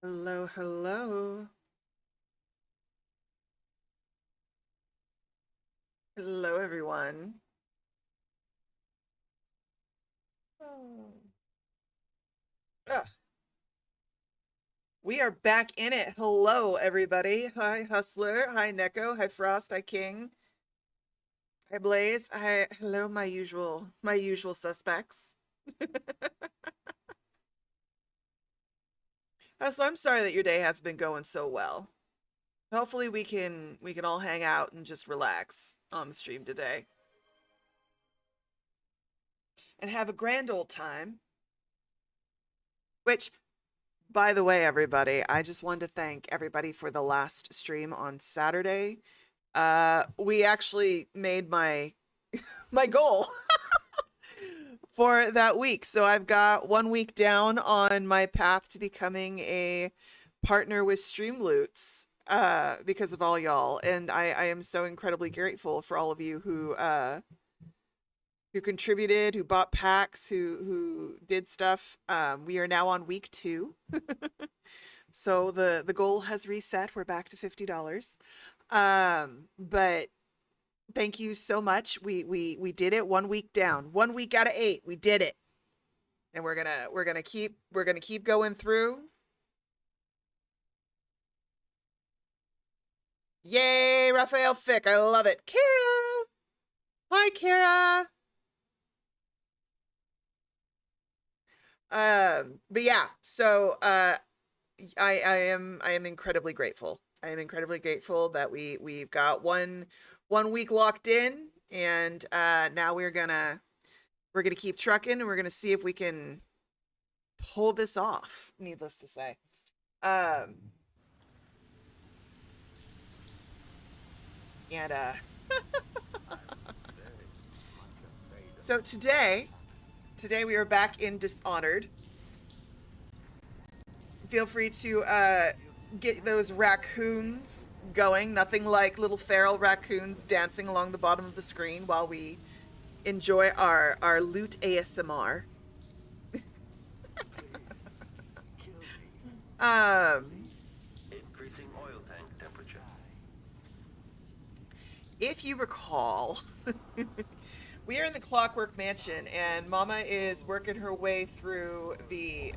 Hello, hello. Hello, everyone. Oh. Ugh. We are back in it. Hello, everybody. Hi, Hustler. Hi, Neko. Hi, Frost. Hi, King. Hi, Blaze. Hi, hello, my usual suspects. So I'm sorry that your day has been going so well. Hopefully we can all hang out and just relax on the stream today and have a grand old time. Which, by the way, everybody, I just wanted to thank everybody for the last stream on Saturday. We actually made my goal for that week. So I've got 1 week down on my path to becoming a partner with Streamloots because of all y'all. And I am so incredibly grateful for all of you who contributed, who bought packs, who did stuff. We are now on week 2. So the goal has reset. We're back to $50. But thank you so much. We did it 1 week down. 1 week out of 8. We did it. And we're gonna keep going through. Yay, Raphael Fick. I love it. Kara. Hi, Kara. But yeah, so I am incredibly grateful. I am incredibly grateful that we've got one week locked in, and now we're gonna keep trucking, and we're gonna see if we can pull this off. Needless to say, um, and so today we are back in Dishonored. Feel free to get those raccoons going. Nothing like little feral raccoons dancing along the bottom of the screen while we enjoy our loot ASMR. Um, Increasing oil tank temperature. if you recall, we are in the Clockwork Mansion, and Mama is working her way through the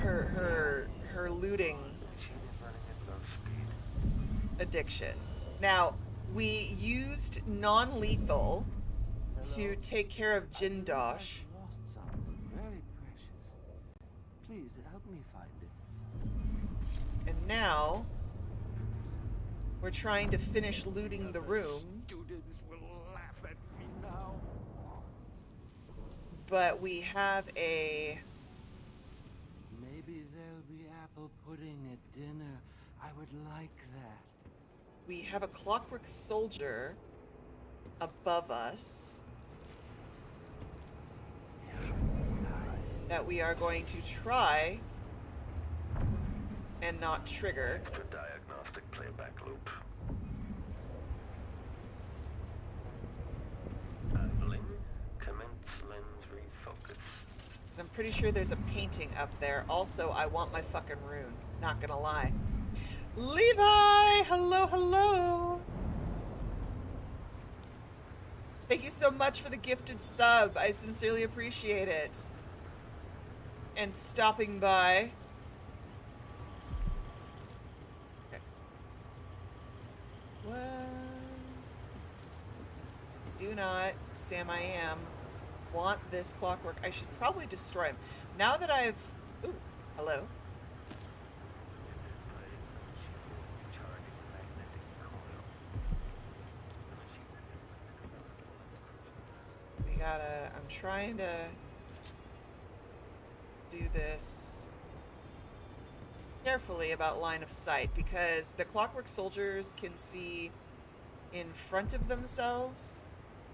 her looting Machine is running at low speed. addiction. Now, we used non-lethal to take care of Jindosh. Lost something very precious. Please help me find it. And now we're trying to finish looting the room, Students will laugh at me now. but we have a Maybe there'll be apple pudding at dinner. I would like that. clockwork soldier above us that we are going to try and not trigger. Extra diagnostic playback loop. Handling. Commence lens refocus. Because I'm pretty sure there's a painting up there. Also, I want my fucking rune. Not gonna lie. Levi! Hello, hello! Thank you so much for the gifted sub. I sincerely appreciate it. And stopping by. Okay. What? Do not, Sam I am, want this clockwork. I should probably destroy him. Now that I've... Ooh, hello. We gotta... I'm trying to do this carefully about line of sight, because the clockwork soldiers can see in front of themselves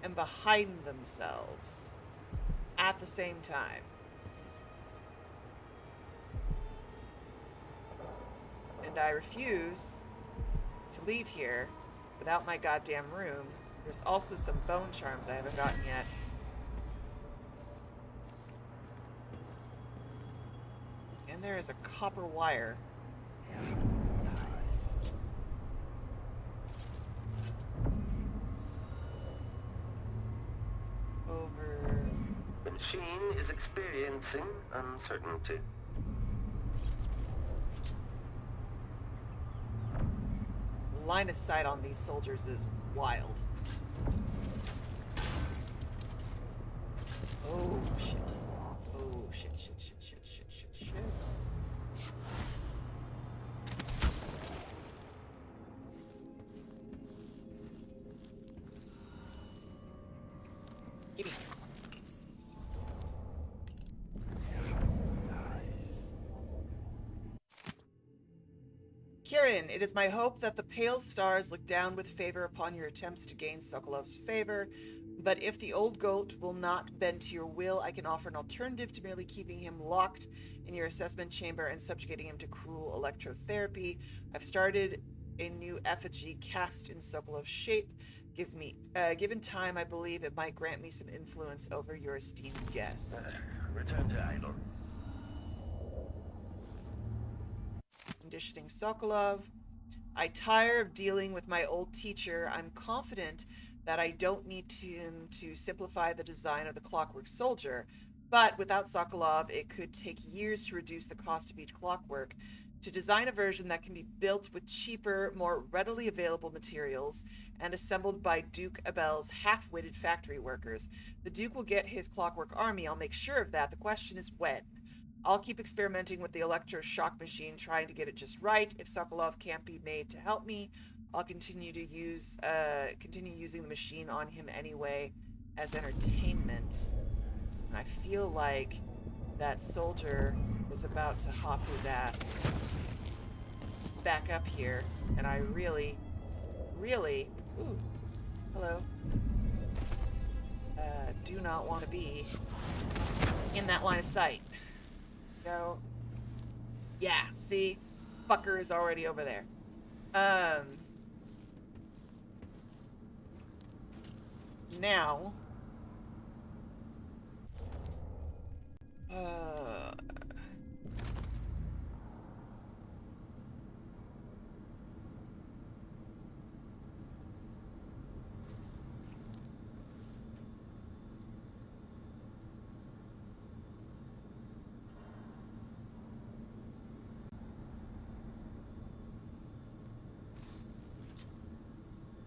and behind themselves at the same time. And I refuse to leave here without my goddamn room. There's also some bone charms I haven't gotten yet. there is a copper wire. Over. The machine is experiencing uncertainty. Line of sight on these soldiers is wild. Oh, shit. Oh, shit, shit, shit, shit, shit, shit, shit. Gimme. Kirin, it is my hope that the pale stars look down with favor upon your attempts to gain Sokolov's favor, but if the old goat will not bend to your will, I can offer an alternative to merely keeping him locked in your assessment chamber and subjugating him to cruel electrotherapy. I've started a new effigy cast in Sokolov's shape. Given time, I believe it might grant me some influence over your esteemed guest. Return to idle. Conditioning Sokolov. I tire of dealing with my old teacher. I'm confident that I don't need him to simplify the design of the clockwork soldier, but without Sokolov, it could take years to reduce the cost of each clockwork. To design a version that can be built with cheaper, more readily available materials and assembled by Duke Abel's half-witted factory workers. The Duke will get his clockwork army, I'll make sure of that. The question is when. I'll keep experimenting with the electroshock machine, trying to get it just right. If Sokolov can't be made to help me, I'll continue using the machine on him anyway as entertainment. And I feel like that soldier is about to hop his ass back up here, and I really, ooh, hello, do not want to be in that line of sight. Go. Yeah, see? Fucker is already over there. Now.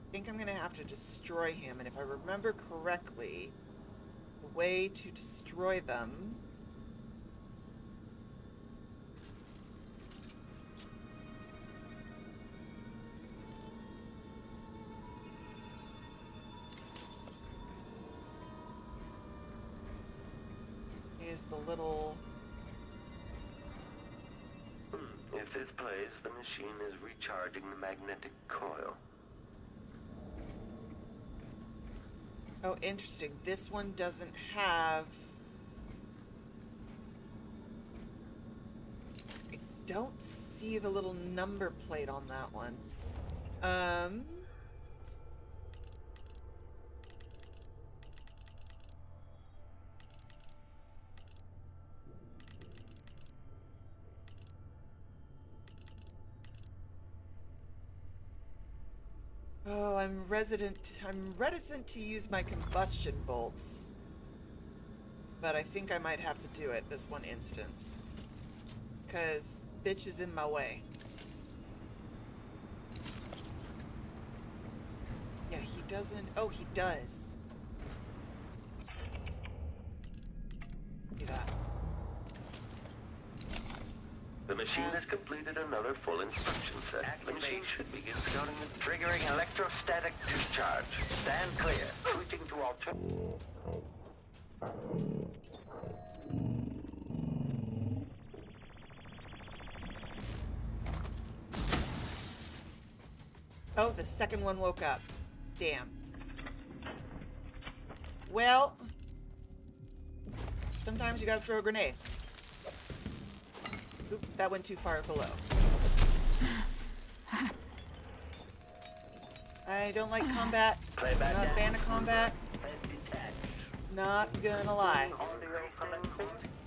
I think I'm gonna have to destroy him, and if I remember correctly, the way to destroy them is the little... If this plays, the machine is recharging the magnetic coil. Oh, interesting. This one doesn't have... I don't see the little number plate on that one. Oh, I'm reticent to use my combustion bolts. But I think I might have to do it this one instance. 'Cause bitch is in my way. Yeah, he doesn't... Oh, he does. See that? The machine has completed another full instruction set. The machine should begin starting the triggering electrostatic discharge. Stand clear. Switching to alternative. Oh, the second one woke up. Damn. Well, sometimes you gotta throw a grenade. Oop, that went too far below. I don't like combat. Not a fan of combat. Not gonna lie.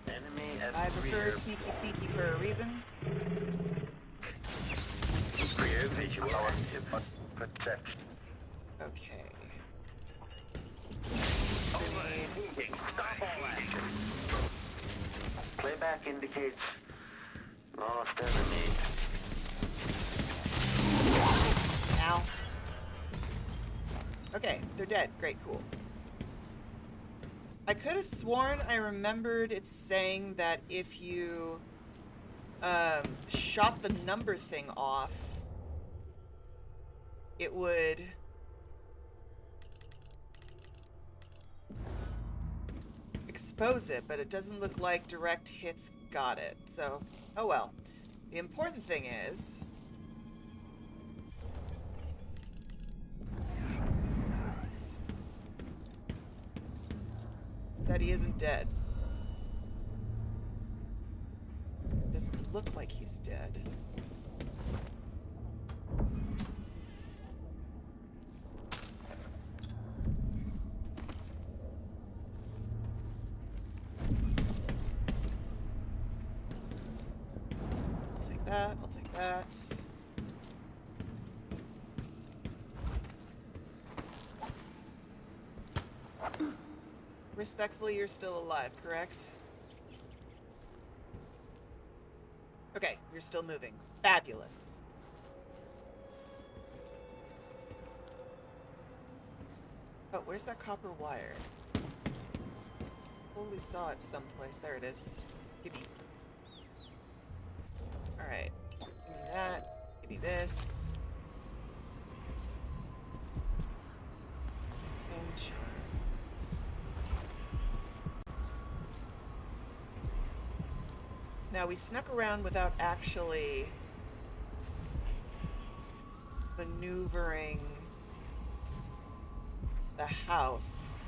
Enemy I prefer sneaky sneaky for a reason. Rear visual active. Perception. Okay. Overheating. Stop all action. Playback indicates lost enemy. Ow. Okay, they're dead. Great, cool. I could have sworn I remembered it saying that if you shot the number thing off, it would expose it, but it doesn't look like direct hits got it. So, oh well. The important thing is that he isn't dead. Doesn't look like he's dead. I'll take that, I'll take that. Respectfully, you're still alive, correct? Okay, you're still moving. Fabulous. Oh, where's that copper wire? Totally saw it someplace. There it is. Give me. Alright. Give me that. Give me this. And charms. Now, we snuck around without actually maneuvering the house.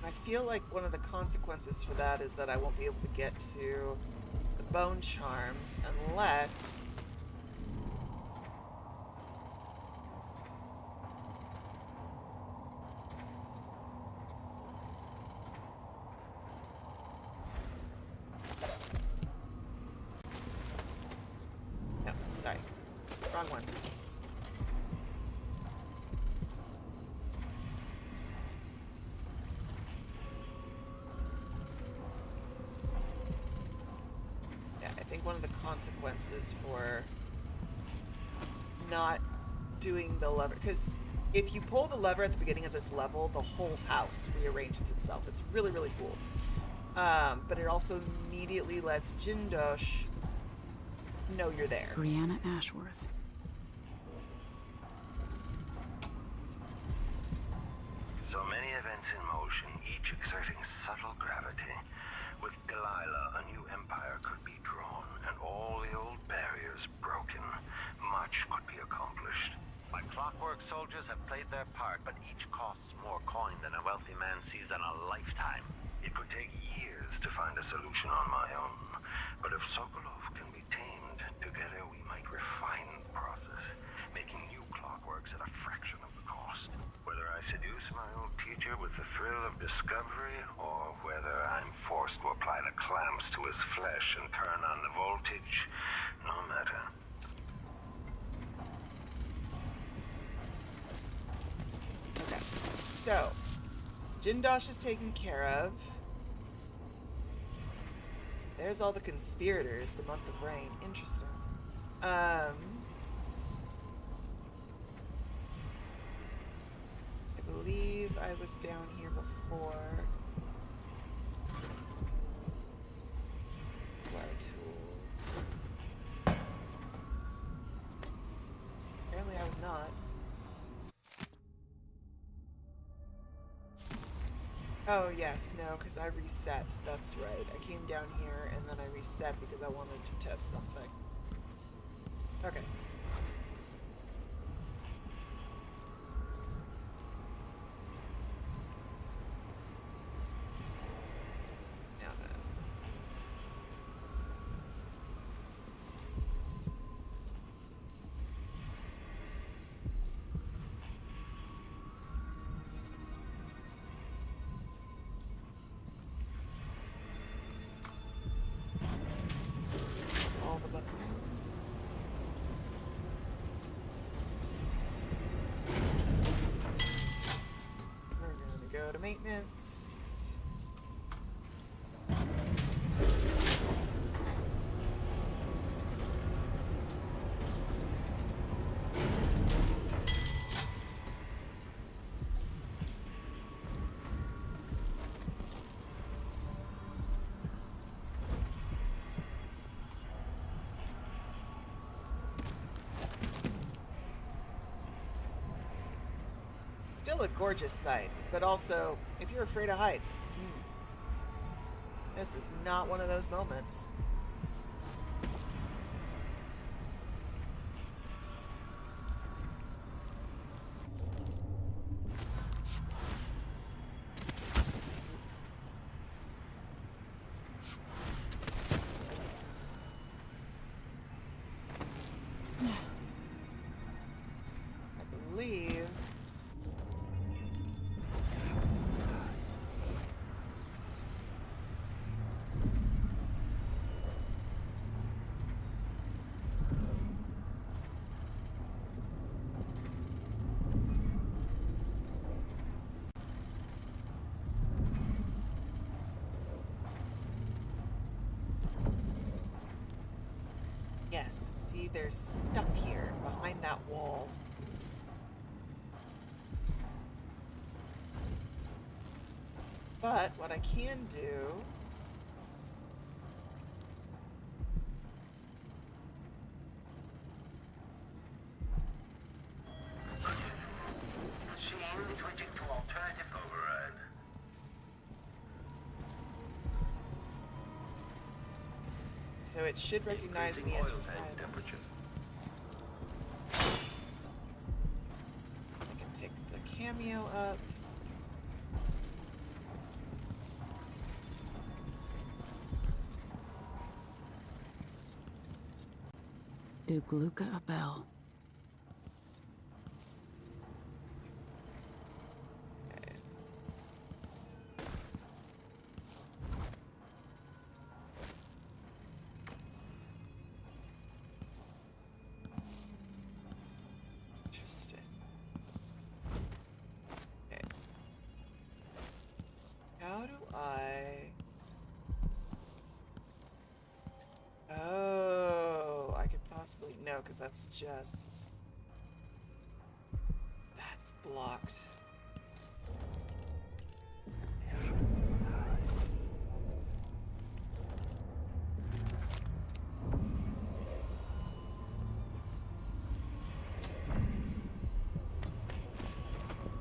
I feel like one of the consequences for that is that I won't be able to get to the bone charms unless no, sorry. Wrong one. One of the consequences for not doing the lever, because if you pull the lever at the beginning of this level, the whole house rearranges itself. It's really, really cool. But it also immediately lets Jindosh know you're there. Brianna Ashworth. So many events in motion, each exerting subtle gravity. With Delilah, a new empire could be drawn, and all the old barriers broken. Much could be accomplished. My clockwork soldiers have played their part, but each costs more coin than a wealthy man sees in a lifetime. It could take years to find a solution on my own. But if Sokolov can be tamed, together we might refine the process, making new clockworks at a fraction of the cost. Whether I seduce my old teacher with the thrill of discovery, or whether I'm forced to apply the clamps to his flesh and turn on the voltage, no matter. Okay, so Jindosh is taken care of. There's all the conspirators, the month of rain. Interesting. I believe I was down here before. Wire tool. Apparently I was not. Oh, yes, no, because I reset. That's right. I came down here and then I reset because I wanted to test something. Okay. Now then. Maintenance. Still a gorgeous sight, but also, if you're afraid of heights, this is not one of those moments. I believe. Yes, see, there's stuff here behind that wall. But what I can do... Machine switching to alternative override. So it should recognize me as friend. I can pick the cameo up. Duke Luca Abel. Okay. Interesting. Okay. How do I... Oh, I could possibly... No, because that's just... That's blocked.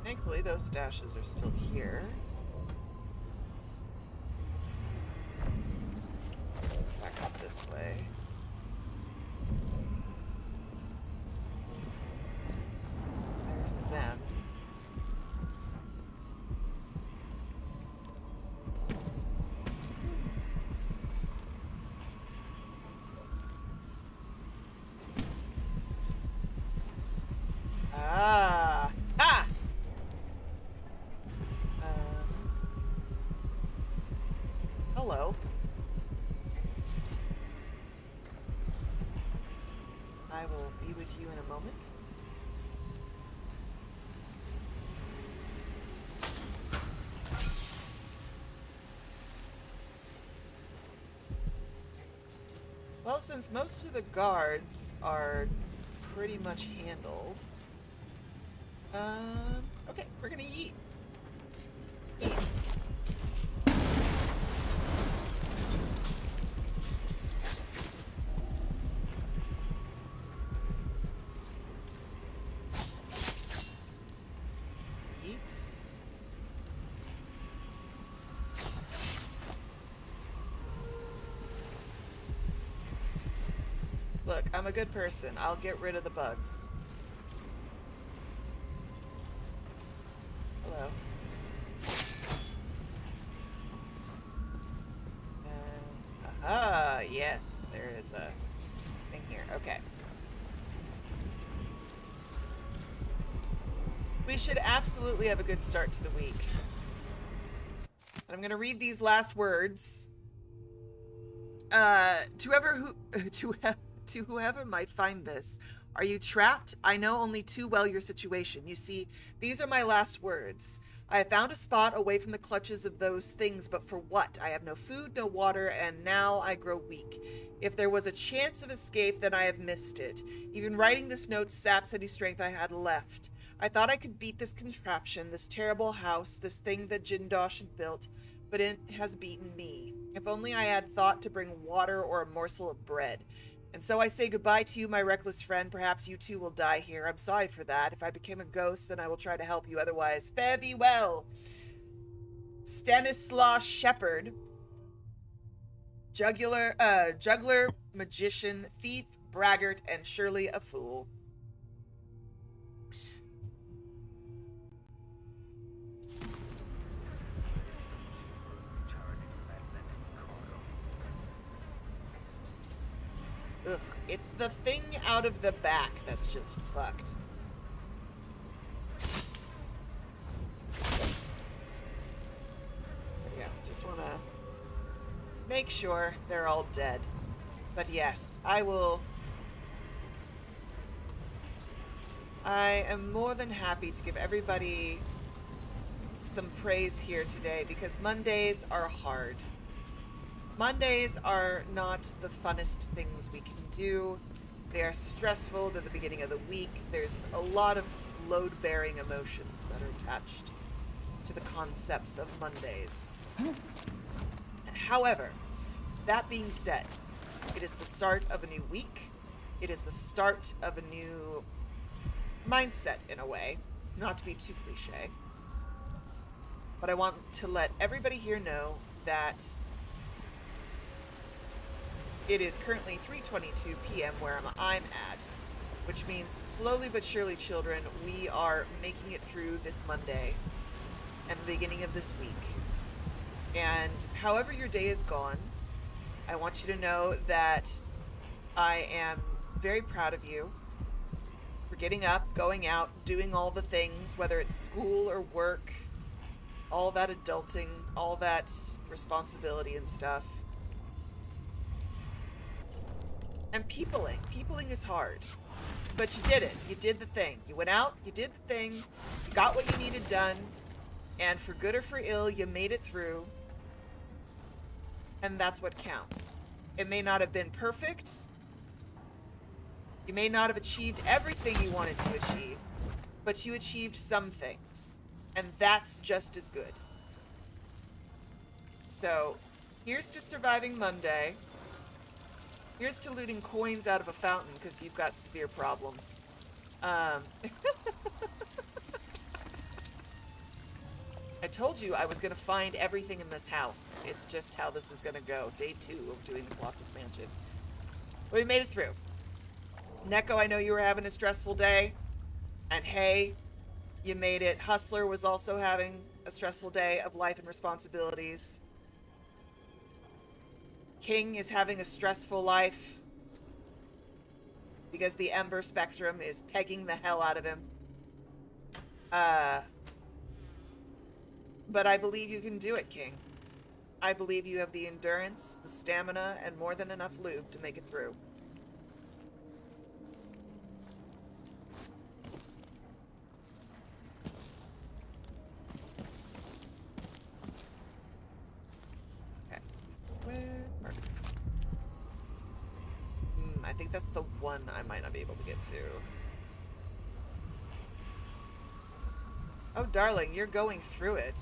Thankfully, those stashes are still here. Back up this way. So there's them. Ah! Ah! Hello. I will be with you in a moment. Well, since most of the guards are pretty much handled, okay, we're gonna eat. Eat. Eat. Look, I'm a good person. I'll get rid of the bugs. Hello. Aha! Yes, there is a thing here. Okay. We should absolutely have a good start to the week. And I'm going to read these last words. To whoever might find this, are you trapped? I know only too well your situation. You see, these are my last words. I have found a spot away from the clutches of those things, but for what? I have no food, no water, and now I grow weak. If there was a chance of escape, then I have missed it. Even writing this note saps any strength I had left. I thought I could beat this contraption, this terrible house, this thing that Jindosh had built, but it has beaten me. If only I had thought to bring water or a morsel of bread. And so I say goodbye to you, my reckless friend. Perhaps you too will die here. I'm sorry for that. If I became a ghost, then I will try to help you. Otherwise, fare thee well. Stanislaus Shepherd. Juggler, magician, thief, braggart, and surely a fool. Ugh, it's the thing out of the back that's just fucked. Yeah, just want to make sure they're all dead. But yes, I am more than happy to give everybody some praise here today because Mondays are hard. Mondays are not the funnest things we can do. They are stressful. They're the beginning of the week. There's a lot of load-bearing emotions that are attached to the concepts of Mondays. However, that being said, it is the start of a new week. It is the start of a new mindset in a way, not to be too cliche. But I want to let everybody here know that it is currently 3:22 p.m. where I'm at, which means slowly but surely, children, we are making it through this Monday and the beginning of this week. And however your day is gone, I want you to know that I am very proud of you for getting up, going out, doing all the things, whether it's school or work, all that adulting, all that responsibility and stuff. And peopling. Peopling is hard. But you did it. You did the thing. You went out, you did the thing, you got what you needed done, and for good or for ill, you made it through. And that's what counts. It may not have been perfect. You may not have achieved everything you wanted to achieve, but you achieved some things. And that's just as good. So, here's to surviving Monday. Here's to looting coins out of a fountain because you've got severe problems. I told you I was going to find everything in this house. It's just how this is going to go. Day 2 of doing the Clockwork Mansion. We made it through. Neko, I know you were having a stressful day. And hey, you made it. Hustler was also having a stressful day of life and responsibilities. King is having a stressful life because the Ember Spectrum is pegging the hell out of him. But I believe you can do it, King. I believe you have the endurance, the stamina, and more than enough lube to make it through. Okay. Where are you? I think that's the one I might not be able to get to. Oh, darling, you're going through it.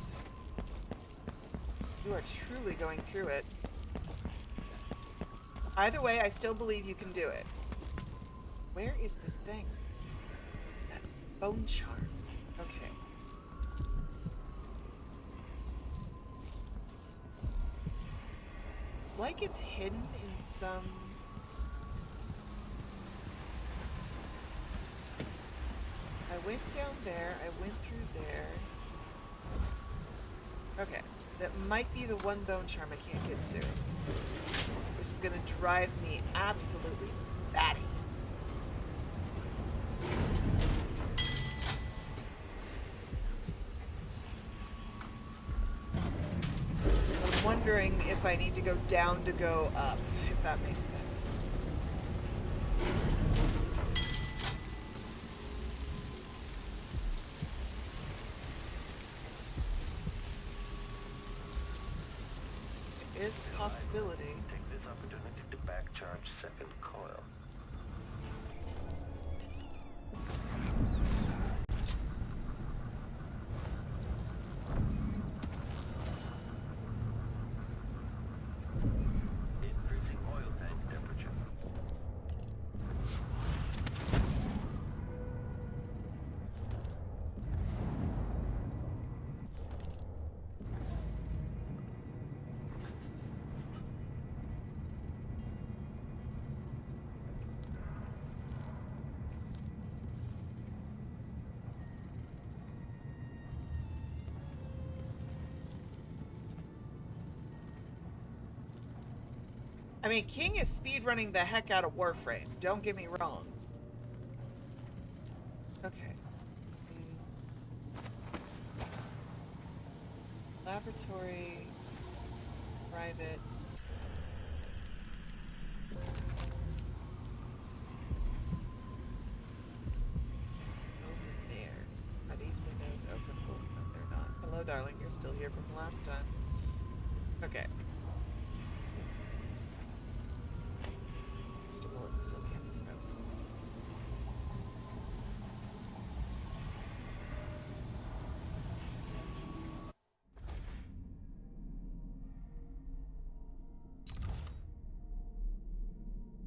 You are truly going through it. Either way, I still believe you can do it. Where is this thing? That bone charm. Okay. It's like it's hidden in some... I went down there, I went through there. Okay, that might be the one bone charm I can't get to. Which is gonna drive me absolutely batty. I'm wondering if I need to go down to go up, if that makes sense. possibility. Take this opportunity to backcharge second coil. Increasing oil tank temperature. I mean, King is speedrunning the heck out of Warframe. Don't get me wrong. Okay. Laboratory. Private. Over there. Are these windows open? Oh, no, they're not. Hello, darling. You're still here from last time. Okay. Mr. Bullet still can't be broken.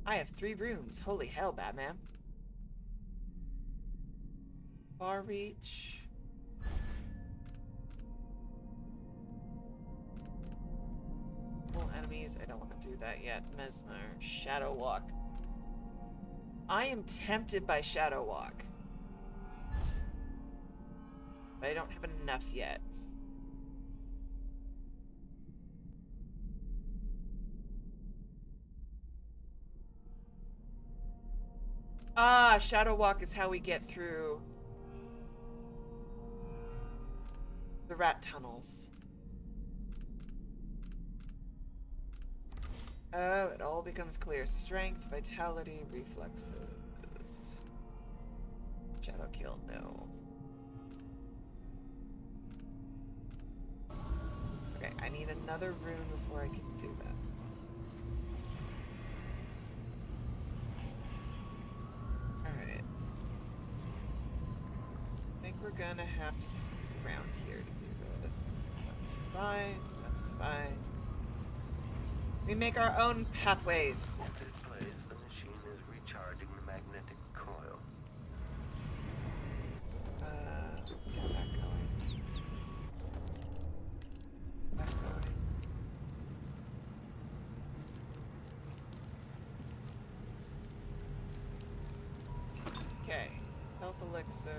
I have 3 rooms. Holy hell, Batman. Far reach. Full enemies. I don't want to do that yet. Mesmer. Shadow Walk. I am tempted by Shadow Walk. But I don't have enough yet. Ah, Shadow Walk is how we get through the rat tunnels. Oh, it all becomes clear. Strength, vitality, reflexes. Shadow kill, no. Okay, I need another rune before I can do that. Alright. I think we're gonna have to sneak around here to do this. That's fine, that's fine. We make our own pathways. At this place, the machine is recharging the magnetic coil. Get that going. That going. Okay. Health elixir.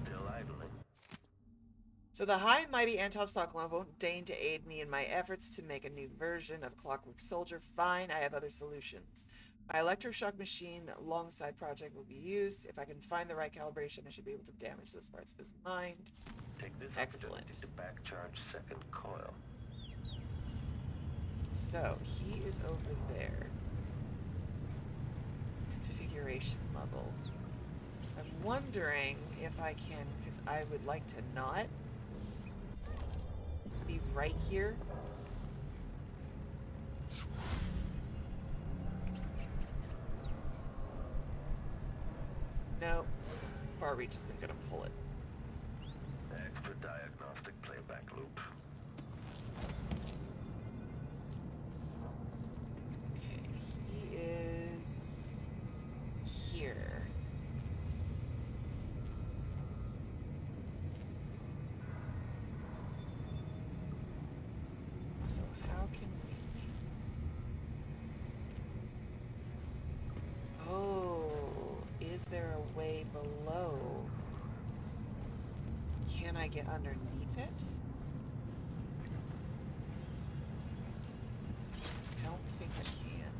Still idling. So the high and mighty Antov Sokolov won't deign to aid me in my efforts to make a new version of Clockwork Soldier. Fine, I have other solutions. My electroshock machine alongside project will be used. If I can find the right calibration, I should be able to damage those parts of his mind. Take this Excellent. opportunity to backcharge second coil. So he is over there. Configuration level. I'm wondering if I can, because I would like to not be right here. No, far reach isn't gonna pull it. Extra diagnostic playback loop. Okay, he is here. So how can we... Oh, is there a way below? Can I get underneath it? I don't think I can.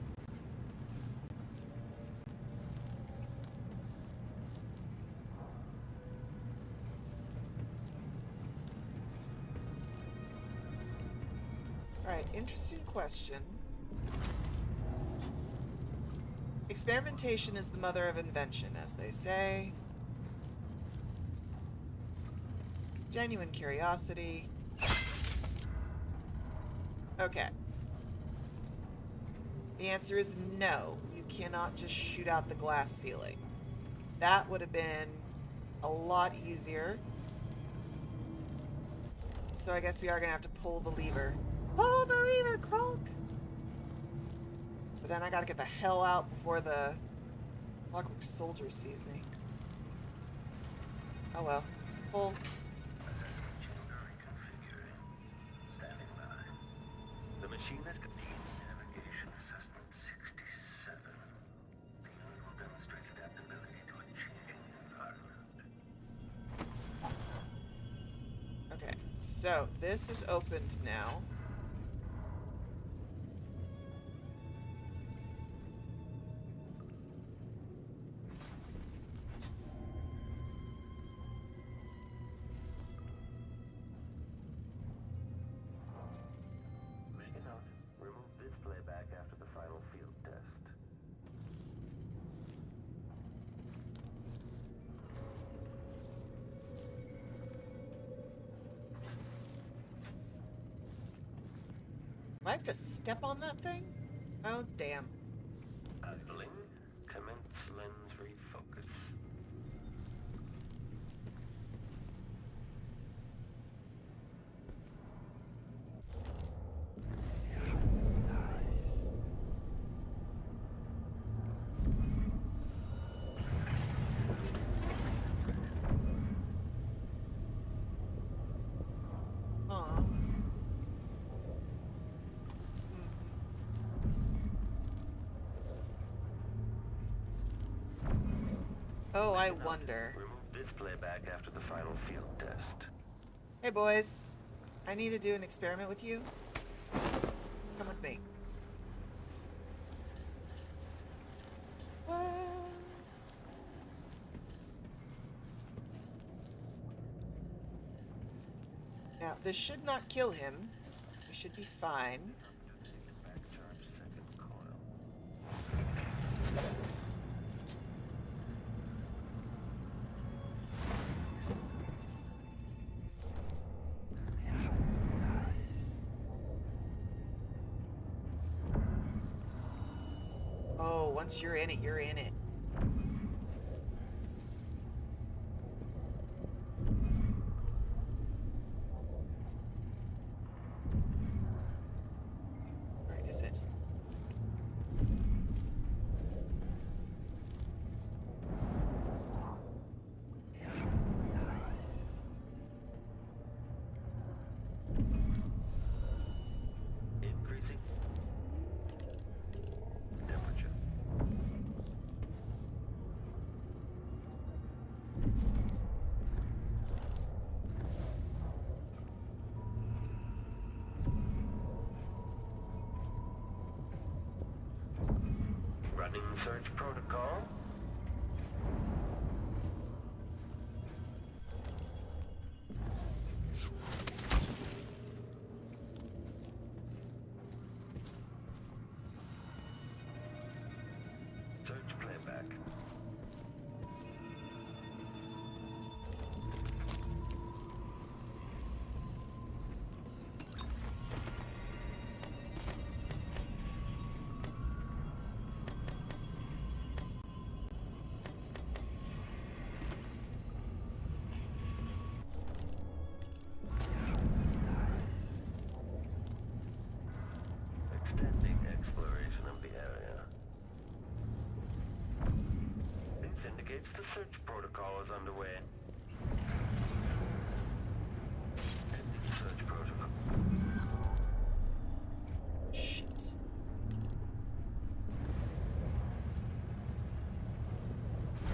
Alright, interesting question. Experimentation is the mother of invention, as they say. Genuine curiosity. Okay. The answer is no. You cannot just shoot out the glass ceiling. That would have been a lot easier. So I guess we are going to have to pull the lever. Pull the lever, Kronk! But then I got to get the hell out before the Clockwork Soldier sees me. Oh well. Pull. The machine has completed navigation assessment 67. The unit will demonstrate adaptability to a changing environment. Okay, so this is opened now. Make a note. Remove this playback after the final field test. Do I have to step on that thing? Oh, damn. Idling. Commence lens refocus. Aw. Oh, I wonder. Remove this playback after the final field test. Hey, boys. I need to do an experiment with you. Come with me. What? Now, this should not kill him. We should be fine. Backcharge second coil. Oh, once you're in it, you're in it. Where is it? Increasing temperature. Running search protocol. Search playback. Extending exploration of the area. This indicates the search protocol is underway. Ending search protocol. Shit.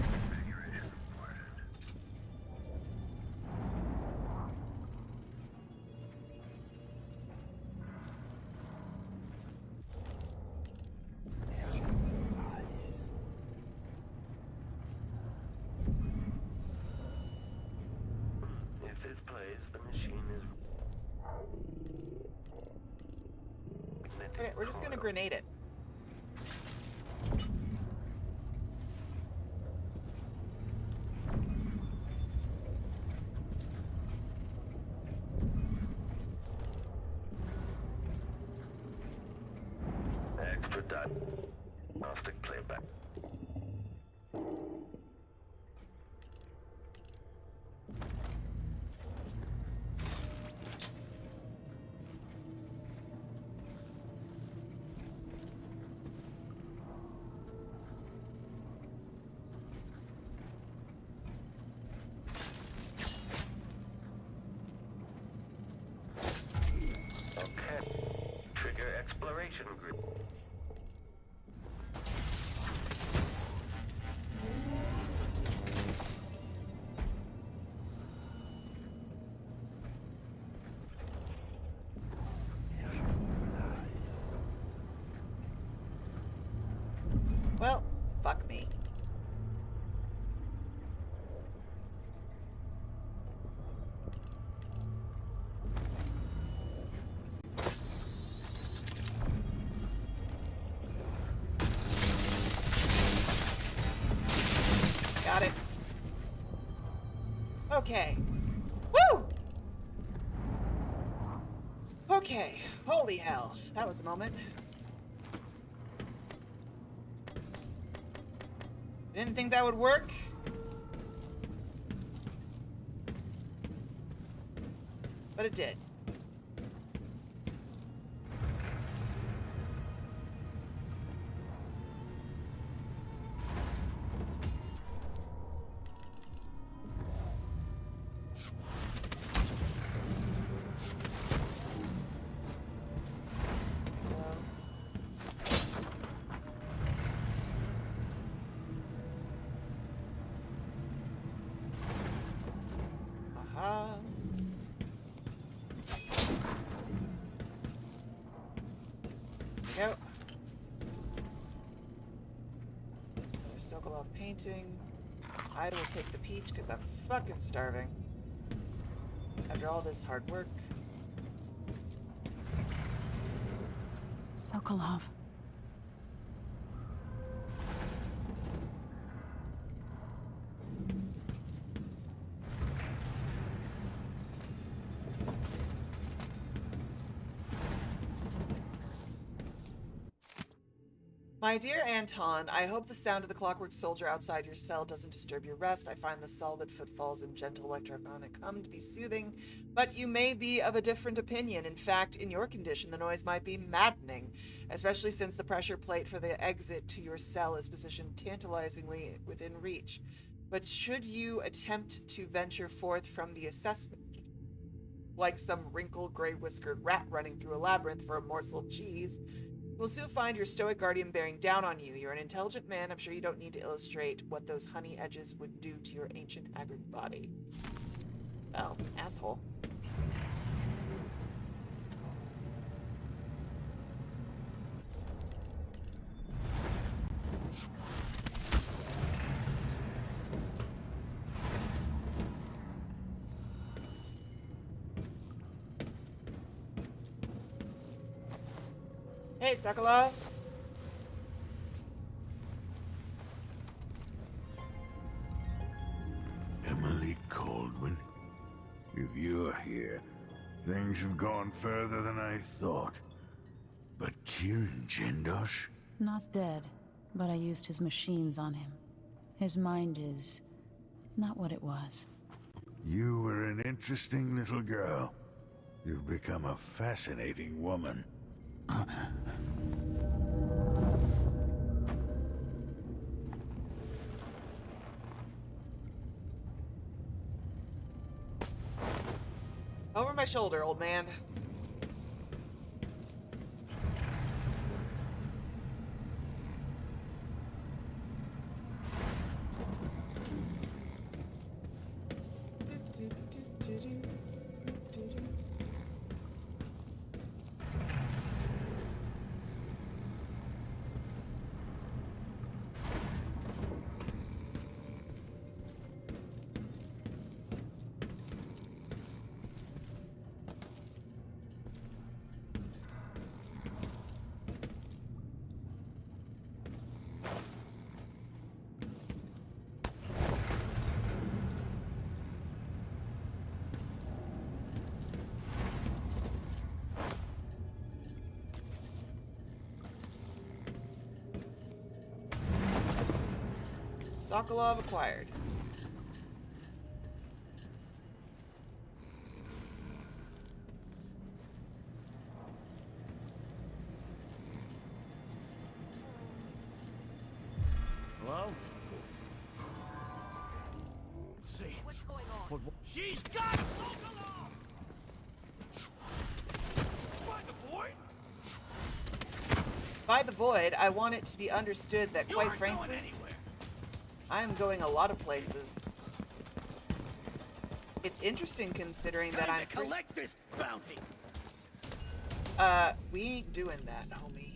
Configuration reported. If this plays, the machine is. Okay, we're just gonna grenade it. ultra diagnostic playback. Okay. Trigger exploration group. Well, fuck me. Got it. Okay. Woo! Okay. Holy hell. That was a moment. Didn't think that would work. But it did. Aha. There we go. Another Sokolov painting. I will take the peach because I'm fucking starving. After all this hard work. Sokolov. My dear Anton, I hope the sound of the clockwork soldier outside your cell doesn't disturb your rest. I find the solid footfalls and gentle electronic hum to be soothing, but you may be of a different opinion. In fact, in your condition, the noise might be maddening, especially since the pressure plate for the exit to your cell is positioned tantalizingly within reach. But should you attempt to venture forth from the assessment, like some wrinkled, gray-whiskered rat running through a labyrinth for a morsel of cheese, you will soon find your stoic guardian bearing down on you. You're an intelligent man. I'm sure you don't need to illustrate what those honey edges would do to your ancient, haggard body. Well, asshole. Hey, Sokolov. Emily Caldwin, if you're here, things have gone further than I thought. But Kieran Jendosh? Not dead, but I used his machines on him. His mind is not what it was. You were an interesting little girl. You've become a fascinating woman. Over my shoulder, old man. Sokolov acquired. Hello? Let's see. What's going on? She's got Sokolov! By the void? By the void, I want it to be understood that, You quite aren't frankly, going anywhere. I am going a lot of places. It's interesting considering that Time I'm to collect this bounty. we ain't doing that, homie.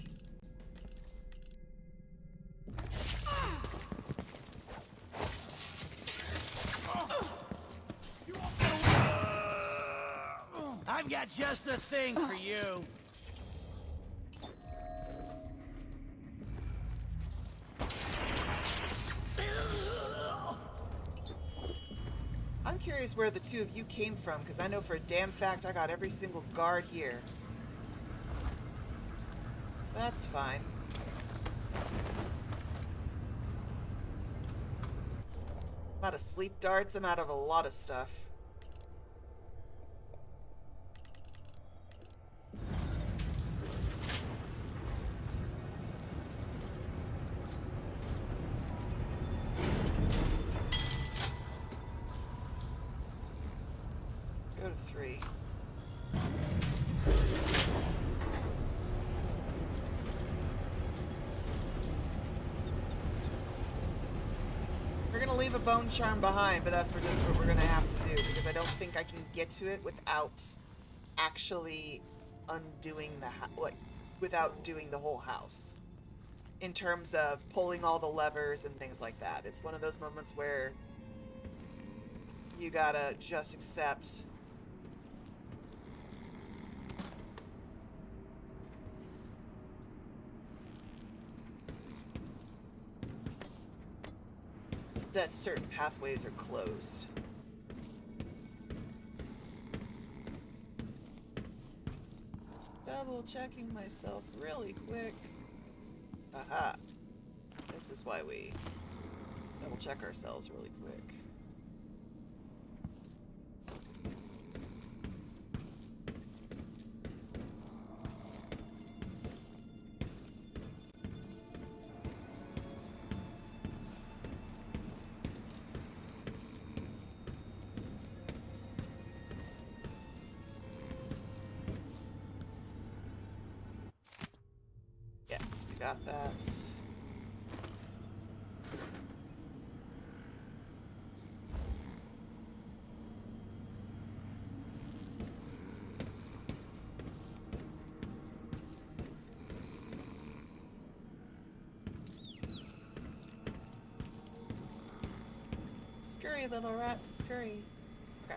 I've got just the thing for you. I'm curious where the two of you came from, because I know for a damn fact I got every single guard here. That's fine. I'm out of sleep darts, I'm out of a lot of stuff. Let's go to 3. We're gonna leave a bone charm behind, but that's just what we're gonna have to do, because I don't think I can get to it without actually undoing without doing the whole house. In terms of pulling all the levers and things like that. It's one of those moments where you gotta just accept that certain pathways are closed. Double checking myself really quick. Aha. This is why we double check ourselves really quick. Yes, we got that. Scurry, little rat, scurry. Okay.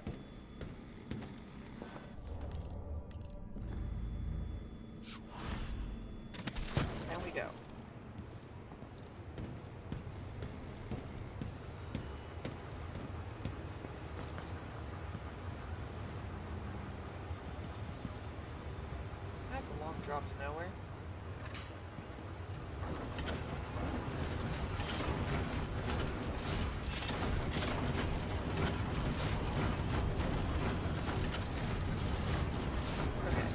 And we go. That's a long drop to nowhere. Okay.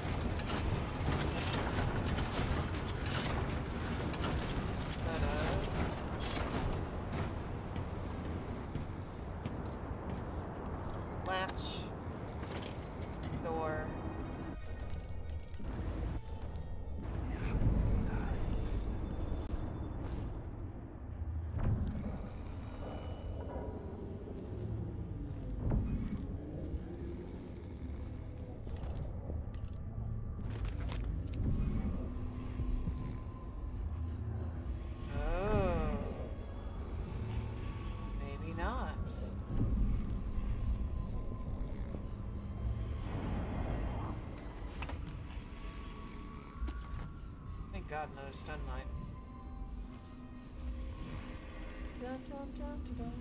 Let us latch door. Oh. Maybe not. Thank God, another stun mine. Dun, dun, dun, dun, dun.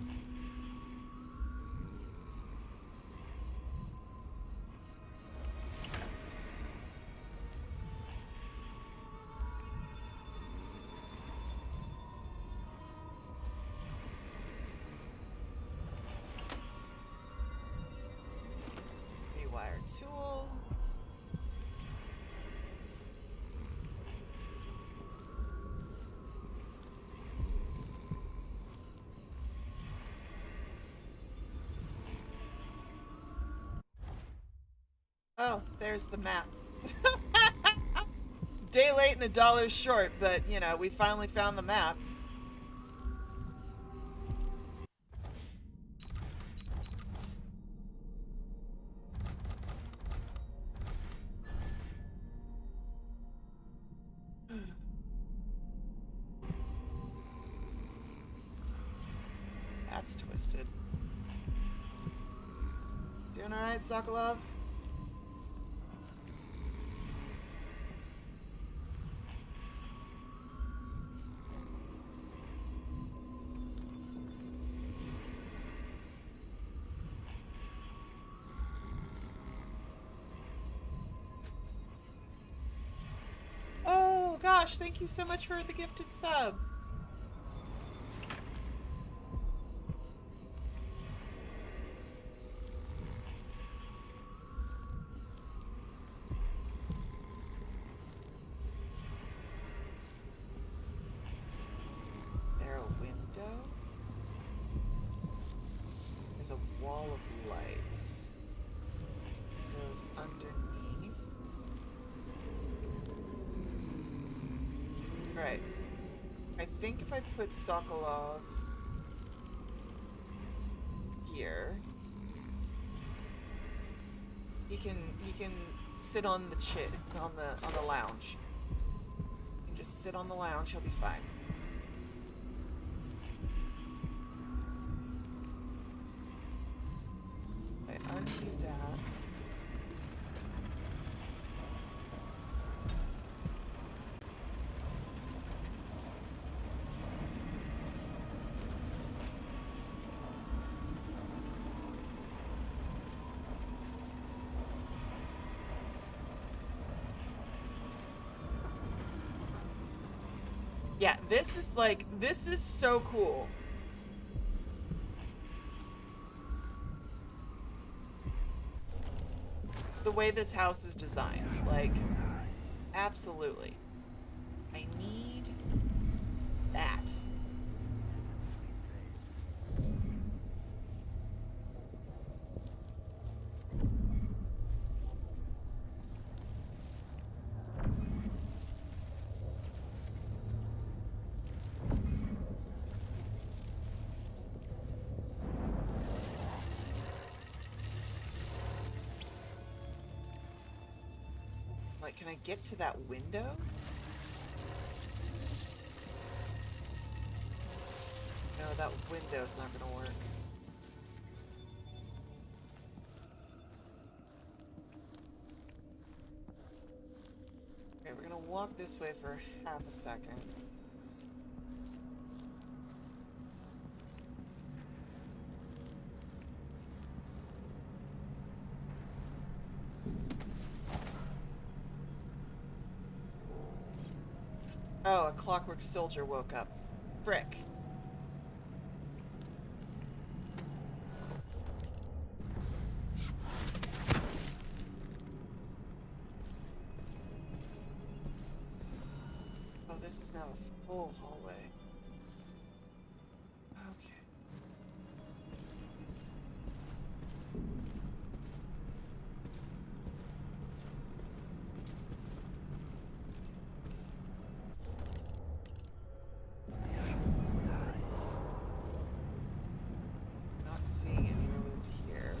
tool. Oh, there's the map. Day late and $1 short, but you know, we finally found the map. That's twisted. Doing alright, Sokolov? Oh gosh, thank you so much for the gifted sub. Is there a window? There's a wall of lights. It goes underneath. Right. I think if I put Sokolov here, he can sit on the on the lounge. He can just sit on the lounge, he'll be fine. I undo that. Yeah, this is so cool. The way this house is designed, like, absolutely. I need that. Like, can I get to that window? No, that window's not gonna work. Okay, we're gonna walk this way for half a second. Oh, a clockwork soldier woke up. Frick. Oh, this is now a full hallway. Okay. Not seeing any loot here.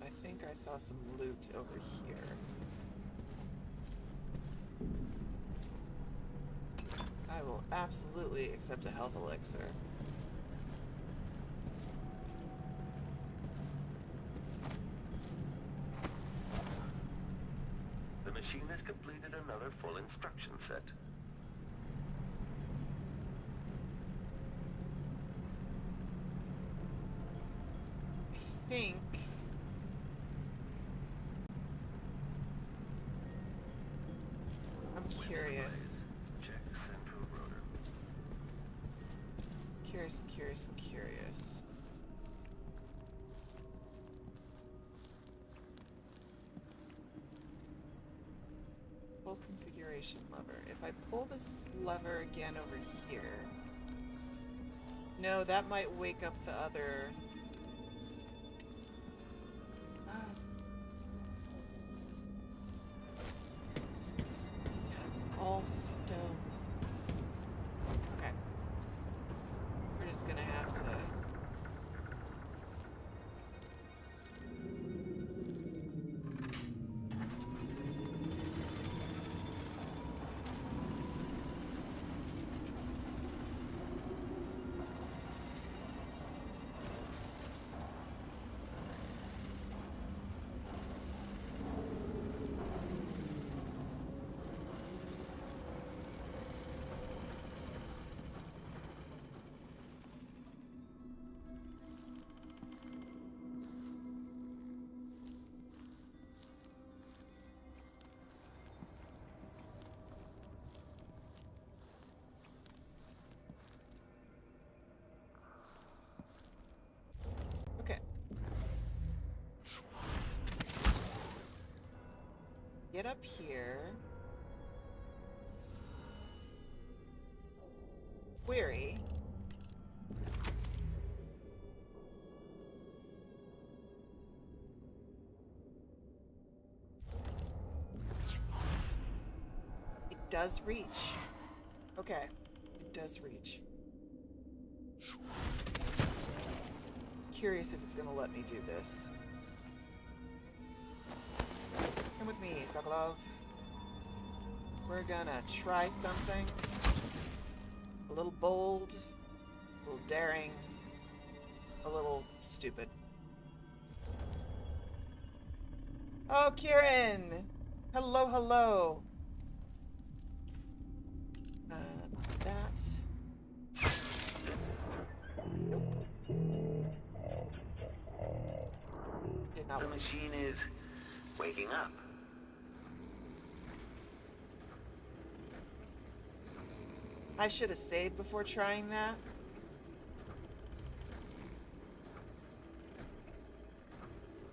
I think I saw some loot over here. I will absolutely accept a health elixir. The machine has completed another full instruction set. think... I'm curious. Check central rotor. I'm curious. Pull configuration lever. If I pull this lever again over here... No, that might wake up the other... Yeah, it's all stone. Okay. We're just gonna have to... Okay. Get up here. Query. It does reach. Okay. It does reach. Curious if it's gonna let me do this. Come with me, Sokolov. We're gonna try something. A little bold, a little daring, a little stupid. Oh, Kieran! Hello, hello. That. Nope. Did not The work. machine is waking up. I should have saved before trying that.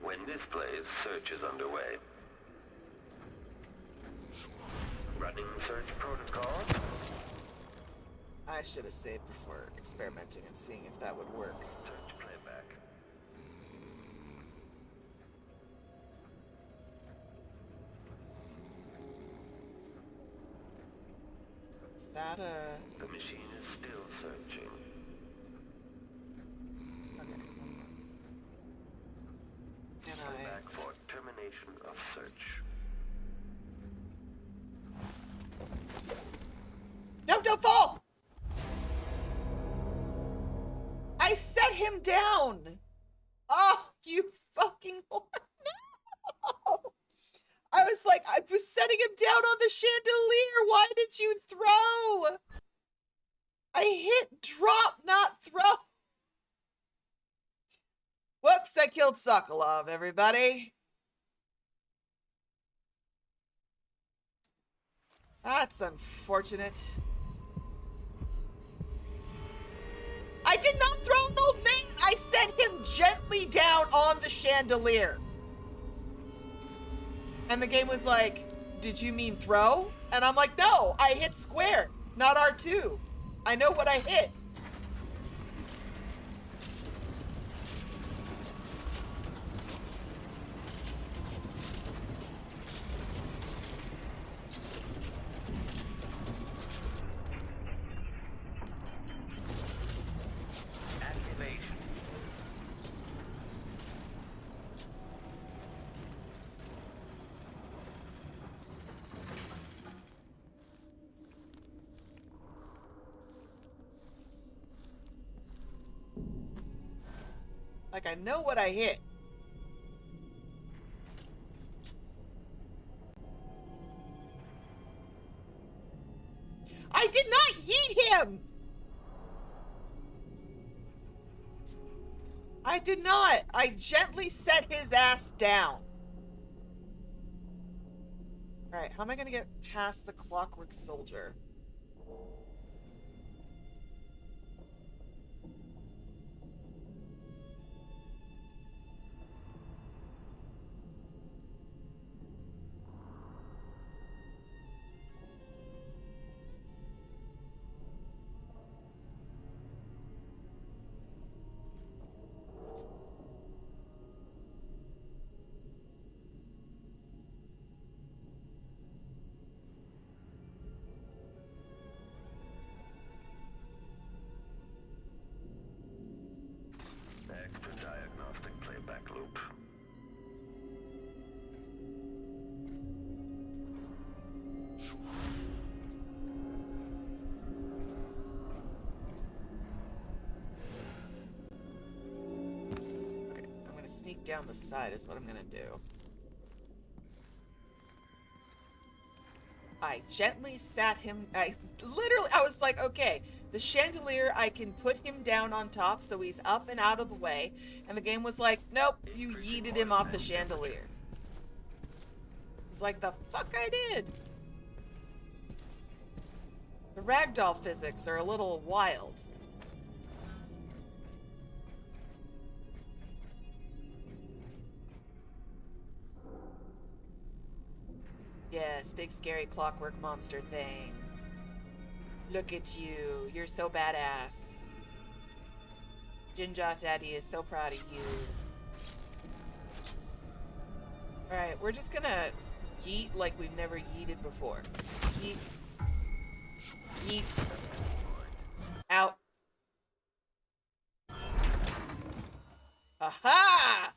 When displays, search is underway. Running search protocol. I should have saved before experimenting and seeing if that would work. Search playback. Is that a... The machine is still searching. Okay. Can I... Back for termination of search. No, don't fall! I set him down! Oh, you fucking whore. No! I was like, I was setting him down on the chandelier. Why did you throw? I hit drop, not throw. Whoops, I killed Sokolov, everybody. That's unfortunate. I did not throw an old man. I set him gently down on the chandelier. And the game was like, did you mean throw? And I'm like, no, I hit square, not R2. I know what I hit. Activation. Like, I know what I hit. I did not yeet him! I did not. I gently set his ass down. Alright, how am I gonna get past the clockwork soldier? Extra diagnostic playback loop. Okay, I'm gonna sneak down the side is what I'm gonna do. I gently sat him, I was like, okay, the chandelier, I can put him down on top so he's up and out of the way. And the game was like, nope, you yeeted him off the chandelier. It's like, the fuck I did. The ragdoll physics are a little wild. Yes, big scary clockwork monster thing. Look at you. You're so badass. Jinjot Daddy is so proud of you. Alright, we're just gonna yeet like we've never yeeted before. Yeet. Yeet. Out. Aha!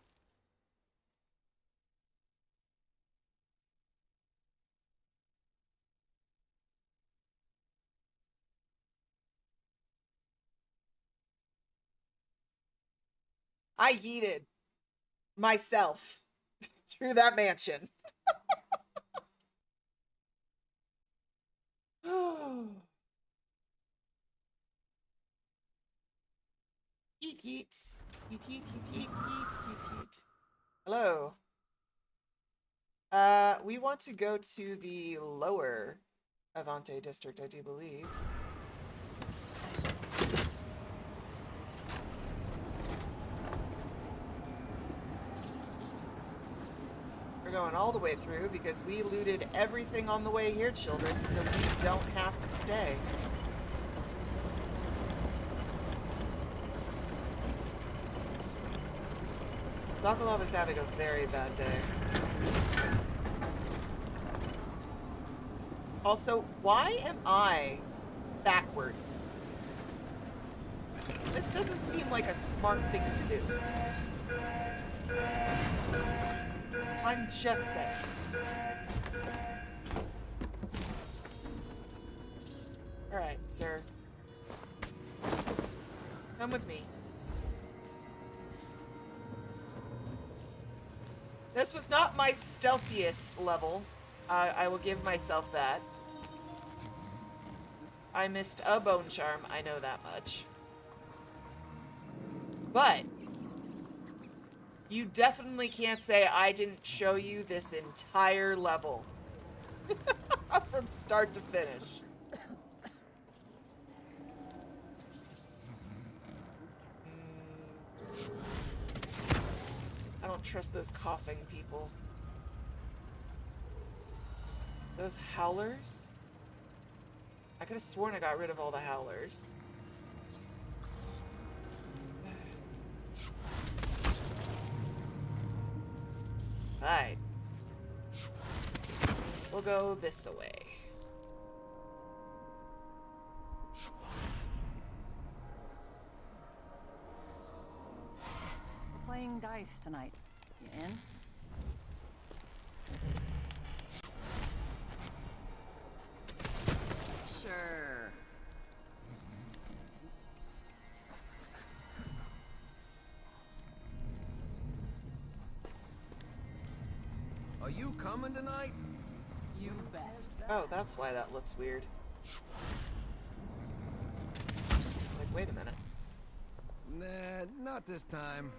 I yeeted myself through that mansion. Yeet yeet. Yeet yeet yeet yeet yeet yeet. Hello. We want to go to the lower Avante district, I do believe. We're going all the way through because we looted everything on the way here, children, so we don't have to stay. Sokolov is having a very bad day. Also, why am I backwards? This doesn't seem like a smart thing to do. I'm just saying. Alright, sir. Come with me. This was not my stealthiest level. I will give myself that. I missed a bone charm, I know that much. But you definitely can't say I didn't show you this entire level. From start to finish. I don't trust those coughing people. Those howlers? I could have sworn I got rid of all the howlers. Alright. We'll go this way. We're playing dice tonight. You in? Sure. Are you coming tonight? You bet. Oh, that's why that looks weird. It's like, wait a minute. Nah, not this time.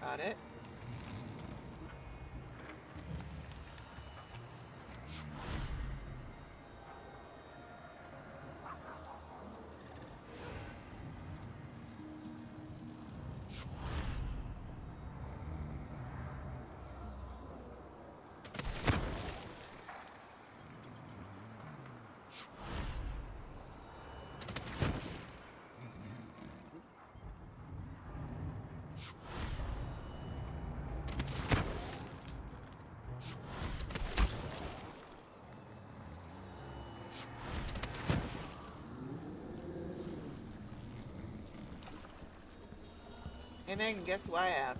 Got it. Hey Megan, guess who I have?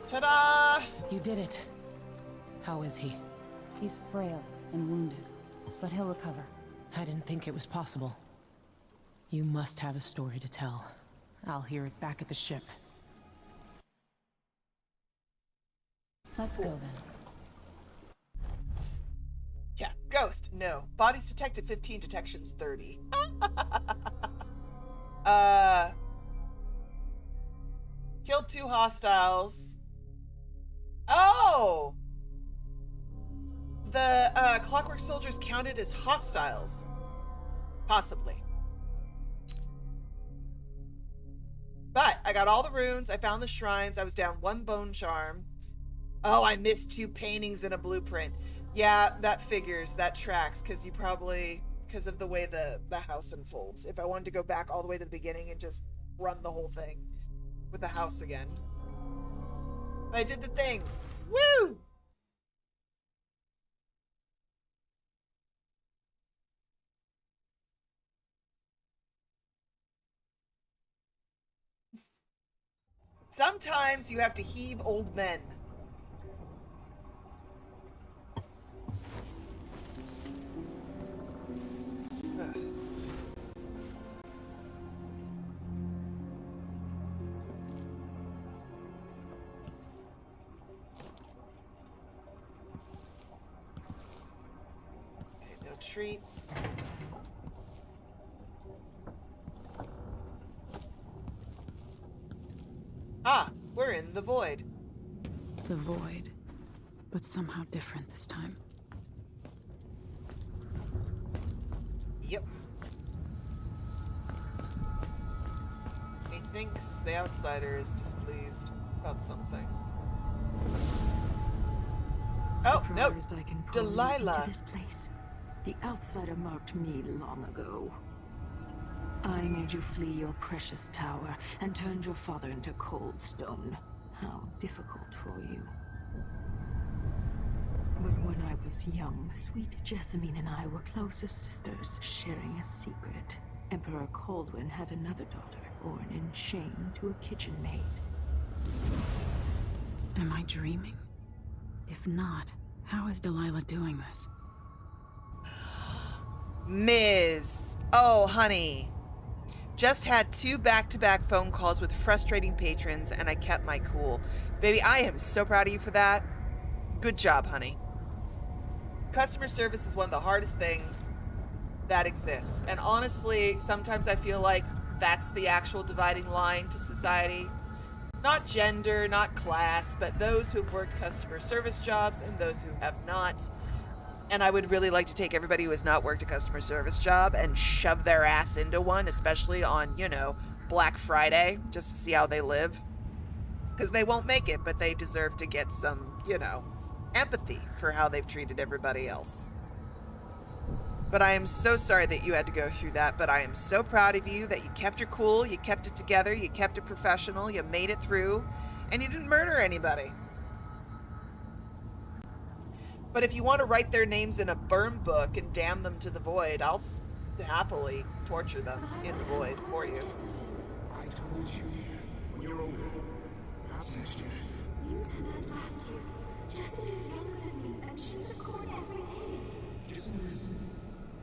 Ta-da! You did it. How is he? He's frail and wounded, but he'll recover. I didn't think it was possible. You must have a story to tell. I'll hear it back at the ship. Let's go then. Yeah, ghost, no. Bodies detected 15, detections 30. Killed 2 hostiles. Oh! The clockwork soldiers counted as hostiles. Possibly. But I got all the runes, I found the shrines, I was down 1 bone charm. Oh, I missed 2 paintings and a blueprint. Yeah, that figures, that tracks, because of the way the house unfolds. If I wanted to go back all the way to the beginning and just run the whole thing with the house again. But I did the thing. Woo! Sometimes you have to heave old men. Ugh. Okay, no treats. Ah, we're in the void. The void, but somehow different this time. Yep. Methinks the outsider is displeased about something. Oh, no. Surprised I can pull you Delilah. into this place. The outsider marked me long ago. I made you flee your precious tower and turned your father into cold stone. How difficult for you. But when I was young, sweet Jessamine and I were close as sisters, sharing a secret. Emperor Coldwin had another daughter, born in shame to a kitchen maid. Am I dreaming? If not, how is Delilah doing this? Ms. Oh, honey. Just had 2 back-to-back phone calls with frustrating patrons, and I kept my cool. Baby, I am so proud of you for that. Good job, honey. Customer service is one of the hardest things that exists. And honestly, sometimes I feel like that's the actual dividing line to society. Not gender, not class, but those who have worked customer service jobs and those who have not. And I would really like to take everybody who has not worked a customer service job and shove their ass into one, especially on, you know, Black Friday, just to see how they live. Because they won't make it, but they deserve to get some, you know, empathy for how they've treated everybody else. But I am so sorry that you had to go through that, but I am so proud of you that you kept your cool, you kept it together, you kept it professional, you made it through, and you didn't murder anybody. But if you want to write their names in a burn book and damn them to the void, I'll happily torture them in the void for you. I told you, when you're older, perhaps next year. You said that last year. Jessamine is younger than me, and she's a court every day. Jessamine is,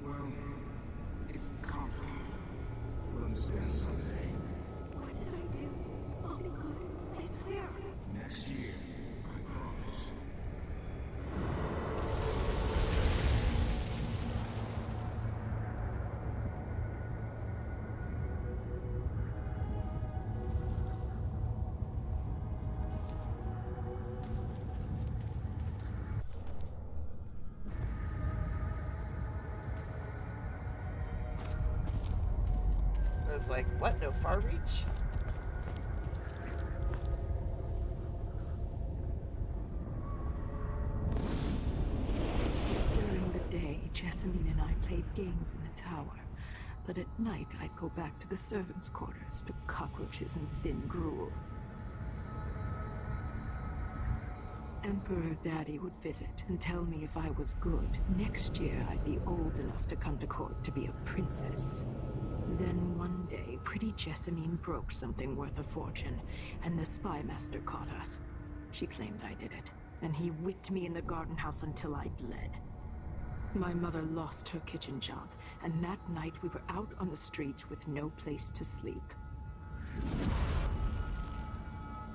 well, it's complicated. We'll understand someday. What did I do? I'll be good. I swear. Next year, I promise. I was like, what? No far reach? During the day, Jessamine and I played games in the tower. But at night, I'd go back to the servants' quarters to cockroaches and thin gruel. Emperor Daddy would visit and tell me if I was good. Next year, I'd be old enough to come to court to be a princess. Then one day, pretty Jessamine broke something worth a fortune, and the spy master caught us. She claimed I did it, and he whipped me in the garden house until I bled. My mother lost her kitchen job, and that night we were out on the streets with no place to sleep.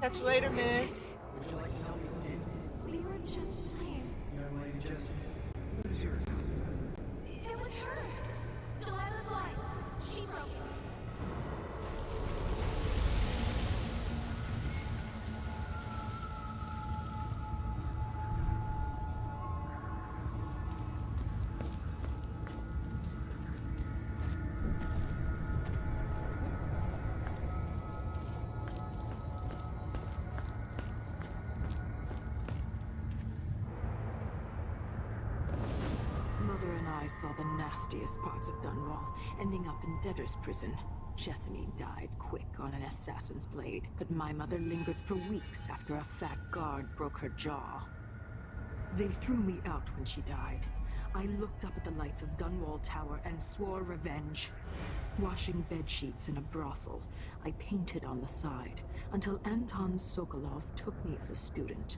Catch you later, miss. Would you like to tell me who did? We were just playing. Young lady Jessamine. What is your account of that? It was her! Delilah's lie. She broke it. Mother and I saw the nastiest parts of Dunwall, ending up in debtor's prison. Jessamine died quick on an assassin's blade, but my mother lingered for weeks after a fat guard broke her jaw. They threw me out when she died. I looked up at the lights of Dunwall Tower and swore revenge. Washing bed sheets in a brothel, I painted on the side, until Anton Sokolov took me as a student.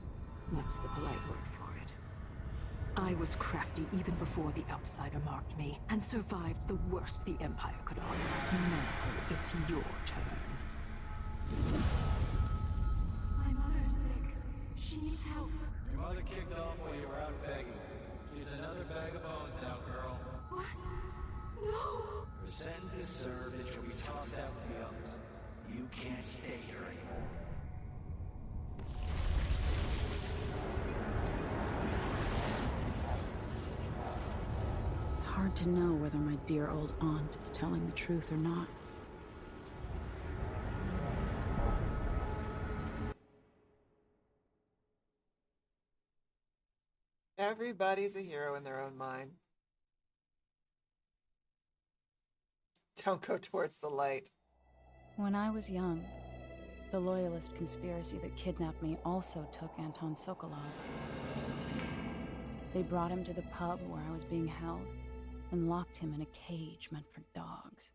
That's the polite word for it. I was crafty even before the outsider marked me, and survived the worst the Empire could offer. Now it's your turn. My mother's sick. She needs help. Your mother kicked off while you were out begging. She's another bag of bones now, girl. What? No! Her sentence is served and she'll be tossed out with the others. You can't stay here anymore. It's hard to know whether my dear old aunt is telling the truth or not. Everybody's a hero in their own mind. Don't go towards the light. When I was young, the Loyalist conspiracy that kidnapped me also took Anton Sokolov. They brought him to the pub where I was being held and locked him in a cage meant for dogs.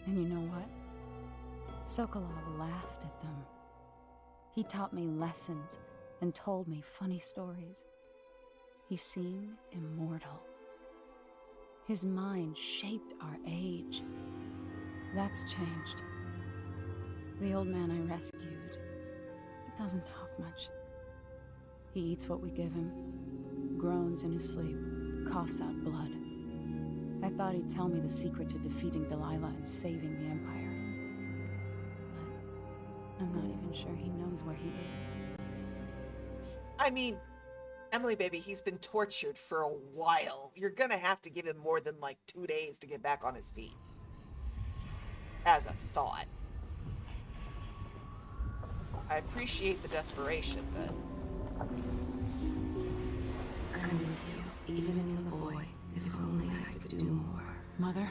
And you know what? Sokolov laughed at them. He taught me lessons and told me funny stories. He seemed immortal. His mind shaped our age. That's changed. The old man I rescued doesn't talk much. He eats what we give him, groans in his sleep, coughs out blood. I thought he'd tell me the secret to defeating Delilah and saving the Empire. But I'm not even sure he knows where he is. I mean, Emily, baby, he's been tortured for a while. You're gonna have to give him more than like 2 days to get back on his feet. As a thought. I appreciate the desperation, but... I'm with you, even in the void. If only I could do more. Mother?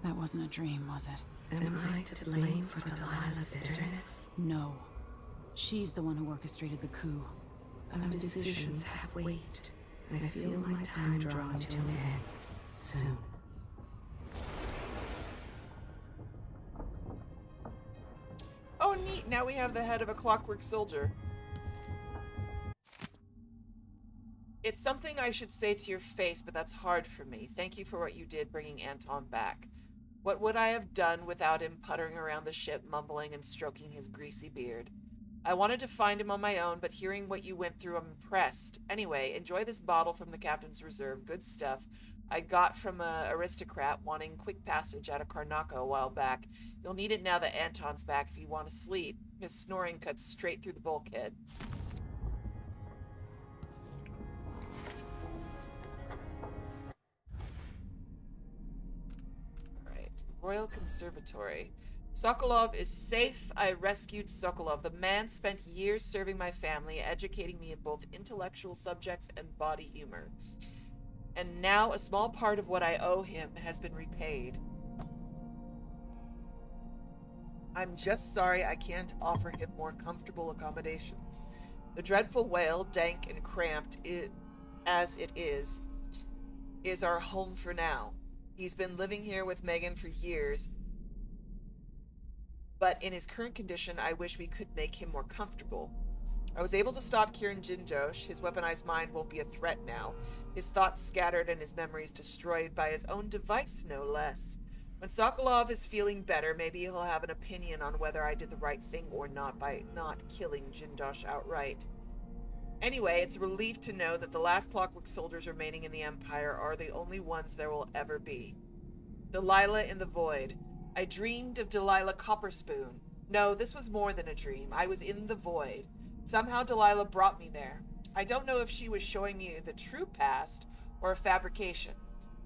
That wasn't a dream, was it? Am I to blame for Delilah's bitterness? No. She's the one who orchestrated the coup. Our decisions have weight. I feel my time drawing to an end soon. Oh, neat. Now we have the head of a clockwork soldier. It's something I should say to your face, but that's hard for me. Thank you for what you did bringing Anton back. What would I have done without him puttering around the ship, mumbling and stroking his greasy beard? I wanted to find him on my own, but hearing what you went through, I'm impressed. Anyway, enjoy this bottle from the Captain's Reserve. Good stuff. I got from a aristocrat wanting quick passage out of Karnaca a while back. You'll need it now that Anton's back if you want to sleep. His snoring cuts straight through the bulkhead. Alright. Royal Conservatory. Sokolov is safe. I rescued Sokolov. The man spent years serving my family, educating me in both intellectual subjects and body humor. And now a small part of what I owe him has been repaid. I'm just sorry I can't offer him more comfortable accommodations. The dreadful whale, dank and cramped as it is our home for now. He's been living here with Megan for years, but in his current condition, I wish we could make him more comfortable. I was able to stop Kieran Jinjosh. His weaponized mind won't be a threat now. His thoughts scattered and his memories destroyed by his own device, no less. When Sokolov is feeling better, maybe he'll have an opinion on whether I did the right thing or not by not killing Jindosh outright. Anyway, it's a relief to know that the last clockwork soldiers remaining in the Empire are the only ones there will ever be. Delilah in the Void. I dreamed of Delilah Copperspoon. No, this was more than a dream. I was in the Void. Somehow Delilah brought me there. I don't know if she was showing me the true past or a fabrication.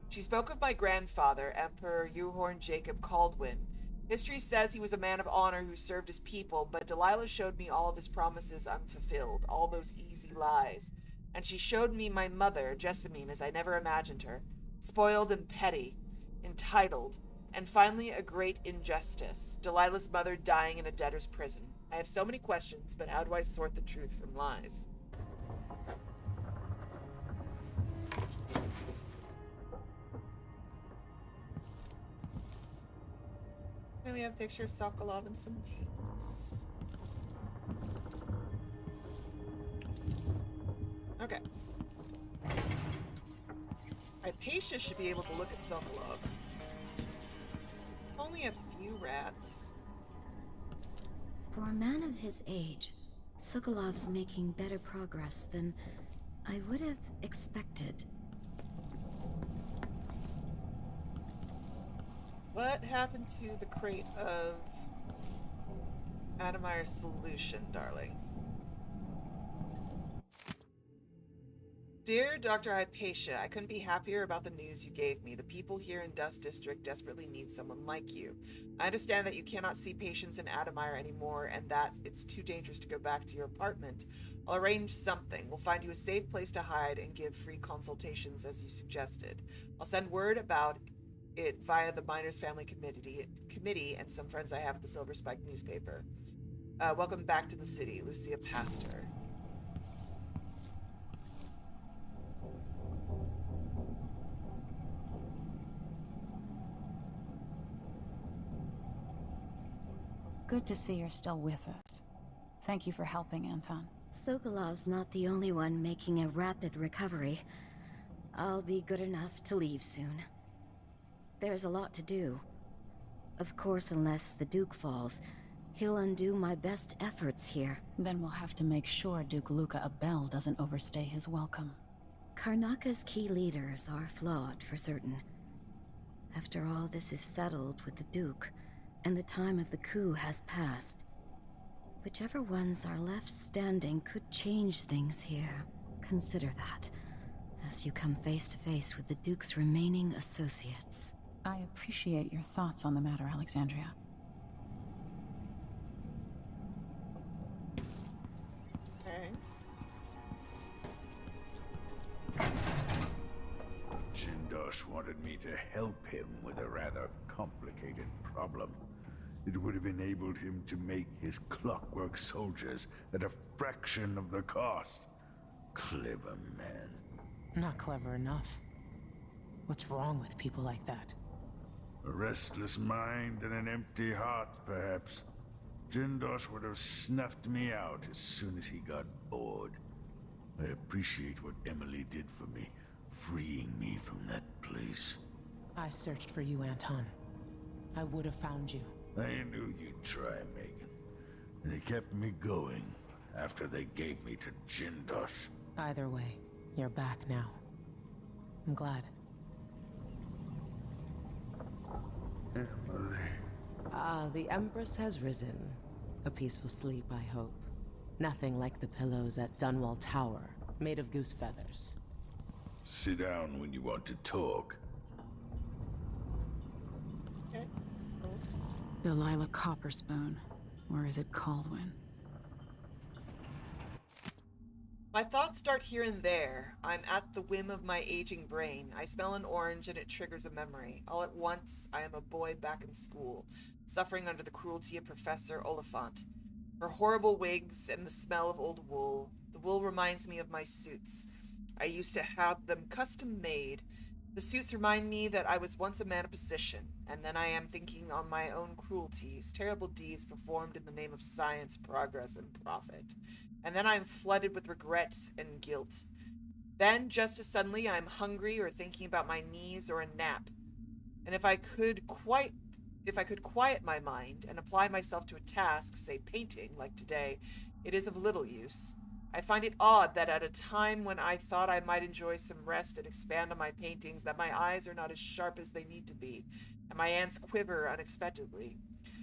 She spoke of my grandfather, Emperor Euhorn Jacob Caldwin. History says he was a man of honor who served his people, but Delilah showed me all of his promises unfulfilled, all those easy lies. And she showed me my mother, Jessamine, as I never imagined her, spoiled and petty, entitled, and finally a great injustice, Delilah's mother dying in a debtor's prison. I have so many questions, but how do I sort the truth from lies? And we have a picture of Sokolov and some paints. Okay. Hypatia should be able to look at Sokolov. Only a few rats. For a man of his age, Sokolov's making better progress than I would have expected. What happened to the crate of Adamire's solution, darling? Dear Dr. Hypatia, I couldn't be happier about the news you gave me. The people here in Dust District desperately need someone like you. I understand that you cannot see patients in Adamire anymore and that it's too dangerous to go back to your apartment. I'll arrange something. We'll find you a safe place to hide and give free consultations as you suggested. I'll send word about it via the Miners Family Committee and some friends I have at the Silver Spike newspaper. Welcome back to the city, Lucia Pastor. Good to see you're still with us. Thank you for helping, Anton. Sokolov's not the only one making a rapid recovery. I'll be good enough to leave soon. There's a lot to do. Of course, unless the Duke falls, he'll undo my best efforts here. Then we'll have to make sure Duke Luca Abel doesn't overstay his welcome. Karnaca's key leaders are flawed, for certain. After all this is settled with the Duke, and the time of the coup has passed, whichever ones are left standing could change things here. Consider that, as you come face to face with the Duke's remaining associates. I appreciate your thoughts on the matter, Alexandria. Okay. Jindosh wanted me to help him with a rather complicated problem. It would have enabled him to make his clockwork soldiers at a fraction of the cost. Clever man. Not clever enough. What's wrong with people like that? A restless mind and an empty heart, perhaps. Jindosh would have snuffed me out as soon as he got bored. I appreciate what Emily did for me, freeing me from that place. I searched for you, Anton. I would have found you. I knew you'd try, Megan. They kept me going after they gave me to Jindosh. Either way, you're back now. I'm glad. Emily. The Empress has risen. A peaceful sleep, I hope. Nothing like the pillows at Dunwall Tower, made of goose feathers. Sit down when you want to talk. Delilah Copperspoon. Or is it Caldwin? My thoughts start here and there. I'm at the whim of my aging brain. I smell an orange and it triggers a memory. All at once, I am a boy back in school, suffering under the cruelty of Professor Oliphant. Her horrible wigs and the smell of old wool. The wool reminds me of my suits. I used to have them custom made. The suits remind me that I was once a man of position, and then I am thinking on my own cruelties, terrible deeds performed in the name of science, progress, and profit. And then I am flooded with regret and guilt. Then, just as suddenly, I am hungry or thinking about my knees or a nap. And if I could quiet my mind and apply myself to a task, say painting, like today, it is of little use. I find it odd that at a time when I thought I might enjoy some rest and expand on my paintings, that my eyes are not as sharp as they need to be, and my hands quiver unexpectedly.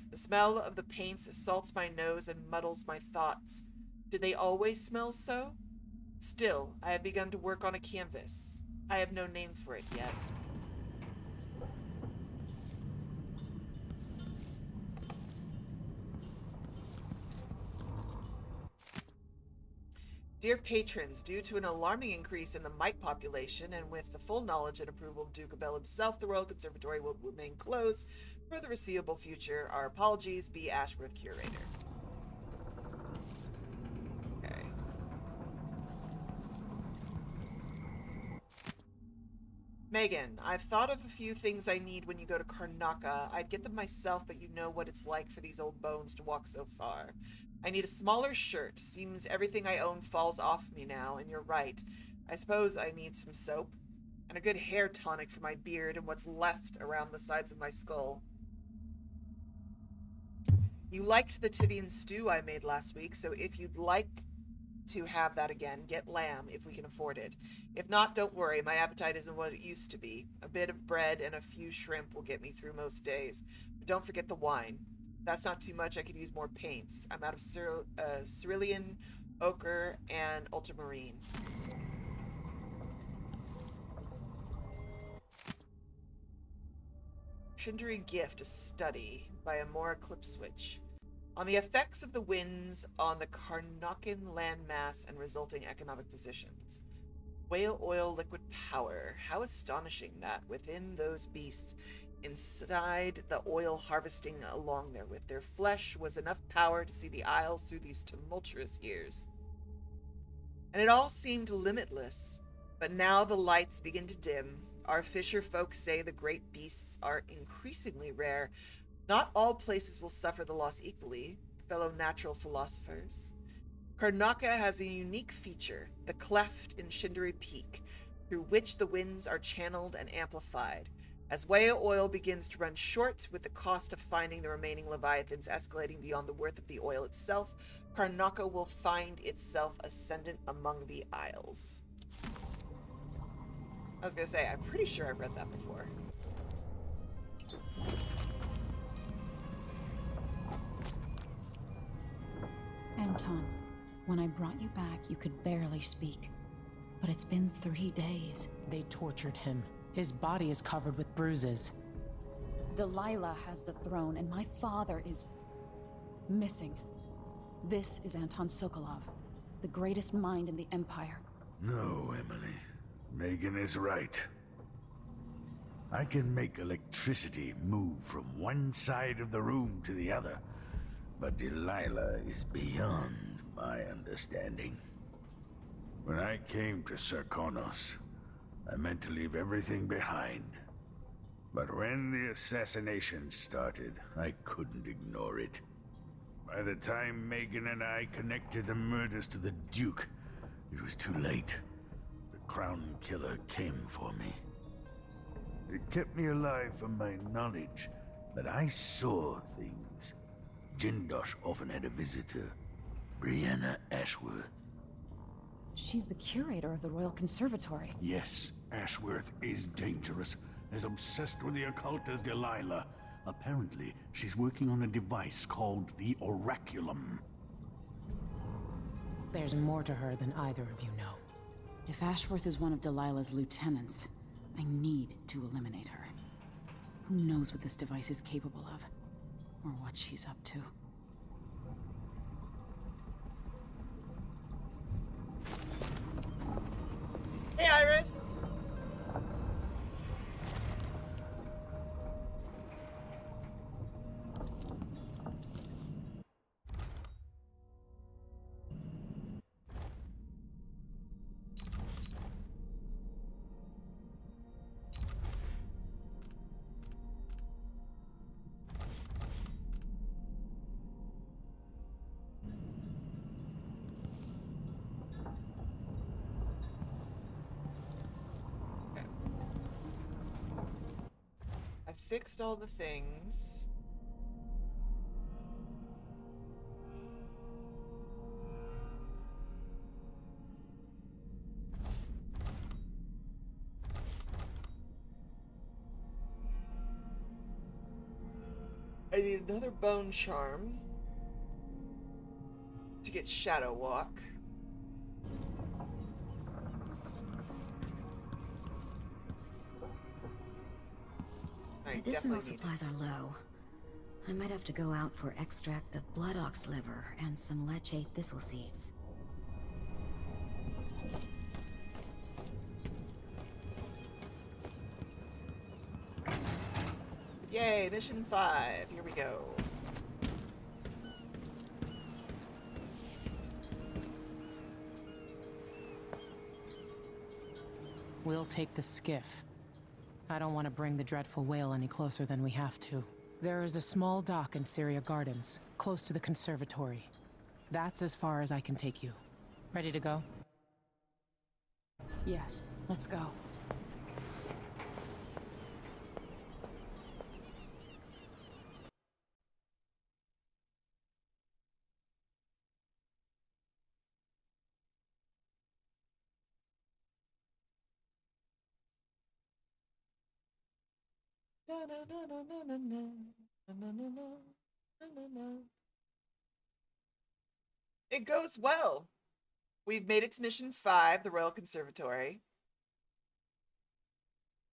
The smell of the paints assaults my nose and muddles my thoughts. Did they always smell so? Still, I have begun to work on a canvas. I have no name for it yet. Dear patrons, due to an alarming increase in the mite population, and with the full knowledge and approval of Duke Abel himself, the Royal Conservatory will remain closed for the foreseeable future. Our apologies, B. Ashworth, Curator. Okay. Megan, I've thought of a few things I need when you go to Karnaca. I'd get them myself, but you know what it's like for these old bones to walk so far. I need a smaller shirt. Seems everything I own falls off me now, and you're right. I suppose I need some soap. And a good hair tonic for my beard and what's left around the sides of my skull. You liked the Tivian stew I made last week, so if you'd like to have that again, get lamb if we can afford it. If not, don't worry, my appetite isn't what it used to be. A bit of bread and a few shrimp will get me through most days. But don't forget the wine. That's not too much. I could use more paints. I'm out of cerulean, ochre, and ultramarine. Shindari Gift, a study by Amora Clipswitch. On the effects of the winds on the Karnacan landmass and resulting economic positions. Whale oil liquid power. How astonishing that within those beasts, inside the oil harvesting along there with their flesh, was enough power to see the Isles through these tumultuous years. And it all seemed limitless, but now the lights begin to dim. Our fisher folk say the great beasts are increasingly rare. Not all places will suffer the loss equally, fellow natural philosophers. Karnaca has a unique feature, the cleft in Shindari Peak, through which the winds are channeled and amplified. As whale oil begins to run short, with the cost of finding the remaining leviathans escalating beyond the worth of the oil itself, Karnaca will find itself ascendant among the Isles. I was gonna say, I'm pretty sure I've read that before. Anton, when I brought you back, you could barely speak. But it's been 3 days. They tortured him. His body is covered with bruises. Delilah has the throne, and my father is missing. This is Anton Sokolov, the greatest mind in the Empire. No, Emily. Megan is right. I can make electricity move from one side of the room to the other, but Delilah is beyond my understanding. When I came to Sarkonos, I meant to leave everything behind. But when the assassination started, I couldn't ignore it. By the time Megan and I connected the murders to the Duke, it was too late. The Crown Killer came for me. It kept me alive from my knowledge that I saw things. Jindosh often had a visitor, Brianna Ashworth. She's the curator of the Royal Conservatory. Yes, Ashworth is dangerous, as obsessed with the occult as Delilah. Apparently, she's working on a device called the Oraculum. There's more to her than either of you know. If Ashworth is one of Delilah's lieutenants, I need to eliminate her. Who knows what this device is capable of? Or what she's up to. Hey, Iris. I fixed all the things. I need another bone charm to get Shadow Walk. Medicinal supplies are low. I might have to go out for extract of blood ox liver and some leche thistle seeds. Yay, mission 5. Here we go. We'll take the skiff. I don't want to bring the dreadful whale any closer than we have to. There is a small dock in Syria Gardens, close to the conservatory. That's as far as I can take you. Ready to go? Yes, let's go. It goes well. We've made it to mission 5, the Royal Conservatory.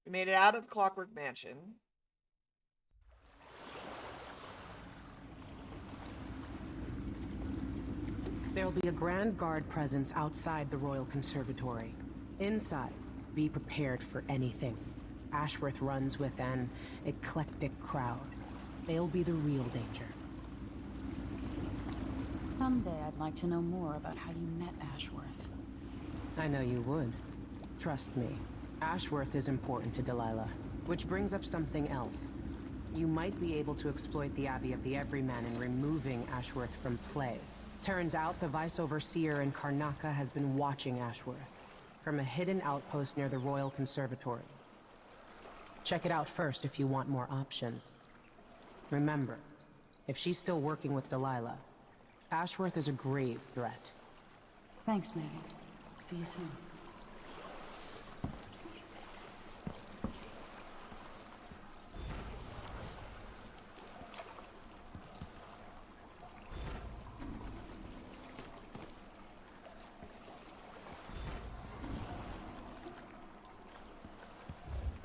We made it out of the Clockwork Mansion. There'll be a Grand Guard presence outside the Royal Conservatory. Inside, be prepared for anything. Ashworth runs with an eclectic crowd. They'll be the real danger. Someday I'd like to know more about how you met Ashworth. I know you would. Trust me. Ashworth is important to Delilah. Which brings up something else. You might be able to exploit the Abbey of the Everyman in removing Ashworth from play. Turns out the Vice Overseer in Karnaca has been watching Ashworth from a hidden outpost near the Royal Conservatory. Check it out first if you want more options. Remember, if she's still working with Delilah, Ashworth is a grave threat. Thanks, Megan. See you soon.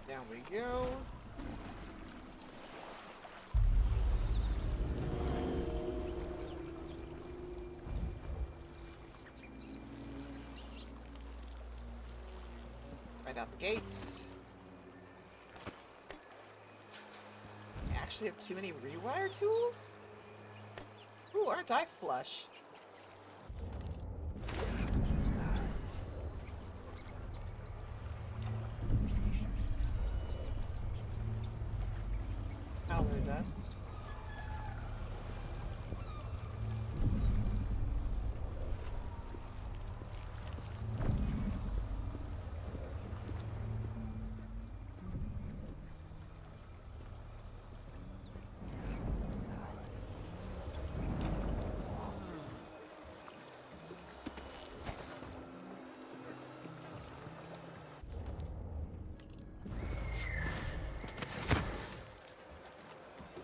Down we go. Right out the gates. I actually have too many rewire tools? Ooh, aren't I flush? vest.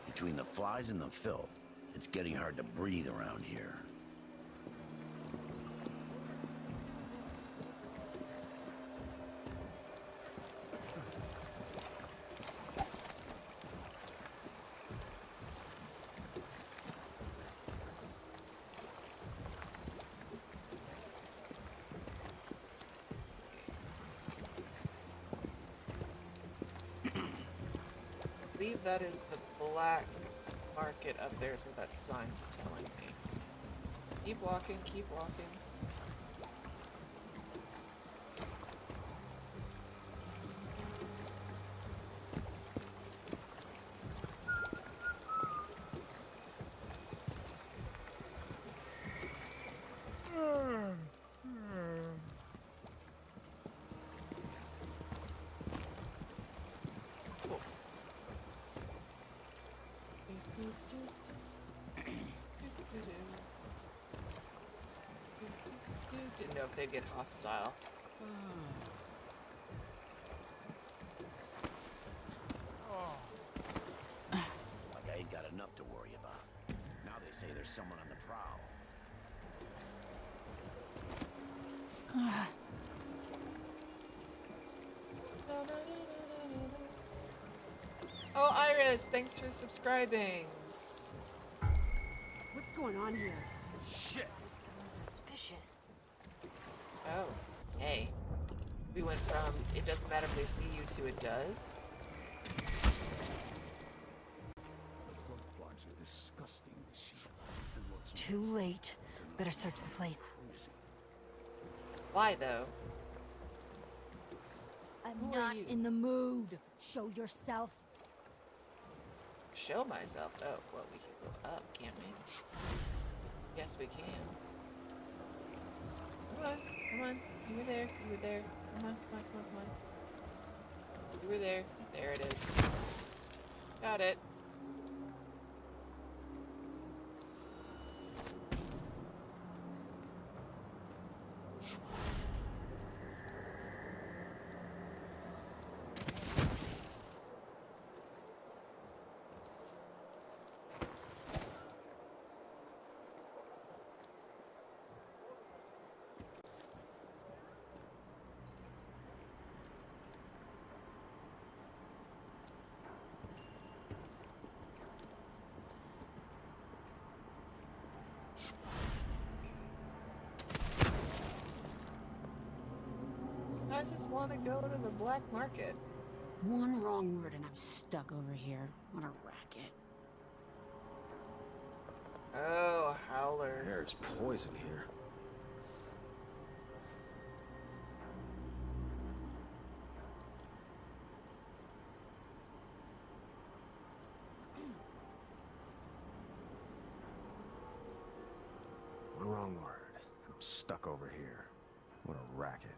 Between the flies and the filth, it's getting hard to breathe around here. I believe that is the black market up there is what that sign's telling me. Keep walking, keep walking. Didn't know if they'd get hostile. Like I ain't got enough to worry about. Now they say there's someone on the prowl. Oh, Iris, thanks for subscribing. What's going on here? Shit! Someone suspicious. Oh, hey. We went from it doesn't matter if they see you to it does. Flies are disgusting this year. And what's Too late. Better search the place. Why though? I'm Who are not you? in the mood. Show yourself. Show myself. Oh, well, we can go up, can't we? Yes, we can. Come on, come on. You were there. You were there. Come on, come on, come on, come on. You were there. There it is. Got it. I just want to go to the black market. One wrong word and I'm stuck over here. What a racket. Oh, howlers. There's poison here. One wrong word, and I'm stuck over here. What a racket.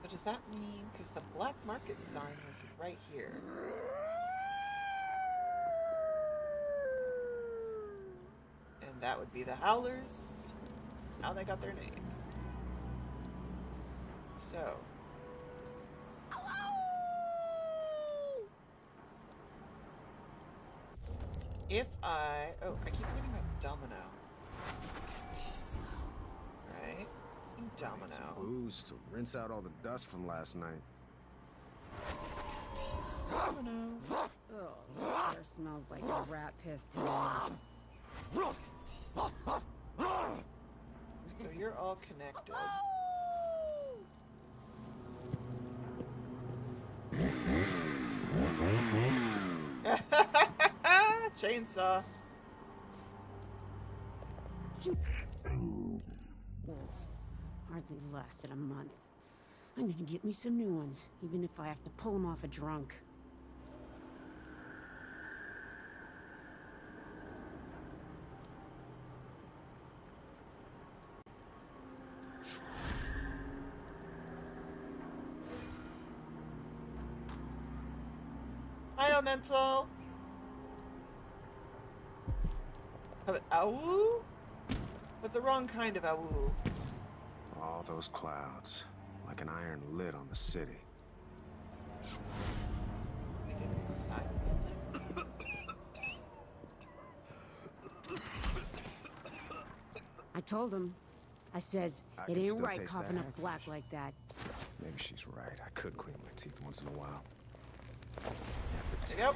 What does that mean? Because the black market sign was right here. And that would be the howlers. How they got their name. So. If I... Oh, I keep forgetting about Domino. Right? Domino. Some booze to rinse out all the dust from last night. Domino. Oh, that sure smells like a rat piss today. So you're all connected. Chainsaw. Wolves hardly lasted a month. I'm gonna get me some new ones, even if I have to pull them off a drunk. Hi, Elemental. Have an owl? But the wrong kind of owl. All those clouds, like an iron lid on the city. We get inside the building. I told him. I says, I it can ain't still right taste coughing that up black like that. Maybe she's right. I could clean my teeth once in a while. Yep.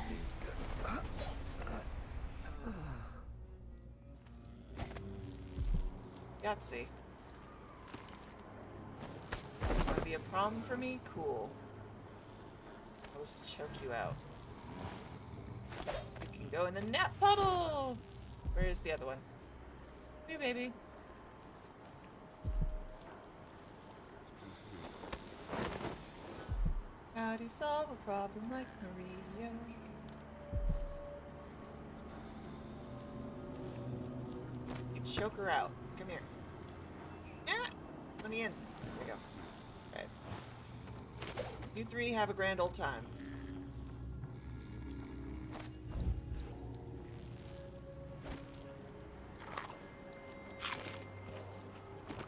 Yahtzee. Wanna be a problem for me? Cool. I'll just choke you out. You can go in the net puddle! Where is the other one? Hey, baby. How do you solve a problem like Maria? You choke her out. Come here. Ah! Let me in. There we go. Okay. You three have a grand old time.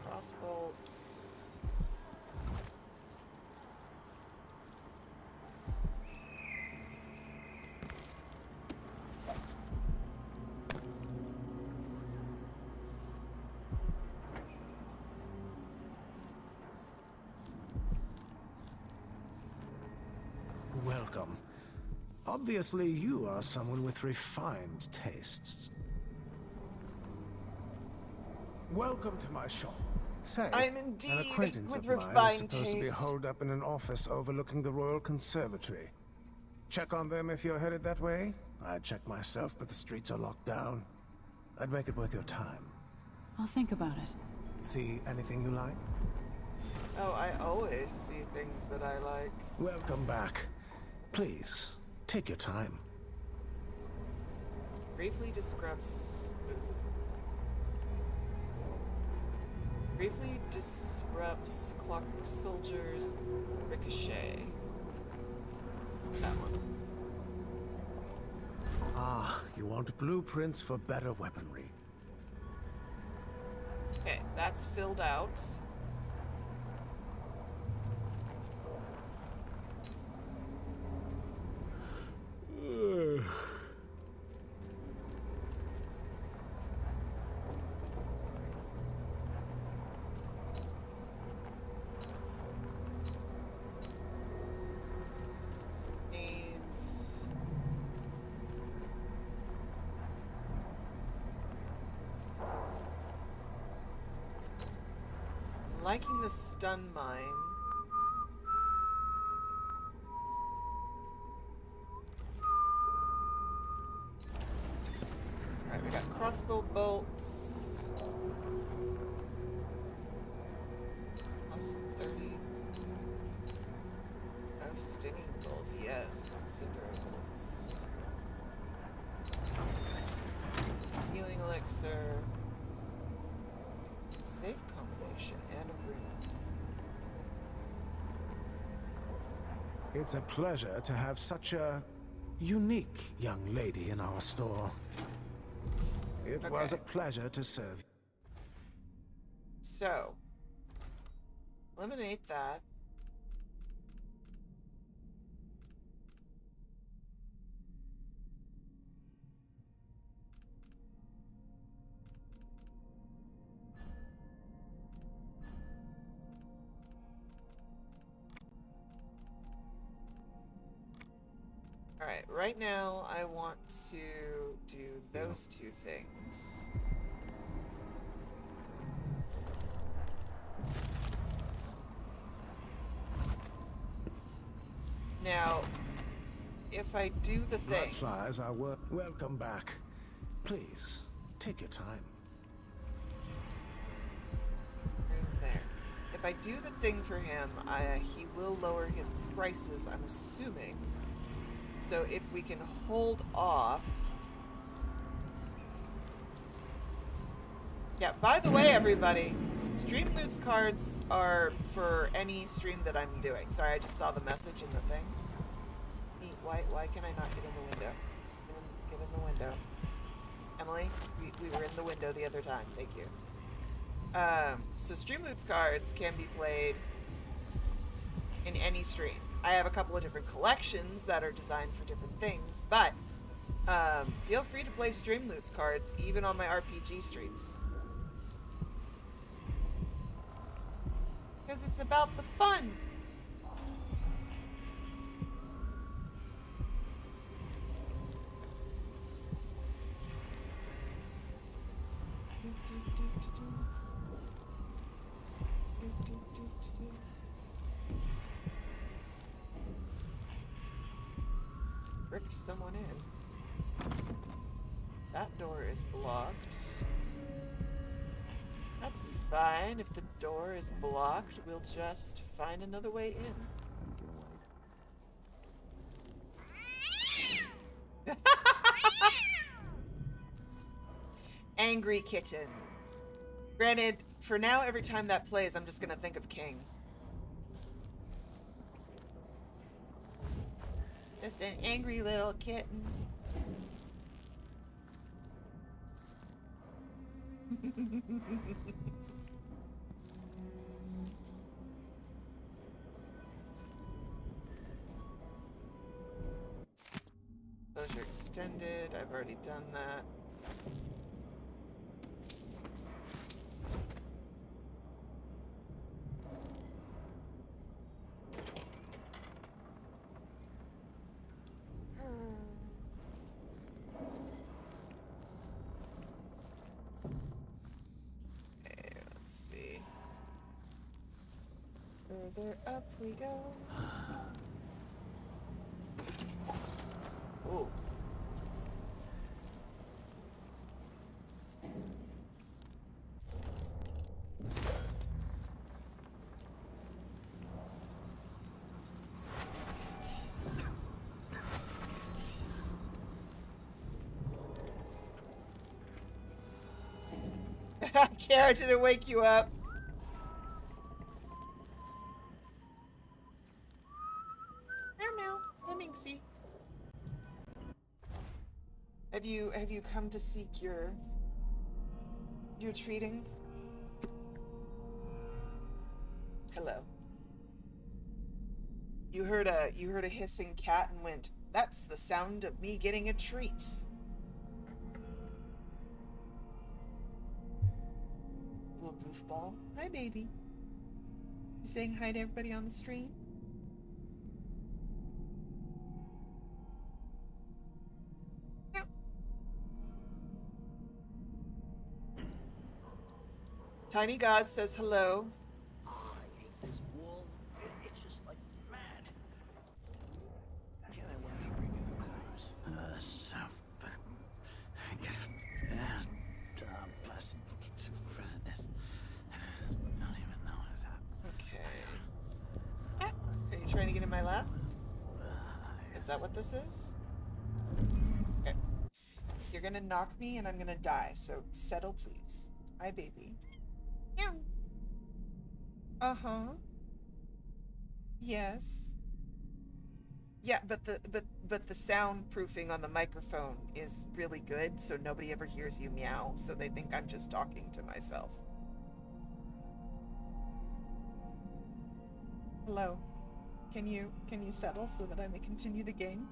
Crossbolts. Welcome. Obviously, you are someone with refined tastes. Welcome to my shop. Say, I'm indeed an acquaintance with of mine is refined supposed to be taste. holed up in an office overlooking the Royal Conservatory. Check on them if you're headed that way. I'd check myself, but the streets are locked down. I'd make it worth your time. I'll think about it. See anything you like? Oh, I always see things that I like. Welcome back. Please, take your time. Briefly disrupts. Briefly disrupts clockwork soldiers. Ricochet. That one. Ah, you want blueprints for better weaponry. Okay, that's filled out. Needs. Liking the stun mine. Alright, we got crossbow bolts. Plus 30. Oh, stinging bolt, yes. Cinder bolts. Healing elixir. Safe combination and a rune. It's a pleasure to have such a unique young lady in our store. It was a pleasure to serve. So, eliminate that. Alright, right now I want to do those two things. Now, if I do the thing... Flies are welcome back. Please, take your time. There. If if I do the thing for him, he will lower his prices, I'm assuming. So if we can hold off... Yeah, by the way, everybody, Stream Loots cards are for any stream that I'm doing. Sorry, I just saw the message in the thing. Why can I not get in the window? Get in the window. Emily, we were in the window the other time. Thank you. So Stream Loots cards can be played in any stream. I have a couple of different collections that are designed for different things, but feel free to play Stream Loots cards even on my RPG streams. Because it's about the fun. Frick someone in. That door is blocked. That's fine. If the door is blocked, we'll just find another way in. Angry kitten. Granted, for now, every time that plays, I'm just gonna think of King. Just an angry little kitten. Those are extended. I've already done that. Further up we go. Ooh. Kara, did it wake you up? Have you come to seek your treating? Hello. You heard a hissing cat and went, "That's the sound of me getting a treat." Little goofball. Hi, baby. You saying hi to everybody on the stream? Tiny God says hello. I hate this wall. It's just like mad. Can I want to bring you the clothes? South. Plus for this. Don't even know that. Okay. Are you trying to get in my lap? Is that what this is? Okay. You're gonna knock me and I'm gonna die, so settle please. Hi, baby. Meow. Uh-huh. Yes. Yeah, but the soundproofing on the microphone is really good, so nobody ever hears you meow, so they think I'm just talking to myself. Hello. Can you settle so that I may continue the game?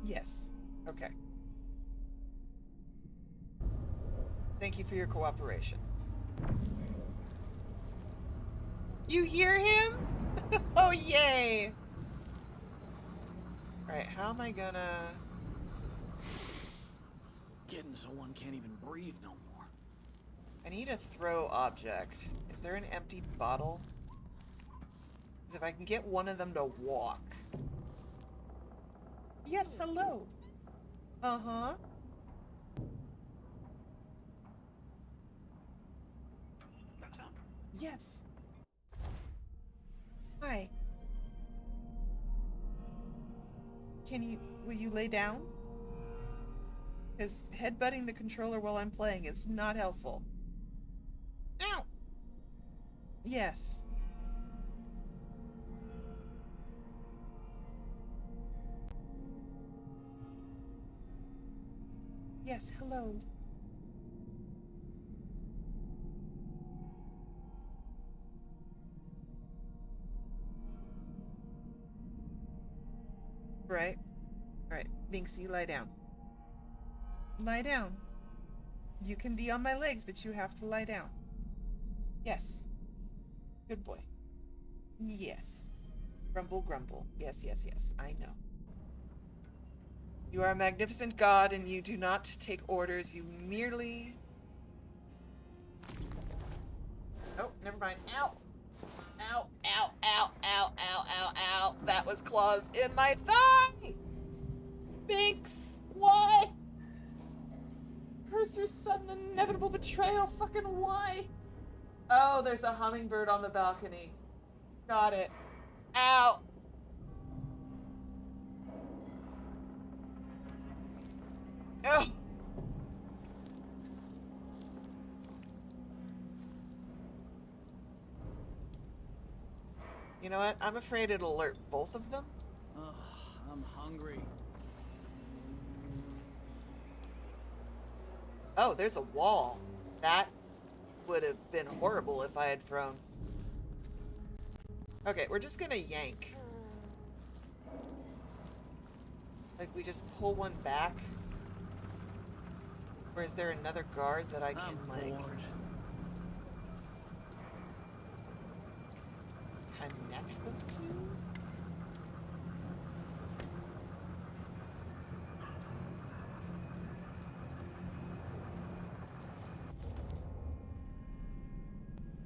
Yes. Okay. Thank you for your cooperation. You hear him? Oh, yay! Alright, how am I gonna... Getting so one can't even breathe no more. I need a throw object. Is there an empty bottle? Because if I can get one of them to walk... Yes, hello! Uh-huh. Yes. Hi. Will you lay down? Because headbutting the controller while I'm playing is not helpful. Ow! Yes. Yes, hello. Right. Alright. Binksy, lie down. Lie down. You can be on my legs, but you have to lie down. Yes. Good boy. Yes. Grumble, grumble. Yes, yes, yes. I know. You are a magnificent god, and you do not take orders. You merely... Oh, never mind. Ow! Ow, ow, ow, ow, ow, ow, ow. That was claws in my thigh! Binks! Why? Purser's sudden inevitable betrayal. Fucking why? Oh, there's a hummingbird on the balcony. Got it. Ow! Ugh! You know what? I'm afraid it'll alert both of them. Ugh, I'm hungry. Oh, there's a wall. That would have been horrible if I had thrown. Okay, we're just gonna yank. Like, we just pull one back? Or is there another guard that I can, like... connect them to?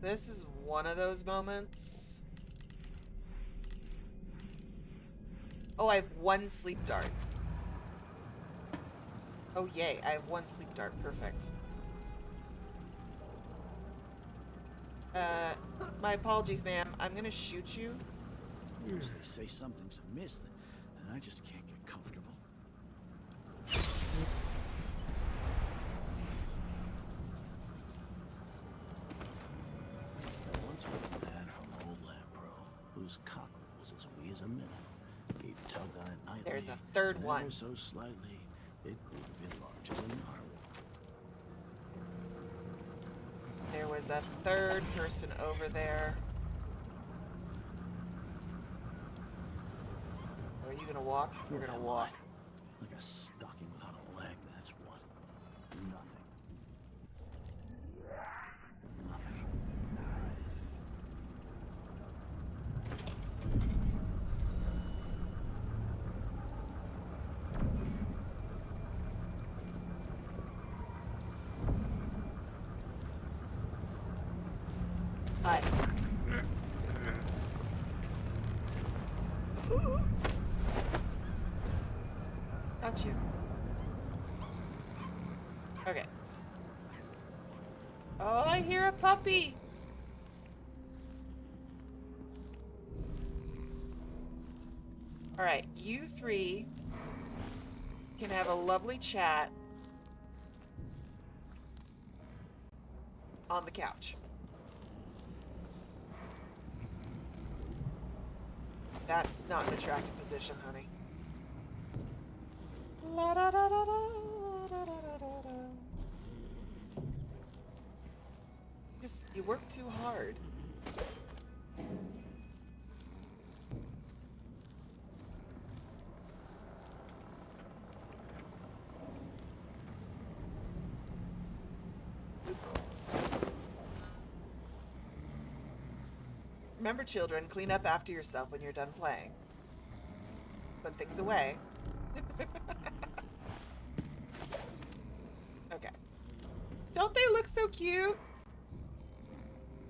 This is one of those moments. Oh, I have one sleep dart. Oh, yay. I have one sleep dart. Perfect. My apologies, ma'am. I'm gonna shoot you. They say something's amiss, and I just can't get comfortable. I once was a man from old Lampro, whose cock was as wee as a minnow. He tugged on it nightly. There's a third and one. ever so slightly, it grew to be large as a narwhal. There was a third person over there. Are you gonna walk? We're gonna walk. Like a stocking without a leg, that's what. Nothing. Nothing. Hi. Got you. Okay. Oh, I hear a puppy. All right, you three can have a lovely chat on the couch. That's not an attractive position, honey. La da da da da, da da da da da. You work too hard. Remember, children, clean up after yourself when you're done playing. Put things away. Okay. Don't they look so cute?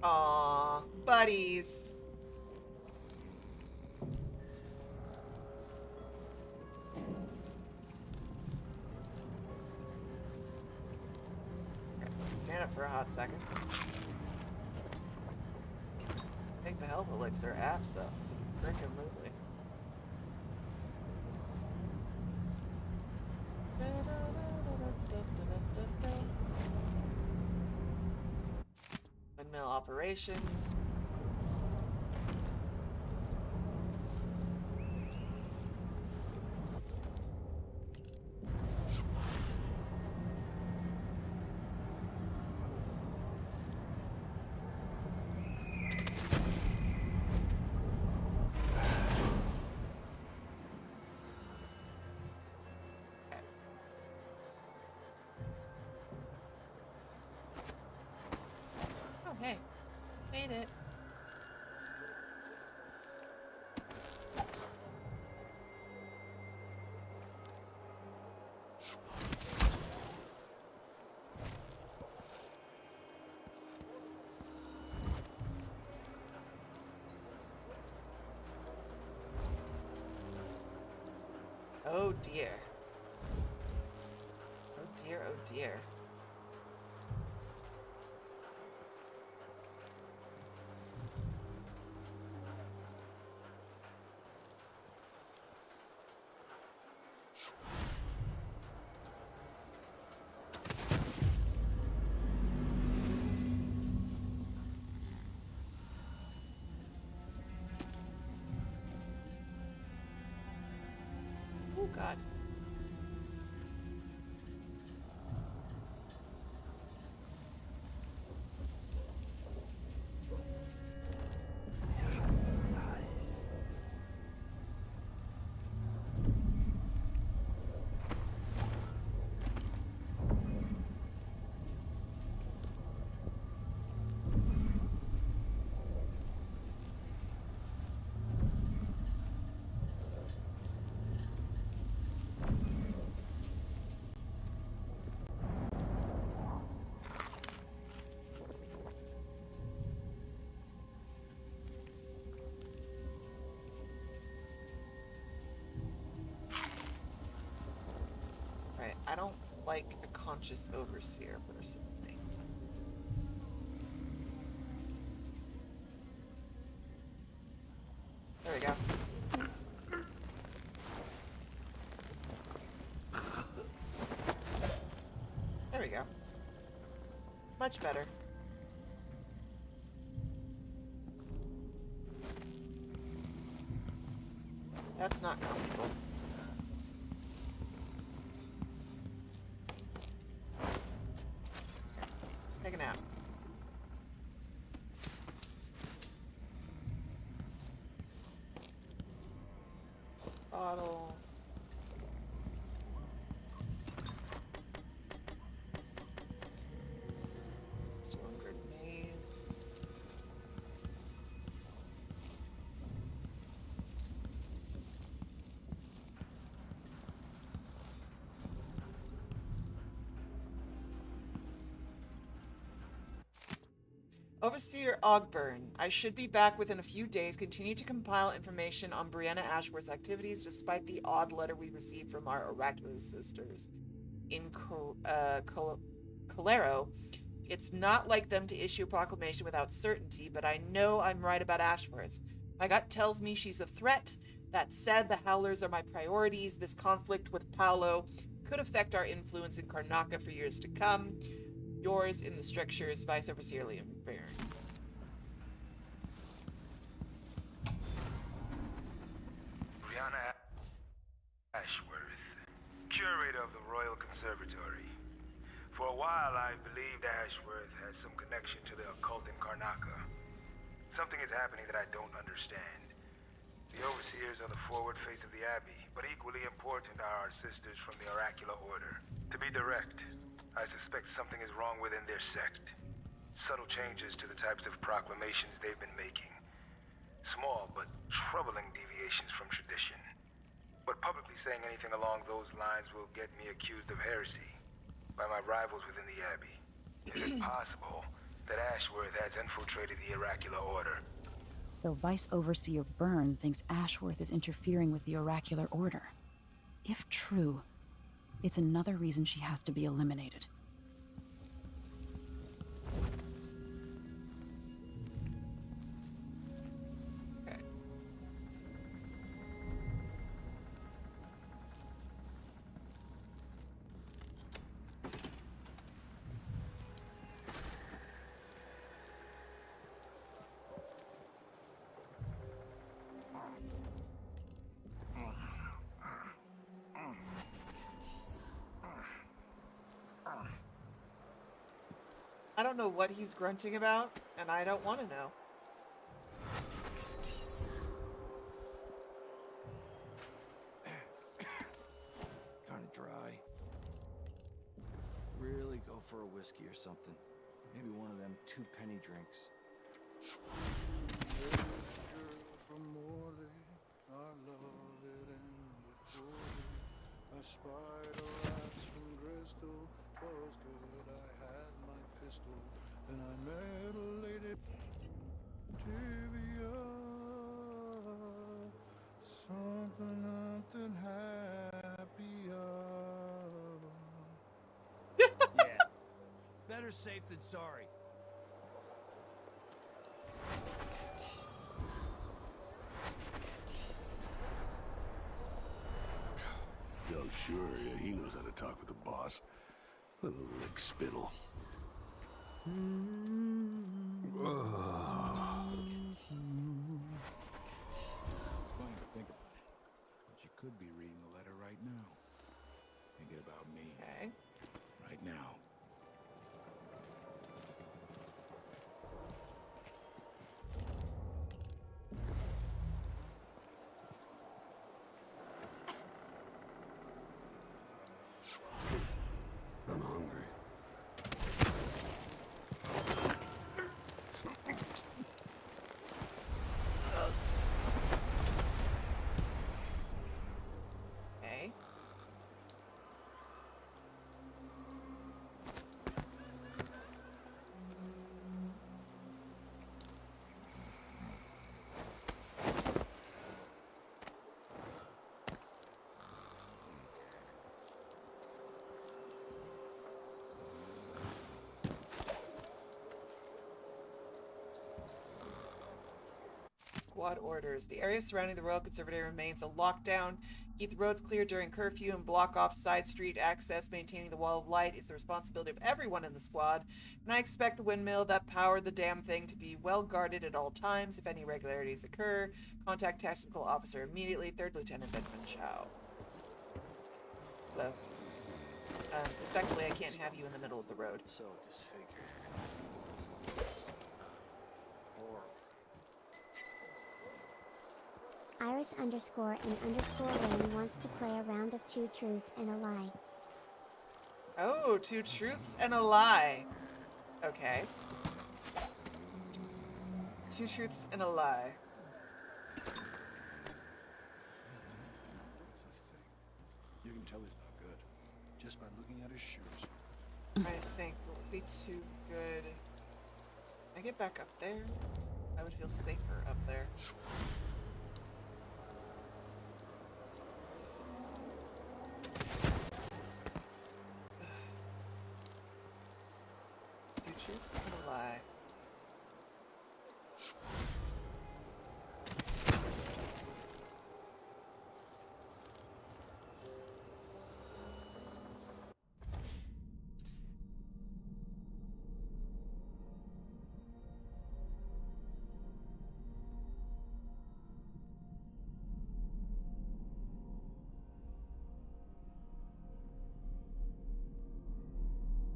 Aw, buddies. Okay, stand up for a hot second. Make the health elixir, abso-freaking-lutely. Windmill operation. Oh, hey. Made it. Oh dear. Oh dear, oh dear. Oh god. Right, I don't like a conscious overseer personally. There we go. There we go. Much better. That's not comfortable. Take a nap. Bottle. Still on grenades. Overseer Ogburn, I should be back within a few days. Continue to compile information on Brianna Ashworth's activities despite the odd letter we received from our oracular sisters. In Colero, it's not like them to issue a proclamation without certainty, but I know I'm right about Ashworth. My gut tells me she's a threat. That said, the Howlers are my priorities. This conflict with Paolo could affect our influence in Karnaca for years to come. Yours in the strictures, Vice Overseer Liam Baron. Brianna Ashworth, curator of the Royal Conservatory. For a while, I believed Ashworth had some connection to the occult in Karnaca. Something is happening that I don't understand. The overseers are the forward face of the Abbey, but equally important are our sisters from the Oracular Order. To be direct, I suspect something is wrong within their sect. Subtle changes to the types of proclamations they've been making. Small but troubling deviations from tradition. But publicly saying anything along those lines will get me accused of heresy by my rivals within the Abbey. Is it possible that Ashworth has infiltrated the Oracular Order? So Vice Overseer Byrne thinks Ashworth is interfering with the Oracular Order. If true, it's another reason she has to be eliminated. I don't know what he's grunting about, and I don't want to know. Kind of dry. Really go for a whiskey or something. Maybe one of them 2-penny drinks. I spied a lass from Bristol, was good, I had my pistol, and I met a lady, Tibia, something happier. Yeah, better safe than sorry. Oh, sure, yeah, he knows how to talk with the boss. Little lick spittle. It's funny to think about it, but you could be reading the letter right now. Thinking about me. Okay. Right now. I'm hungry. Okay. Squad orders. The area surrounding the Royal Conservatory remains a lockdown. Keep the roads clear during curfew and block off side street access. Maintaining the wall of light is the responsibility of everyone in the squad. And I expect the windmill that powered the damn thing to be well guarded at all times. If any irregularities occur, contact Tactical Officer immediately. 3rd Lieutenant Benjamin Chow. Hello. Respectfully, I can't have you in the middle of the road. So disfigured. Horrible. Iris_and_Rain wants to play a round of 2 truths and a lie. Oh, 2 truths and a lie. Okay. 2 truths and a lie. You can tell he's not good just by looking at his shoes. I think what would be too good. Can I get back up there? I would feel safer up there. Two truths and a lie.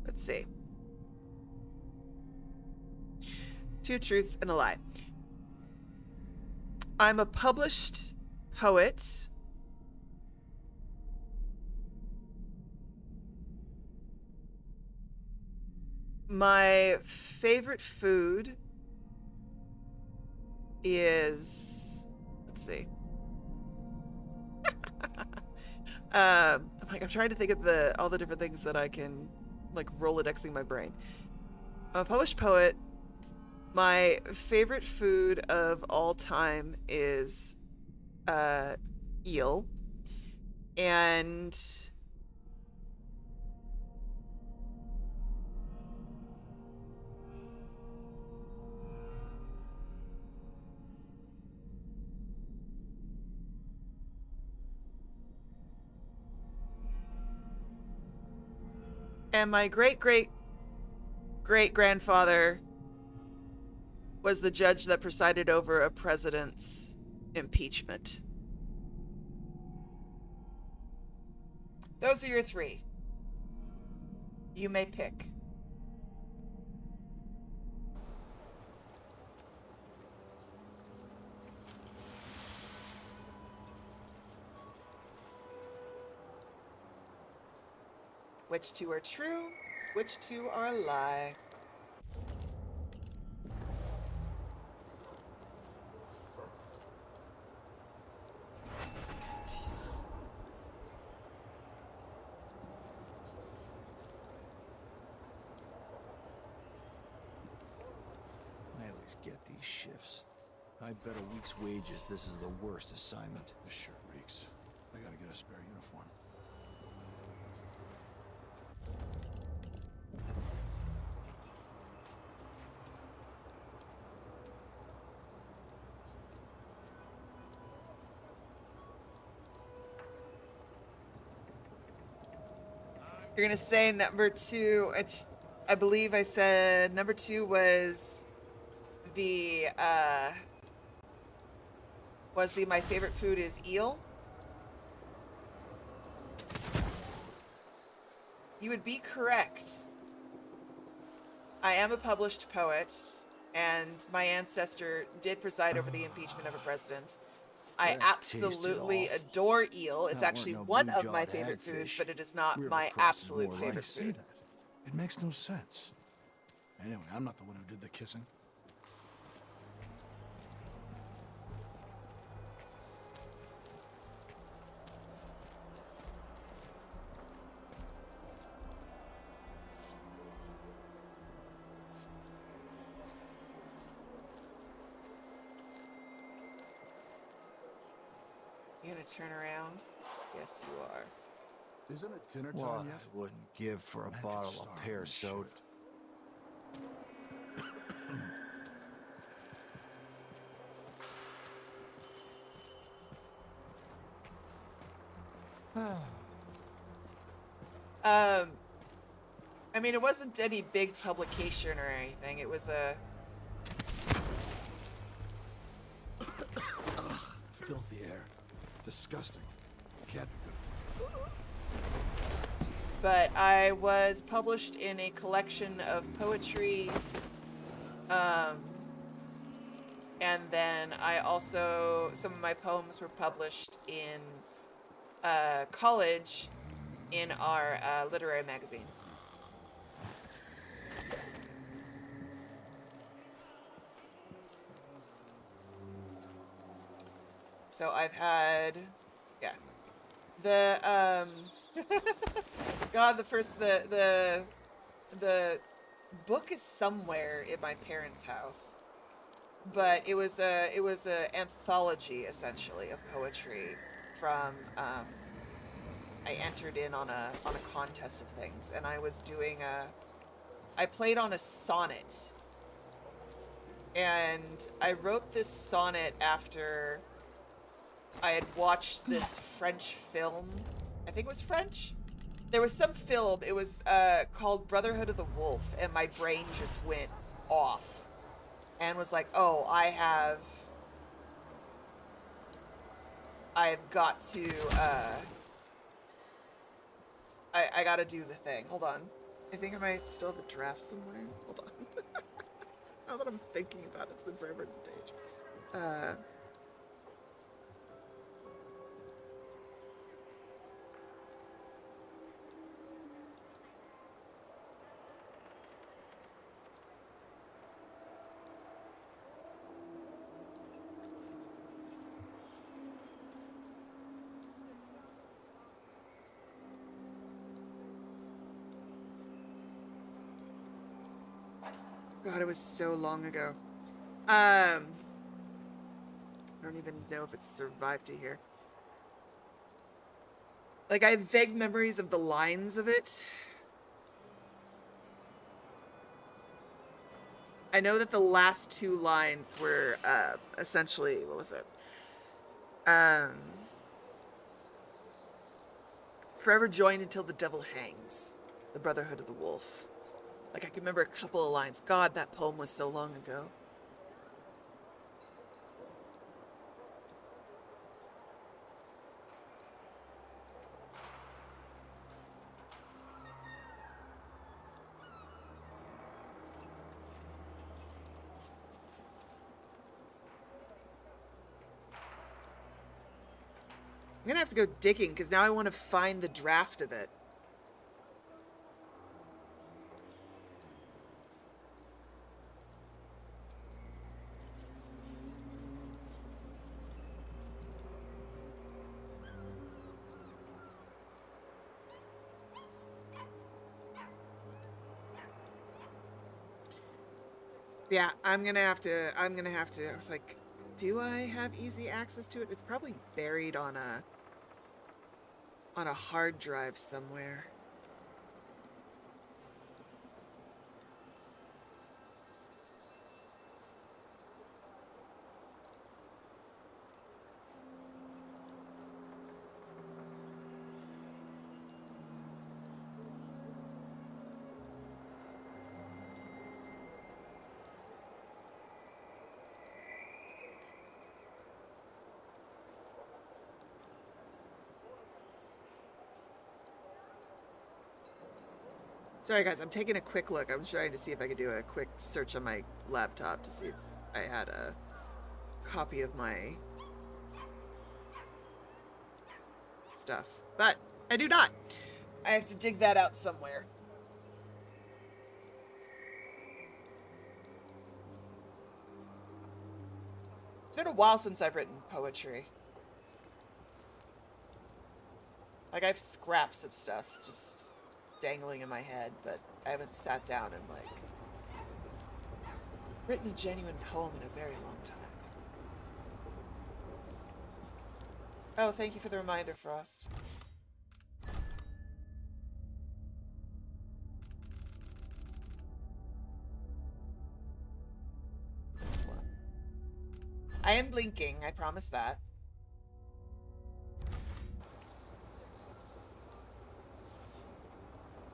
Let's see. 2 truths and a lie. I'm a published poet. My favorite food is, let's see. I'm trying to think of all the different things that I can, like, Rolodexing my brain. I'm a published poet. My favorite food of all time is eel. And my great-great-great-grandfather was the judge that presided over a president's impeachment. Those are your 3. You may pick. Which two are true? Which two are a lie? I always get these shifts. I bet a week's wages this is the worst assignment. This shirt reeks. I gotta get a spare uniform. You're gonna say number two. I believe I said number two was the my favorite food is eel. You would be correct. I am a published poet, and my ancestor did preside over the impeachment of a president. I absolutely adore eel. It's actually one of my favorite foods, but it is not my absolute favorite food. It makes no sense. Anyway, I'm not the one who did the kissing. You gonna turn around? Yes, you are. Isn't it dinner What time yet? I wouldn't give for a Man bottle gets of starved pear on soda. shift. I mean, it wasn't any big publication or anything. It was a... Filthy air. Disgusting. Can't be good for you. But I was published in a collection of poetry. And then I also... Some of my poems were published in college in our literary magazine. So I've had, yeah, the God, the book is somewhere in my parents' house, but it was a anthology essentially of poetry from I entered in on a contest of things, and I was doing I played on a sonnet, and I wrote this sonnet after I had watched this French film. I think it was French. There was some film. It was called Brotherhood of the Wolf, and my brain just went off and was like, "Oh, I've got to. I got to do the thing. Hold on. I think I might still have a draft somewhere. Hold on. Now that I'm thinking about it, it's been forever to date. God, it was so long ago. I don't even know if it's survived to here. Like, I have vague memories of the lines of it. I know that the last two lines were essentially, what was it? Forever joined until the devil hangs. The Brotherhood of the Wolf. Like, I can remember a couple of lines. God, that poem was so long ago. I'm gonna have to go digging, because now I want to find the draft of it. Yeah, I'm gonna have to. I was like, do I have easy access to it? It's probably buried on a hard drive somewhere. Sorry guys, I'm taking a quick look. I'm trying to see if I could do a quick search on my laptop to see if I had a copy of my stuff. But I do not. I have to dig that out somewhere. It's been a while since I've written poetry. Like, I have scraps of stuff just dangling in my head, but I haven't sat down and, like, written a genuine poem in a very long time. Oh, thank you for the reminder, Frost. This one. I am blinking, I promise that.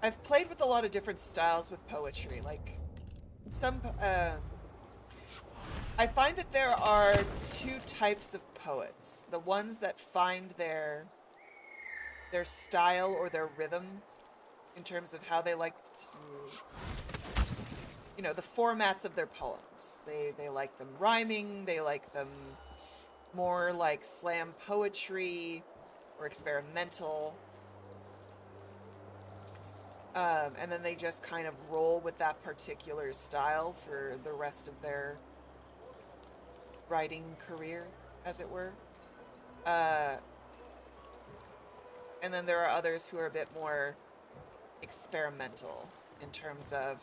I've played with a lot of different styles with poetry, like some, I find that there are two types of poets. The ones that find their style or their rhythm in terms of how they like to, you know, the formats of their poems. They like them rhyming, they like them more like slam poetry or experimental. And then they just kind of roll with that particular style for the rest of their writing career, as it were. And then there are others who are a bit more experimental in terms of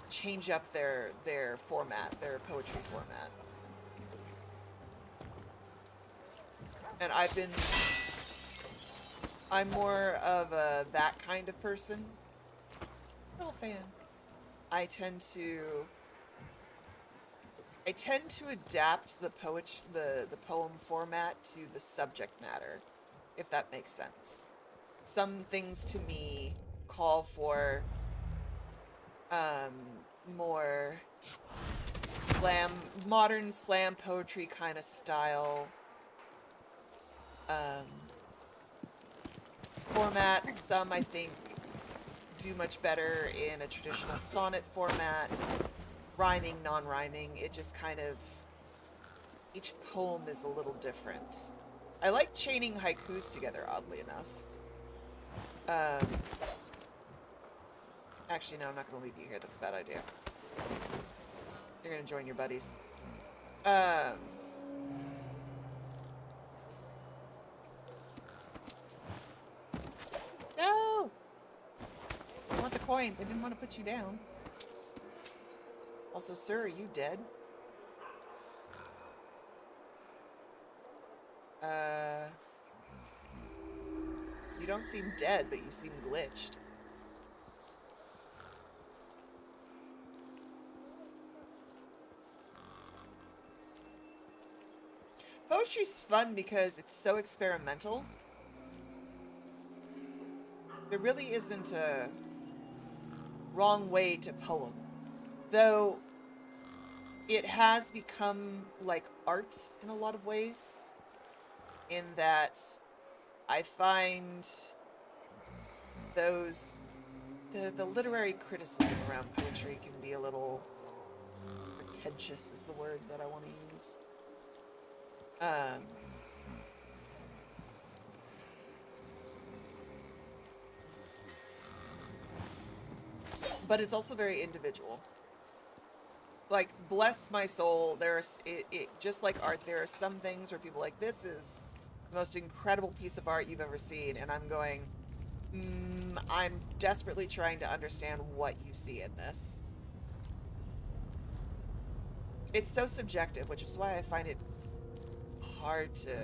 change up their format, their poetry format. And I'm more of that kind of person. Real fan. I tend to adapt the poem format to the subject matter, if that makes sense. Some things to me call for more modern slam poetry kind of style format. Some I think do much better in a traditional sonnet format, rhyming, non-rhyming. It just kind of, each poem is a little different. I like chaining haikus together, oddly enough. Actually, no, I'm not going to leave you here. That's a bad idea. You're going to join your buddies. No! I want the coins. I didn't want to put you down. Also, sir, are you dead? You don't seem dead, but you seem glitched. Poetry's fun because it's so experimental. There really isn't a wrong way to poem. Though it has become like art in a lot of ways. In that I find the literary criticism around poetry can be a little pretentious is the word that I want to use. But it's also very individual. Like, bless my soul, there's just like art, there are some things where people are like, this is the most incredible piece of art you've ever seen, and I'm going, I'm desperately trying to understand what you see in this. It's so subjective, which is why I find it hard to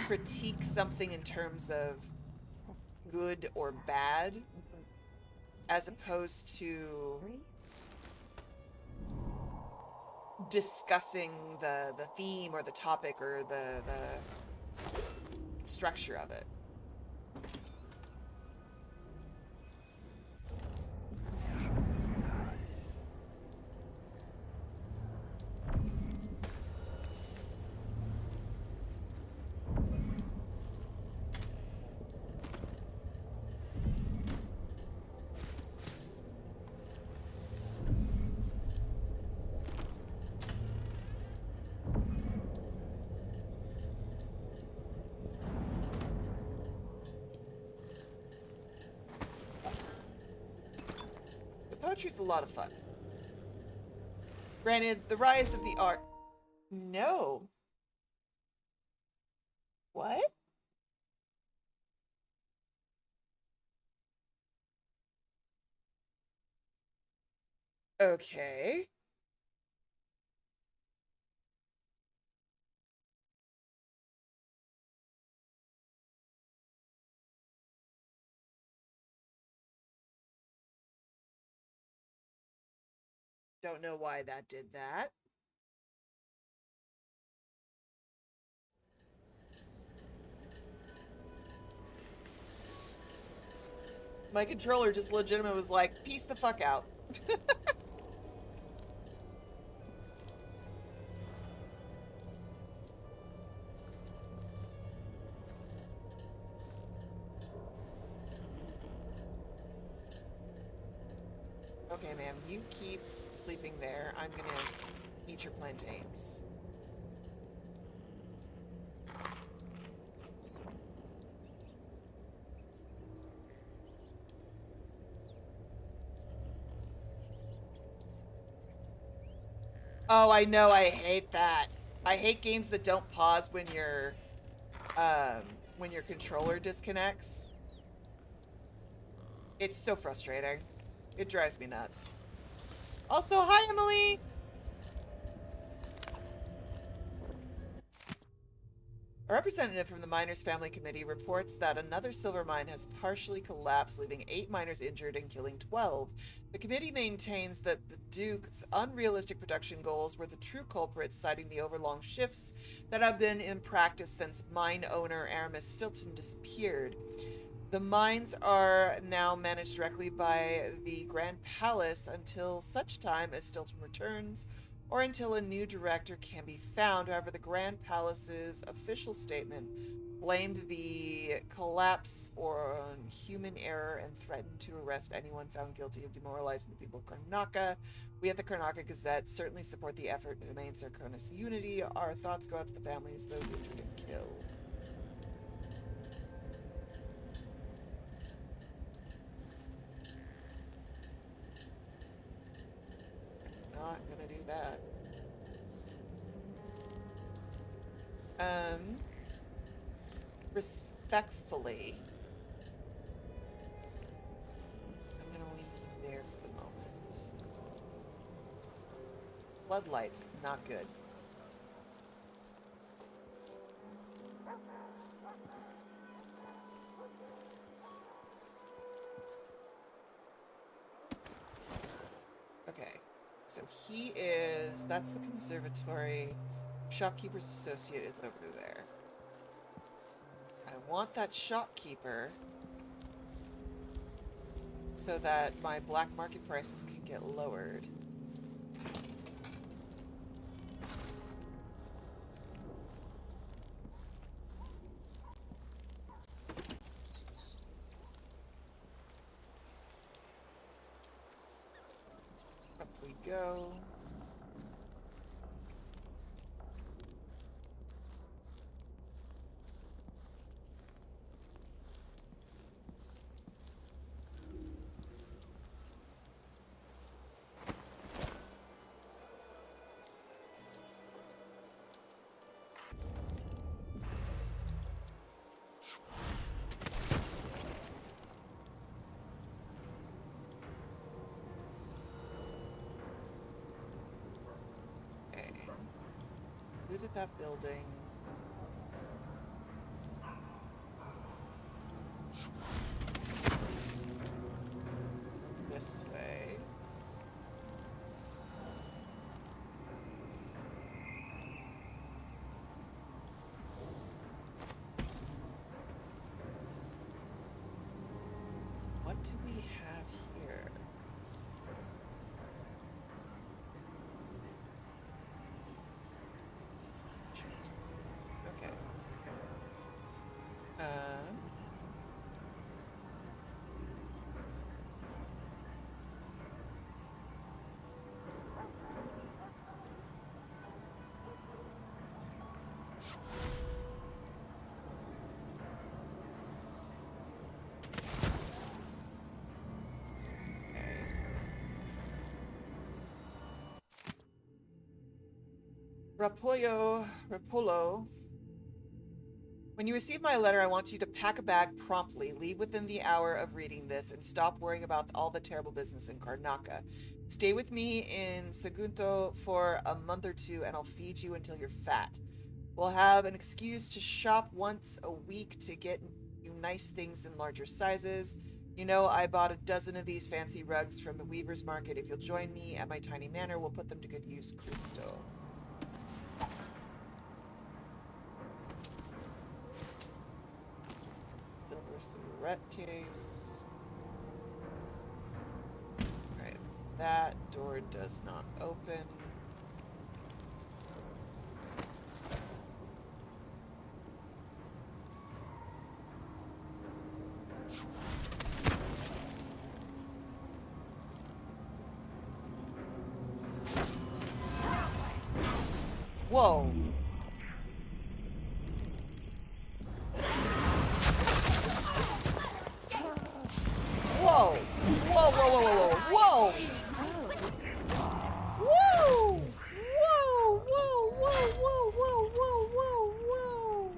critique something in terms of good or bad, as opposed to discussing the theme or the topic or the structure of it. Poetry's a lot of fun. Granted, the rise of the art... No. What? Okay. Don't know why that did that. My controller just legitimately was like, peace the fuck out. Okay, ma'am, you keep sleeping there. I'm gonna eat your plantains. Oh, I know, I hate that. I hate games that don't pause when your controller disconnects. It's so frustrating. It drives me nuts. Also, hi, Emily! A representative from the Miners Family Committee reports that another silver mine has partially collapsed, leaving 8 miners injured and killing 12. The committee maintains that the Duke's unrealistic production goals were the true culprits, citing the overlong shifts that have been in practice since mine owner Aramis Stilton disappeared. The mines are now managed directly by the Grand Palace until such time as Stilton returns, or until a new director can be found. However, the Grand Palace's official statement blamed the collapse on human error and threatened to arrest anyone found guilty of demoralizing the people of Karnaca. We at the Karnaca Gazette certainly support the effort to maintain Sarkonis unity. Our thoughts go out to the families, those injured and killed. Not gonna do that. Respectfully, I'm gonna leave you there for the moment. Floodlights, not good. Okay, so that's the conservatory. Shopkeeper's associate is over there. I want that shopkeeper so that my black market prices can get lowered. Up we go. at that building. This way. What do we have here? Okay. Rapolo. When you receive my letter, I want you to pack a bag promptly, leave within the hour of reading this, and stop worrying about all the terrible business in Karnaca. Stay with me in Sagunto for a month or two, and I'll feed you until you're fat. We'll have an excuse to shop once a week to get you nice things in larger sizes. You know, I bought a dozen of these fancy rugs from the Weaver's Market. If you'll join me at my tiny manor, we'll put them to good use, Cristo. Silver cigarette case. Alright, that door does not open. Whoa. Whoa! Whoa, whoa, whoa, whoa, whoa! Whoa! Whoa! Whoa, whoa, whoa, whoa, whoa, whoa, whoa!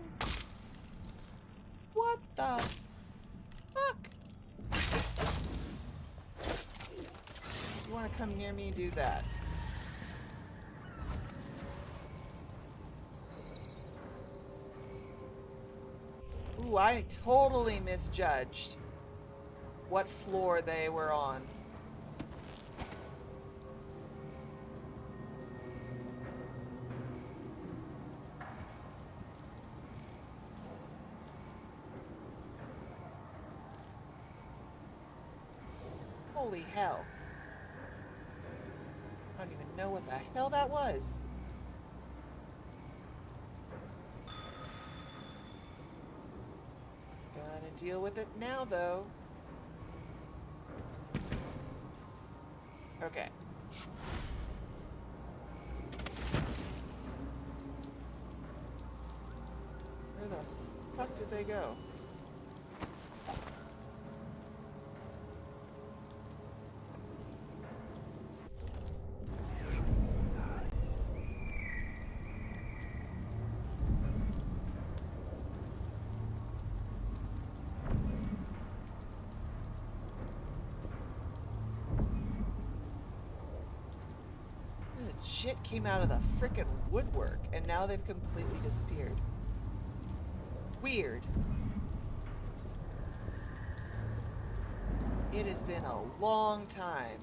What the fuck? You wanna come near me, do that. Ooh, I totally misjudged what floor they were on. Holy hell. I don't even know what the hell that was. Gonna deal with it now, though. Okay. Where the fuck did they go? Shit came out of the frickin' woodwork, and now they've completely disappeared. Weird. It has been a long time.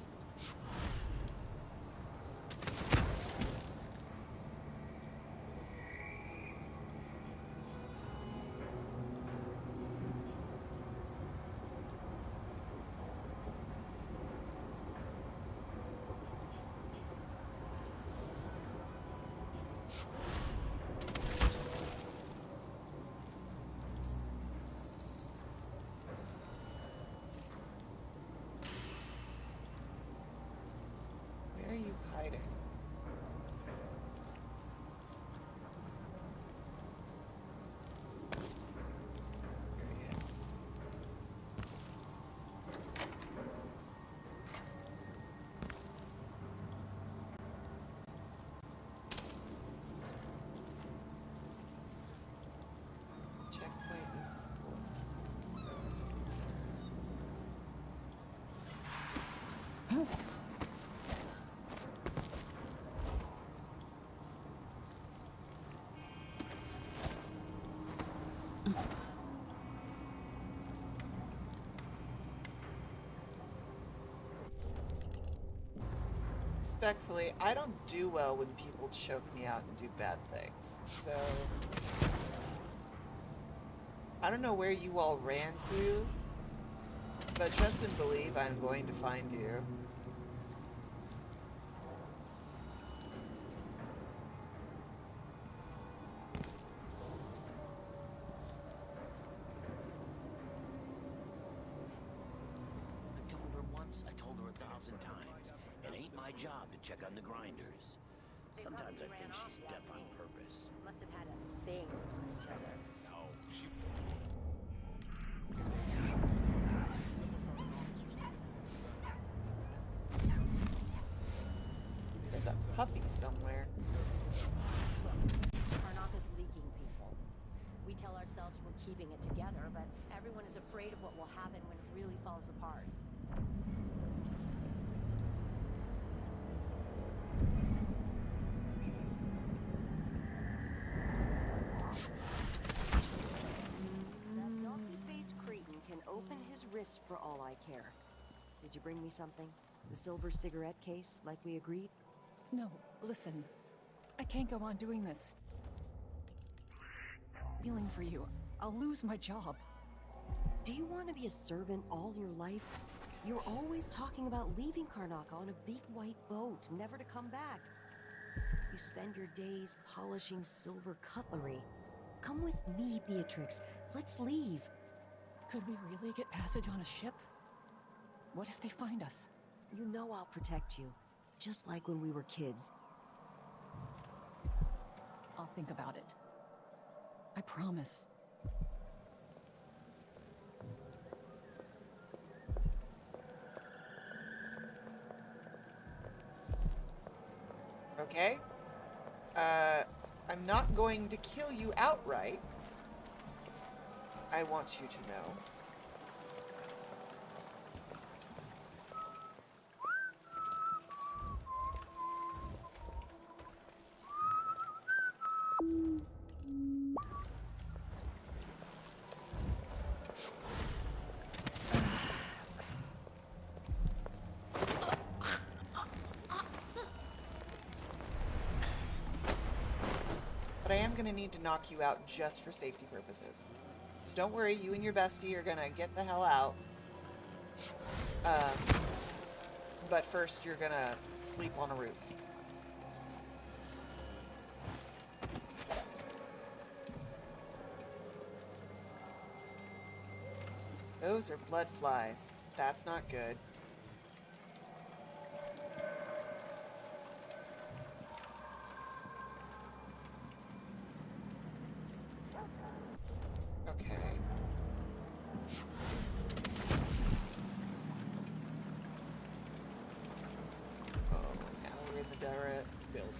Where are you hiding? There he is. Checkpoint enforced. respectfully, I don't do well when people choke me out and do bad things. So I don't know where you all ran to, but trust and believe I'm going to find you. I told her once, I told her 1,000 times. It ain't my job to check on the grinders. Sometimes I think she's deaf on purpose. Must have had a thing for each other. No, she... There's a puppy somewhere. Karnak is leaking people. We tell ourselves we're keeping it together, but everyone is afraid of what will happen when it really falls apart. That donkey-faced cretin can open his wrist for all I care. Did you bring me something? The silver cigarette case, like we agreed? No, listen. I can't go on doing this. Feeling for you. I'll lose my job. Do you want to be a servant all your life? You're always talking about leaving Karnak on a big white boat, never to come back. You spend your days polishing silver cutlery. Come with me, Beatrix. Let's leave. Could we really get passage on a ship? What if they find us? You know I'll protect you, just like when we were kids. I'll think about it. I promise. Okay? I'm not going to kill you outright. I want you to know. But I am going to need to knock you out just for safety purposes. So don't worry, you and your bestie are going to get the hell out. But first you're going to sleep on a roof. Those are blood flies. That's not good. Okay. Oh, now we're in the direct building.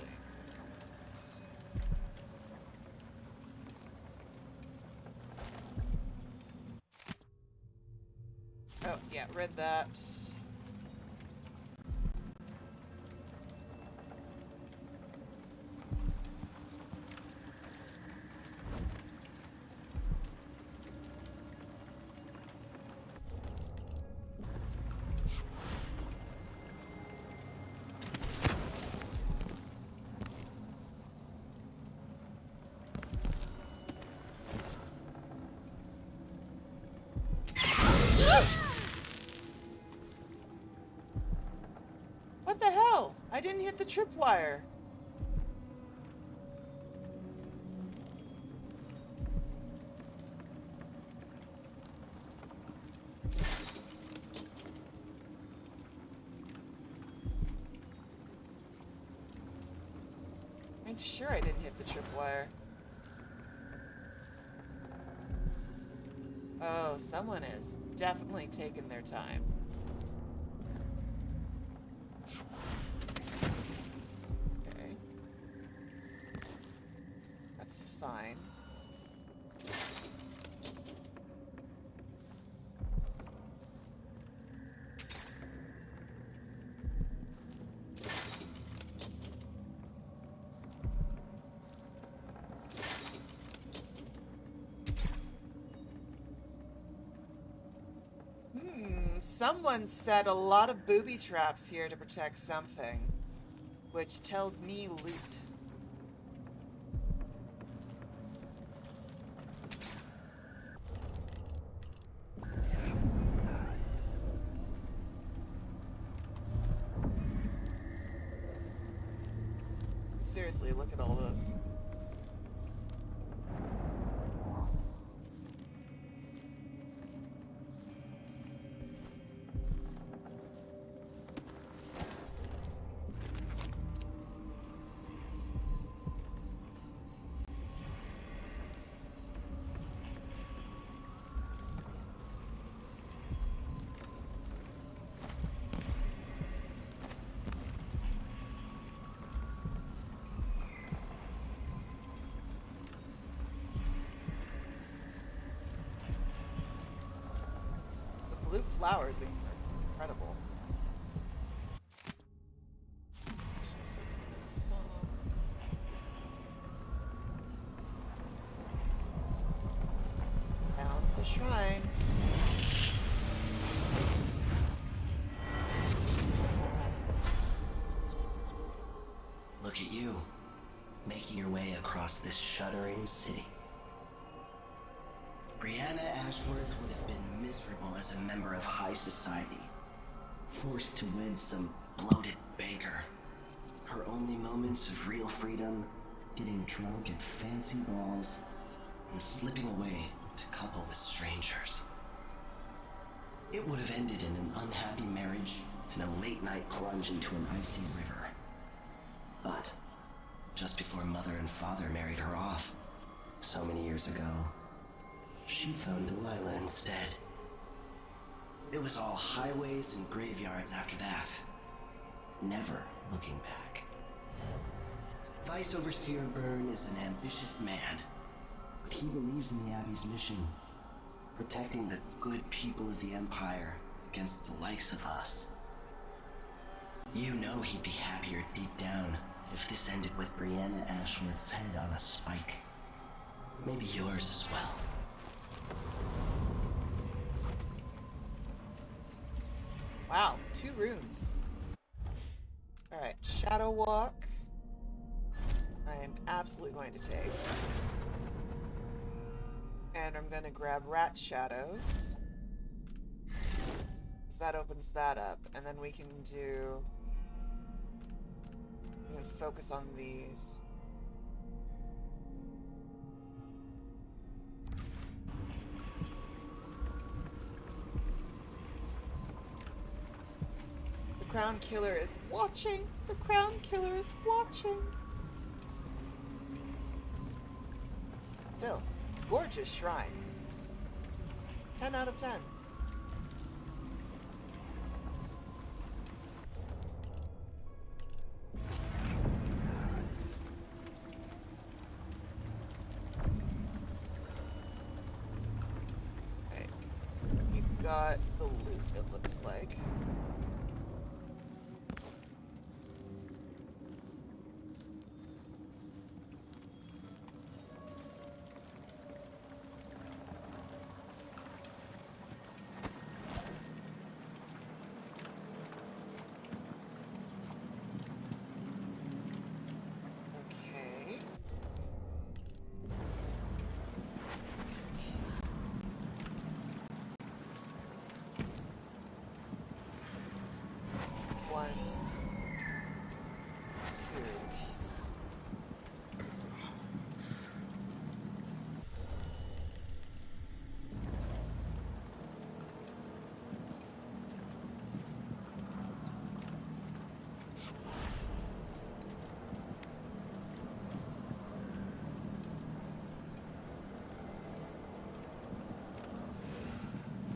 Oh, yeah, read that. What the hell? I didn't hit the tripwire. I'm sure I didn't hit the tripwire. Oh, someone is definitely taking their time. Okay. That's fine. Someone set a lot of booby traps here to protect something. which tells me loot. Seriously, look at all this. Blue flowers are incredible. Found the shrine. Look at you, making your way across this shuddering city. Brianna Ashworth would have been miserable as a member of high society, forced to wed some bloated banker. Her only moments of real freedom, getting drunk at fancy balls, and slipping away to couple with strangers. It would have ended in an unhappy marriage and a late-night plunge into an icy river. But just before Mother and Father married her off, so many years ago, she found Delilah instead. It was all highways and graveyards after that, never looking back. Vice Overseer Byrne is an ambitious man, but he believes in the Abbey's mission, protecting the good people of the Empire against the likes of us. You know he'd be happier deep down if this ended with Brianna Ashworth's head on a spike. Maybe yours as well. Wow, 2 runes. Alright, Shadow Walk. I am absolutely going to take. And I'm going to grab Rat Shadows. Because that opens that up. And then we can do... we can focus on these. The Crown Killer is watching! The Crown Killer is watching! Still, gorgeous shrine. 10 out of 10. Okay. You got the loot, it looks like.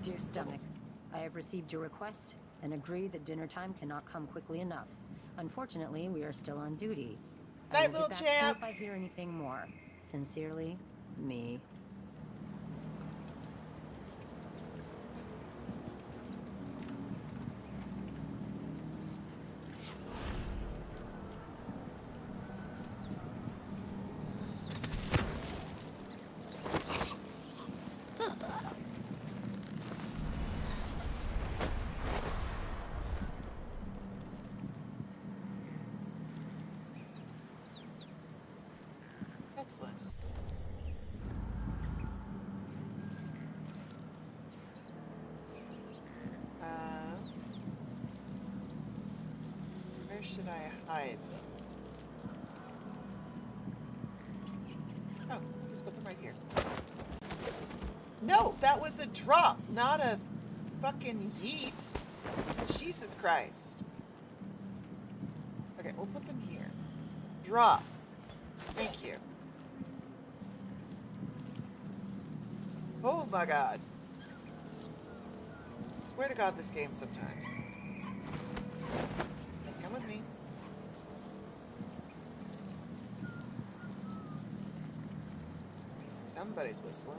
Dear Stomach, I have received your request and agree that dinner time cannot come quickly enough. Unfortunately, we are still on duty. I Night, will little get back to you champ. if I hear anything more. Sincerely, me. Excellent. Where should I hide them? Oh, just put them right here. No, that was a drop, not a fucking yeet. Jesus Christ. Okay, we'll put them here. Drop. Thank you. Oh my god. Swear to God, this game sometimes. Okay, come with me. Somebody's whistling.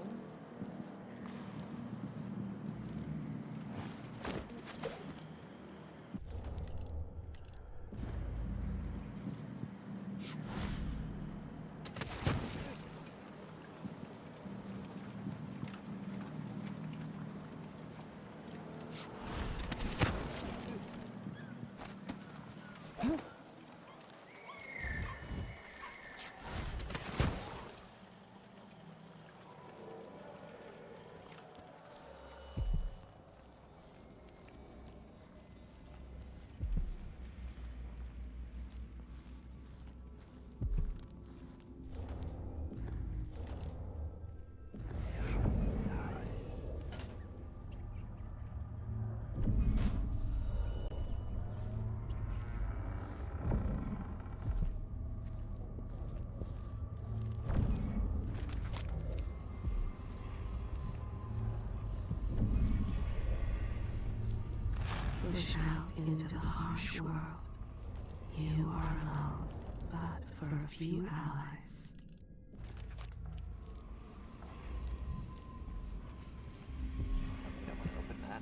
Push out into the harsh world. You are alone, but for a few allies. I don't want to open that.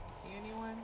See anyone?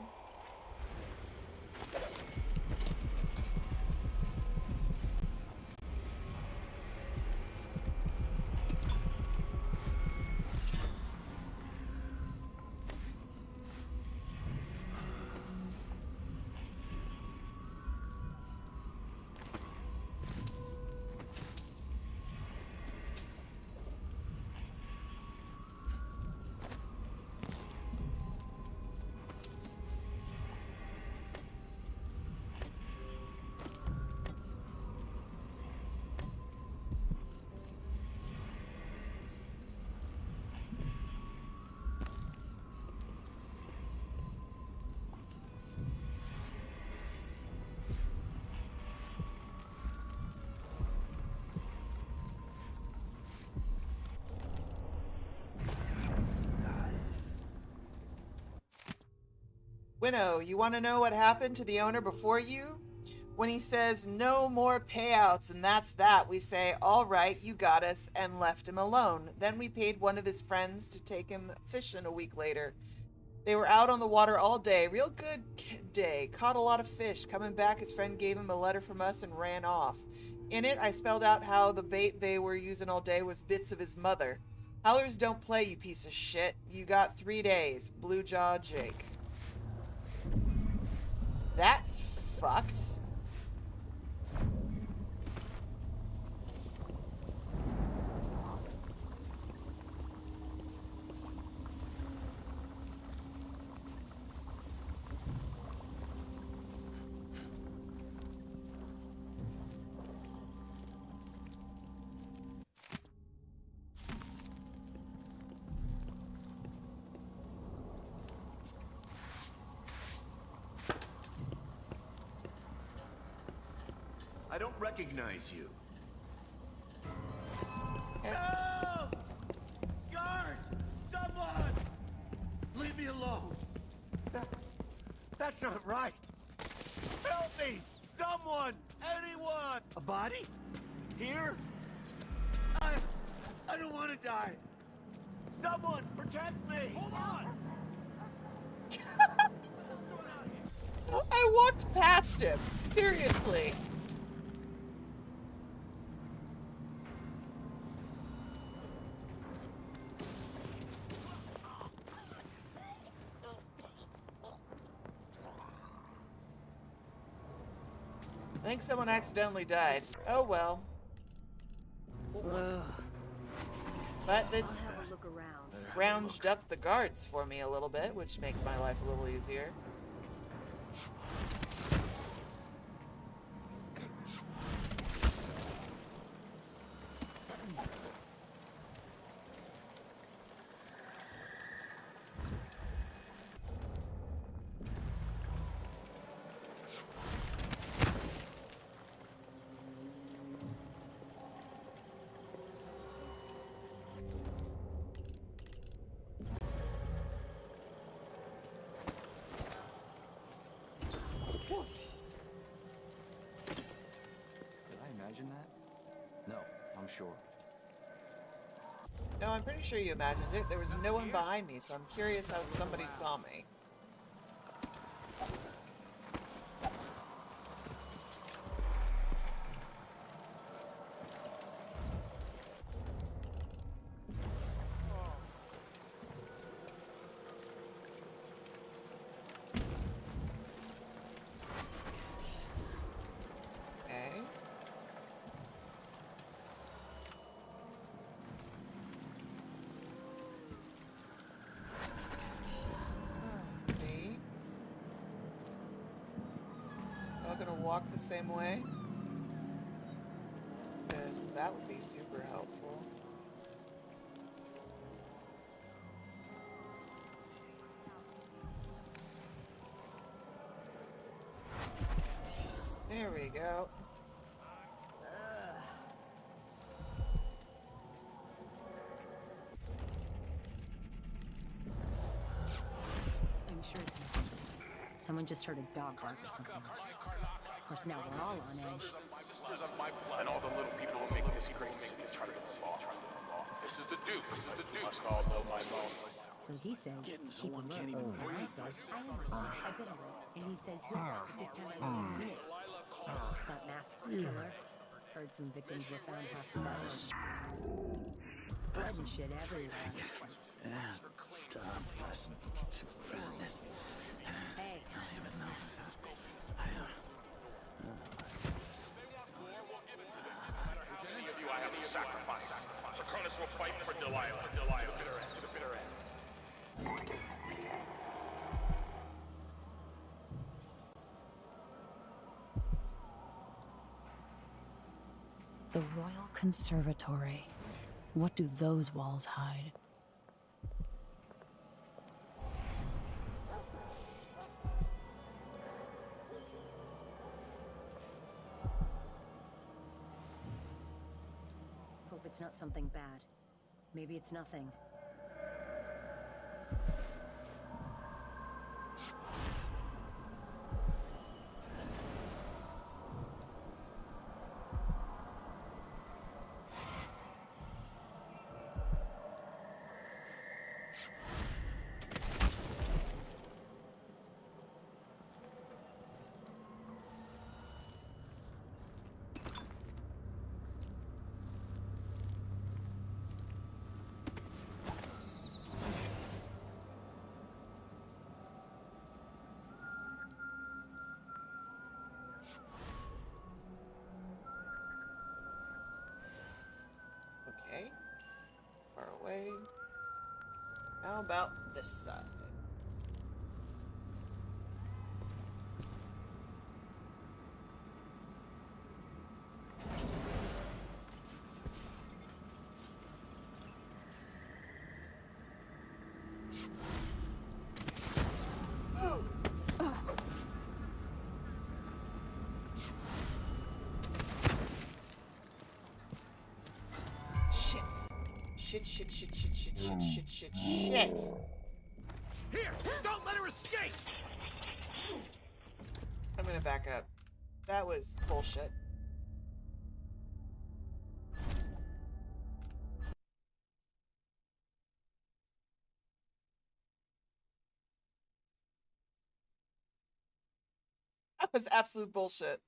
Winnow, you want to know what happened to the owner before you? When he says no more payouts and that's that, we say, all right, you got us, and left him alone. Then we paid one of his friends to take him fishing a week later. They were out on the water all day. Real good day. Caught a lot of fish. Coming back, his friend gave him a letter from us and ran off. In it, I spelled out how the bait they were using all day was bits of his mother. Howlers don't play, you piece of shit. You got 3 days. Blue Jaw Jake. That's fucked. I don't recognize you. No! Guards! Someone! Leave me alone. That's not right. Help me! Someone! Anyone! A body? Here? I don't want to die. Someone protect me! Hold on! I walked past him. Seriously. I think someone accidentally died. Oh well. But this scrounged up the guards for me a little bit, which makes my life a little easier. Did I imagine that? No, I'm sure. No, I'm pretty sure you imagined it. There was no one behind me, so I'm curious how somebody saw me. Okay. Me. Am I gonna walk the same way? Because that would be super helpful. There we go. I'm sure it's nothing. Someone just heard a dog bark or something. Of course, now we're all on edge. And all the little people who make this great cities try to get the law. This is the Duke. This is the Duke. Must all know my law. So he says, keep alert. And I says, I know, I've been alert. And he says, yeah, but this time I really mean it. That masked killer. Heard some victims were found half the battle. Blood and shit everywhere. Stop this. Hey. I don't even know. Any of you I have to sacrifice. Sakonis will fight for Delilah. To the bitter end. The Royal Conservatory. What do those walls hide? Hope it's not something bad. Maybe it's nothing. Okay. Far away. How about this side? Shit. Here! Don't let her escape! I'm gonna back up. That was bullshit. That was absolute bullshit.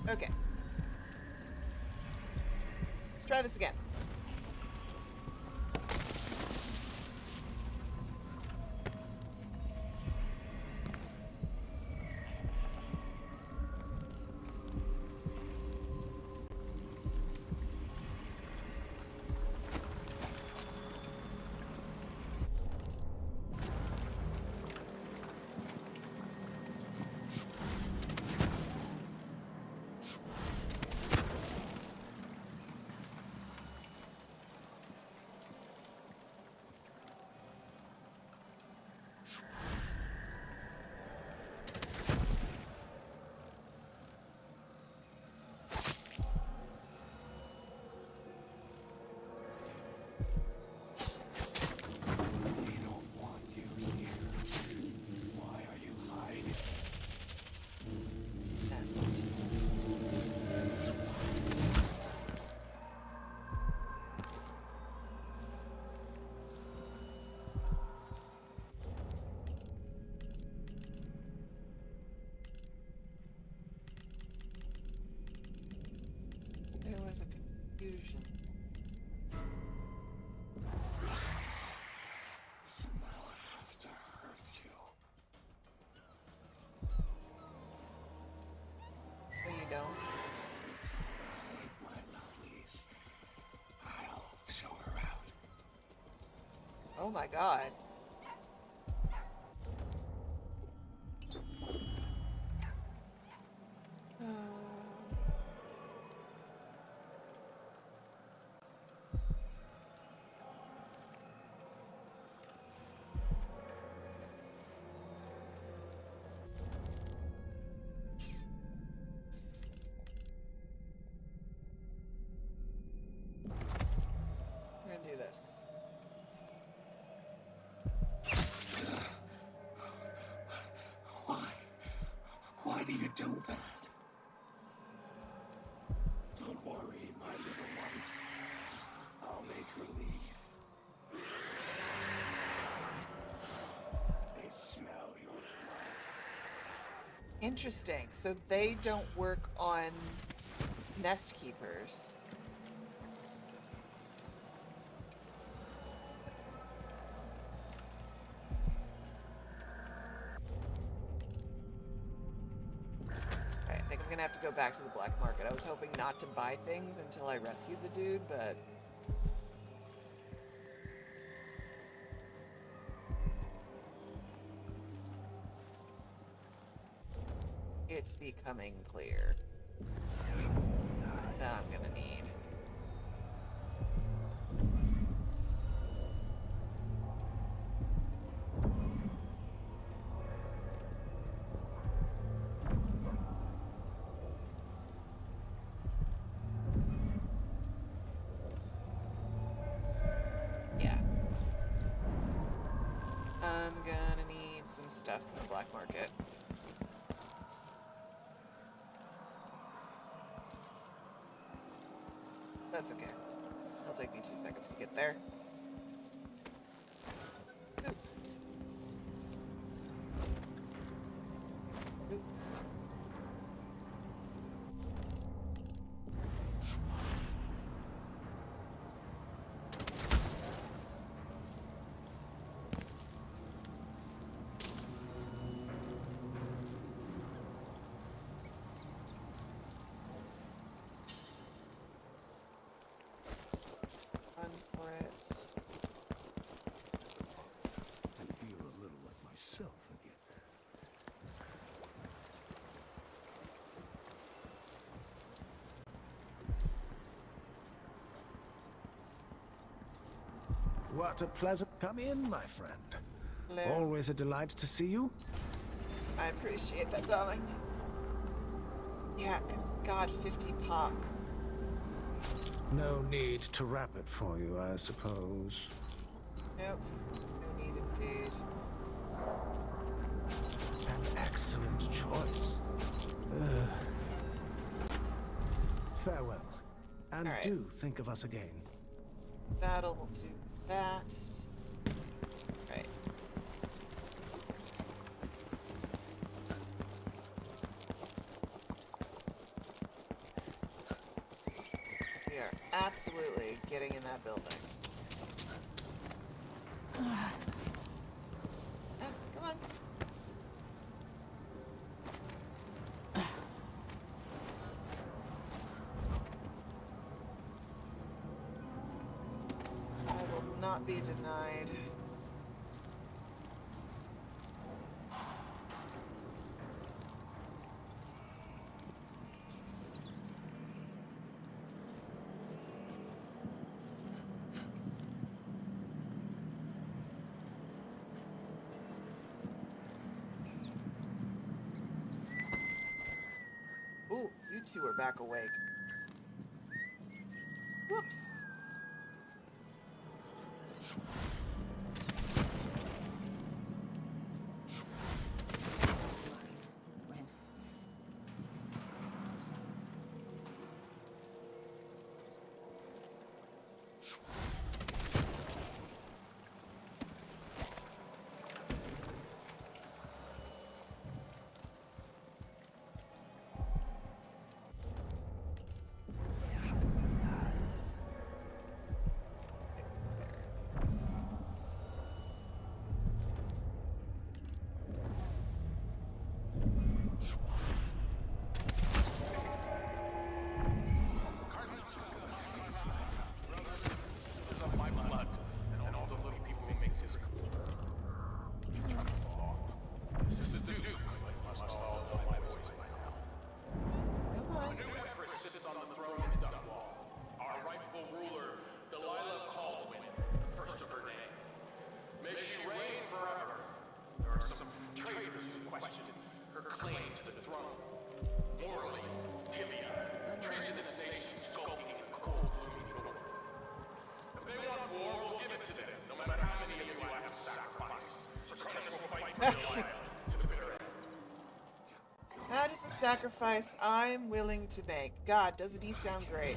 Okay. Let's try this again. There was a confusion. So you don't? My lovelies. I'll show her out. Oh my god. We're gonna do this. Why do you do that? Don't worry, my little ones. I'll make her leave. They smell your blood. Interesting. So they don't work on nest keepers. Alright, I think I'm gonna have to go back to the black market. I was hoping not to buy things until I rescued the dude, but... it's becoming clear that I'm gonna need. Yeah. I'm gonna need some stuff from the black market. That's okay. It'll take me 2 seconds to get there. Oop. Oop. Run for it. I feel a little like myself again. What a pleasant... Come in, my friend. Hello. Always a delight to see you. I appreciate that, darling. Yeah, because God, 50 pop. No need to wrap it for you, I suppose. Nope. No need indeed. Excellent choice. Farewell. And All right. do think of us again. That'll do that. Right. We are absolutely getting in that building. Ah, come on. I will not be denied. Ooh, you two are back awake. Whoops. Of my blood and all the little people who make this This is the Duke. You must all know my voice by now. A new empress sits on the throne in Dunwall. Our rightful ruler, Delilah Caldwin, the first of her name. May she reign forever. There are some traitors who question her claim to the throne. Morally, Tibia, treasonous nation skulking in the cold looming north. If they want war, we'll give it to them, no matter how many of you I have to sacrifice. Draconis will fight for Delilah to the bitter end. That is a sacrifice I'm willing to make. God, doesn't he sound great?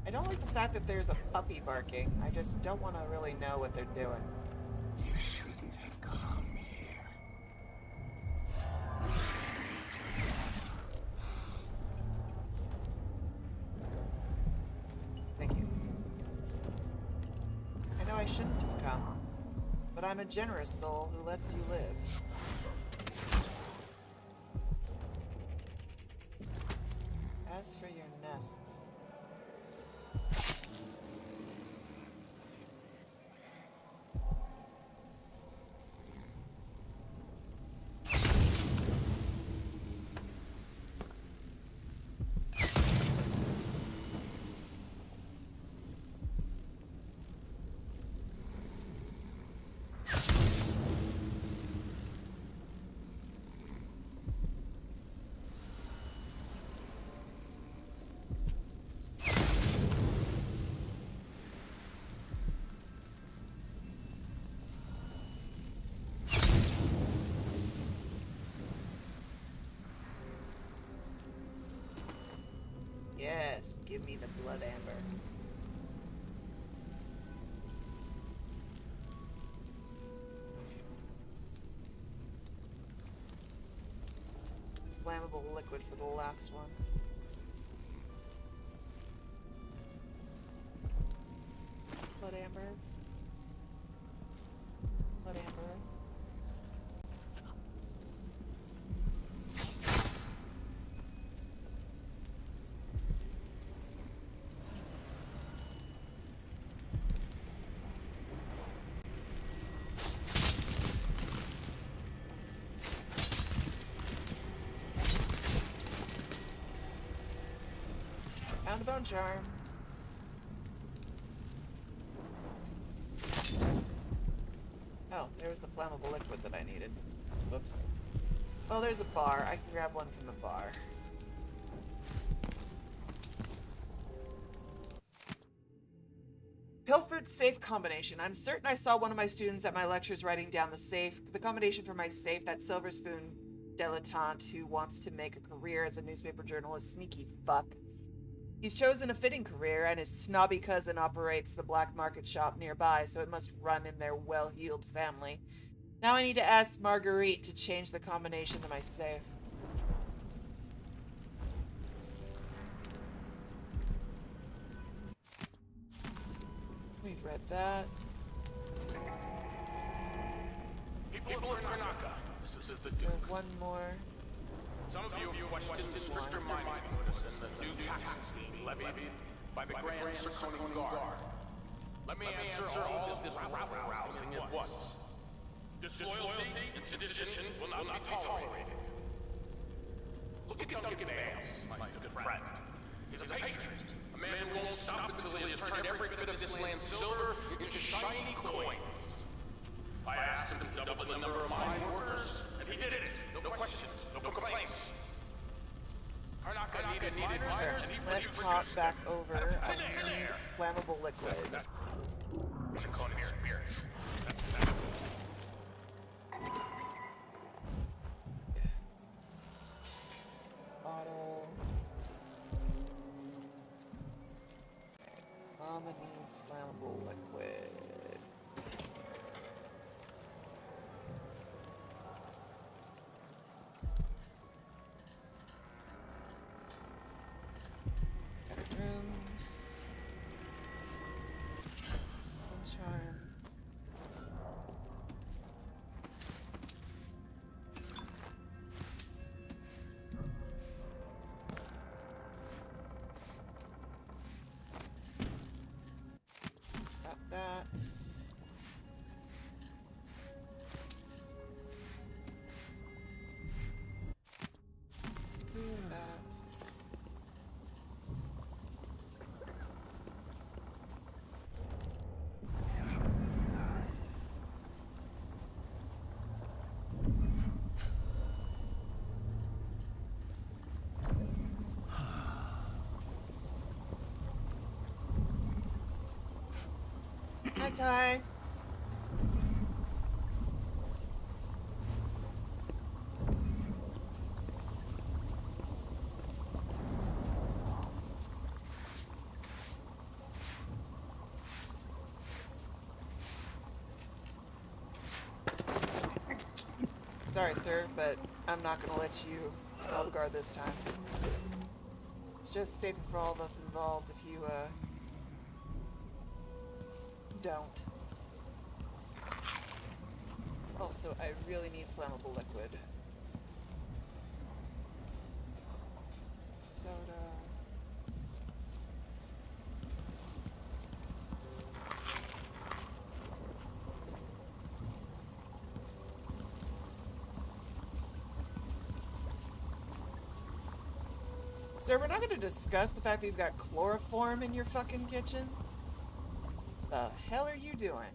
I don't like the fact that there's a puppy barking. I just don't want to really know what they're doing. You shouldn't have come here. Thank you. I know I shouldn't have come, but I'm a generous soul who lets you live. As for your nests, yes, give me the blood amber. Flammable liquid for the last one. Blood amber. Blood amber. Found a bone charm. Oh, there's the flammable liquid that I needed. Whoops. Well, there's a bar. I can grab one from the bar. secret safe combination. I'm certain I saw one of my students at my lectures writing down the combination for my safe, that silver spoon dilettante who wants to make a career as a newspaper journalist. Sneaky fuck. He's chosen a fitting career, and his snobby cousin operates the black market shop nearby, so it must run in their well-heeled family. Now I need to ask Marguerite to change the combination to my safe. We've read that. People in Karnaka. This is the Is there one more? Some of you question the stricter mining notice and the new taxes being levied by the Grand Circonian Guard. Let me answer all of this rabble-rousing at once. Disloyalty and sedition will not be tolerated. Look at Duncan Bales, my good friend. He's a patriot. A man who won't stop until he has turned every bit of this land silver into shiny coins. I asked him to double the number of mine workers, and he did it. No questions, no complaints. Karnaka needed miners, and he Let's hop back over. I need flammable liquid. Auto. Mama needs flammable liquid. Rooms. Charm. Got that. That. Hi, Ty. Sorry, sir, but I'm not gonna let you call the guard this time. It's just safer for all of us involved if you, don't. Also, I really need flammable liquid. Soda. Sir, we're not going to discuss the fact that you've got chloroform in your fucking kitchen? The hell are you doing?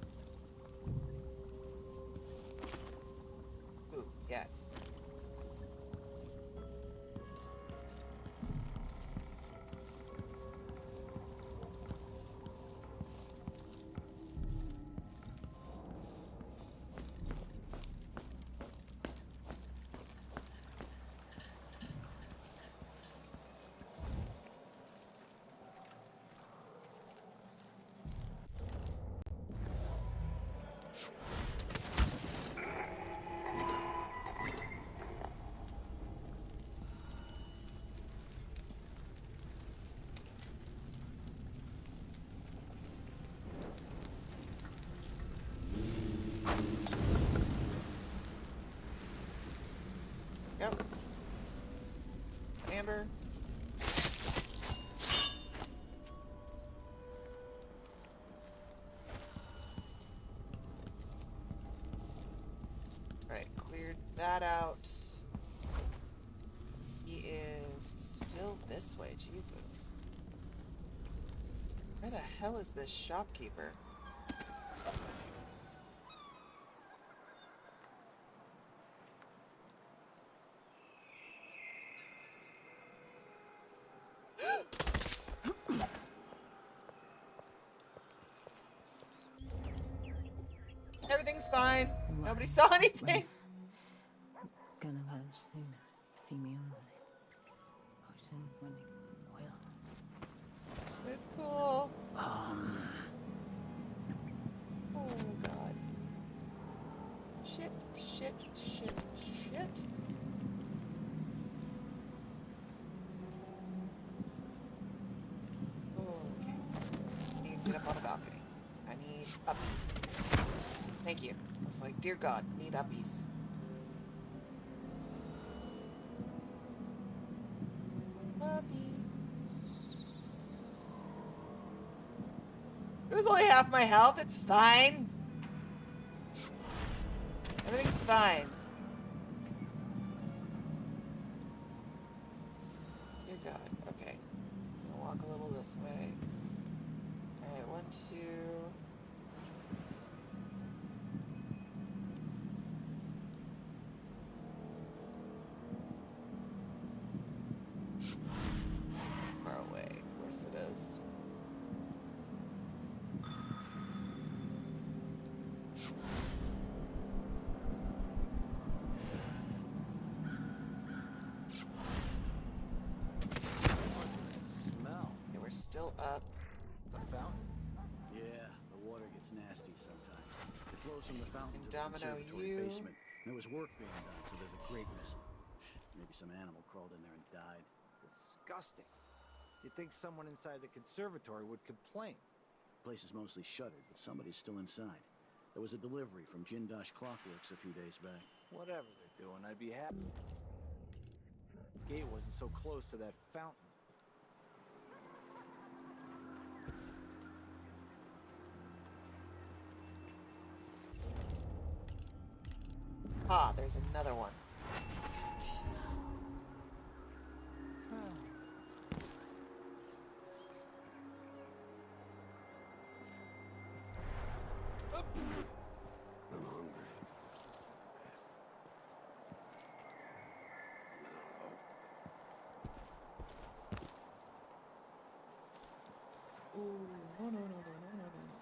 Ooh, yes. Yep. Amber. Right, cleared that out. He is still this way, Jesus. Where the hell is this shopkeeper? Everything's fine. Nobody saw anything. Gonna see me on ocean running oil. It's cool. Oh god. Shit, shit, shit, shit. Okay. I need to get up on a balcony. I need uppies. Thank you. I was like, dear God, need uppies. Puppy. It was only half my health. It's fine. Everything's fine. Dear God. Okay. I'm gonna walk a little this way. Alright, 1, 2. Far away. Of course it is. Smell. Okay, we're still up. The fountain? Yeah, the water gets nasty sometimes. It flows from the fountain to the Domino, conservatory you. basement. There was work being done, so there's a grate missing. Maybe some animal crawled in there and died. Disgusting. You'd think someone inside the conservatory would complain. The place is mostly shuttered, but somebody's still inside. There was a delivery from Jindosh Clockworks a few days back. Whatever they're doing, I'd be happy. The gate wasn't so close to that fountain. Ah, there's another one. I'm hungry. Ooh, no, no, no, no, no, no, no.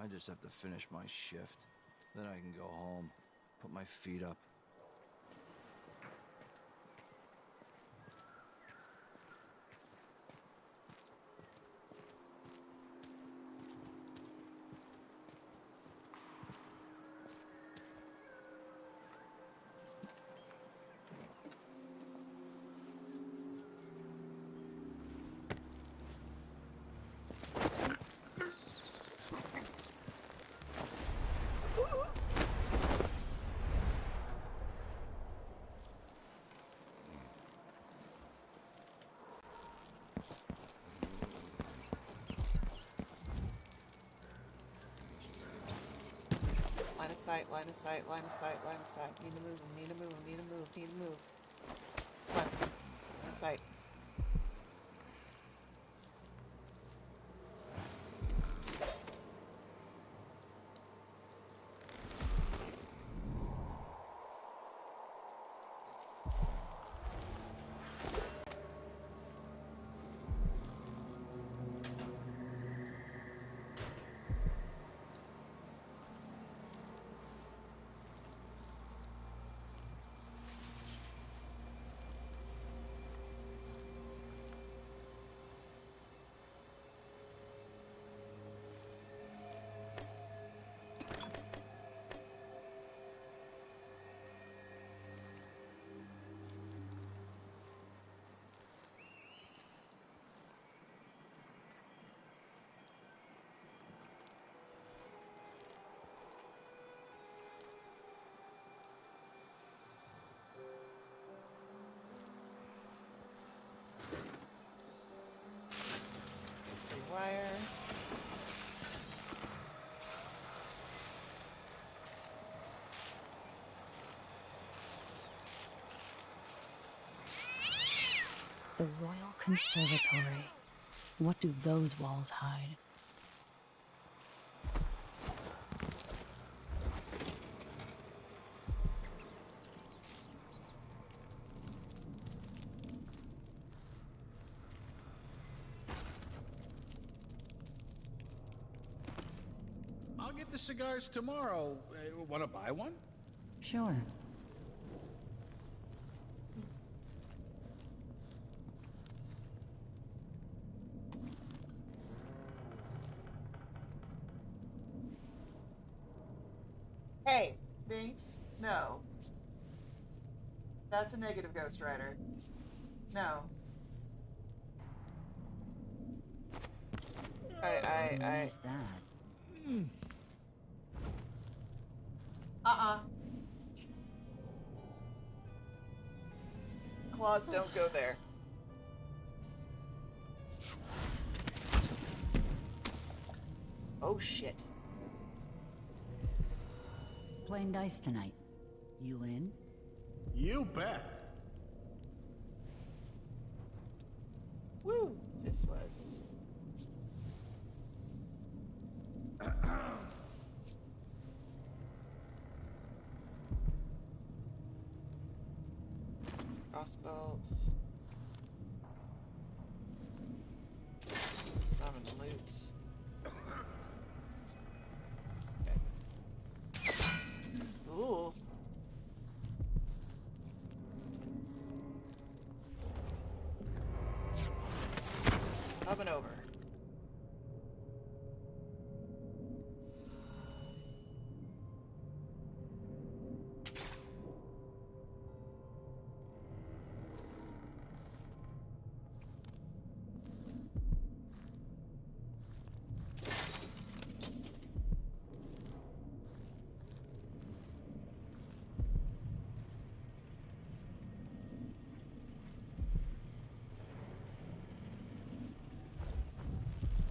I just have to finish my shift. Then I can go home, put my feet up. Line of sight, line of sight, line of sight, line of sight. Need to move, need to move, need to move, need to move. Come on. Line of sight. Wire. The Royal Conservatory. What do those walls hide? I'll get the cigars tomorrow. Want to buy one? Sure. Hey, Binks, no. That's a negative Ghost Rider. No. I What's that? Claws don't go there. Oh shit. Playing dice tonight. You in? You bet. Woo! This was. Crossbows. Summon loot. Okay. Ooh. Up and over.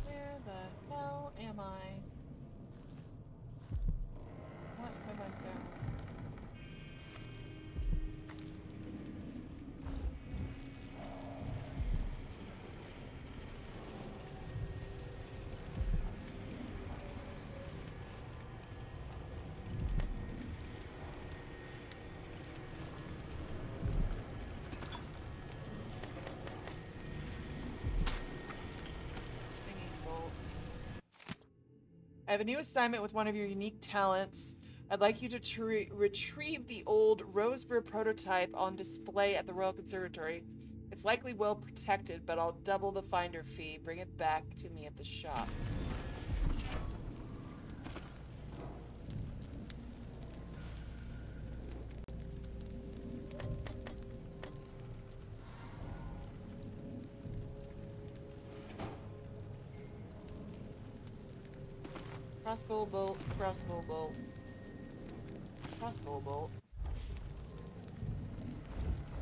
Where the hell am I? What have I found? Stinging bolts. I have a new assignment with one of your unique talents. I'd like you to retrieve the old Rosebud prototype on display at the Royal Conservatory. It's likely well protected, but I'll double the finder fee. Bring it back to me at the shop. Crossbow bolt, crossbow bolt, crossbow bolt.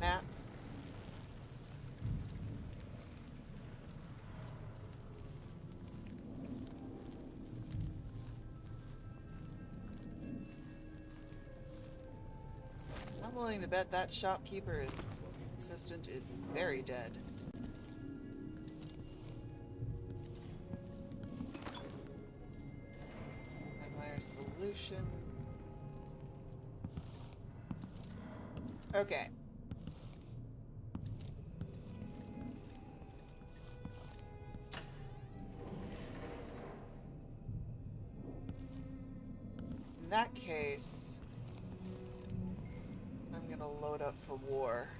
Map. I'm willing to bet that shopkeeper is assistant is very dead. Solution. Okay. In that case, I'm gonna load up for war.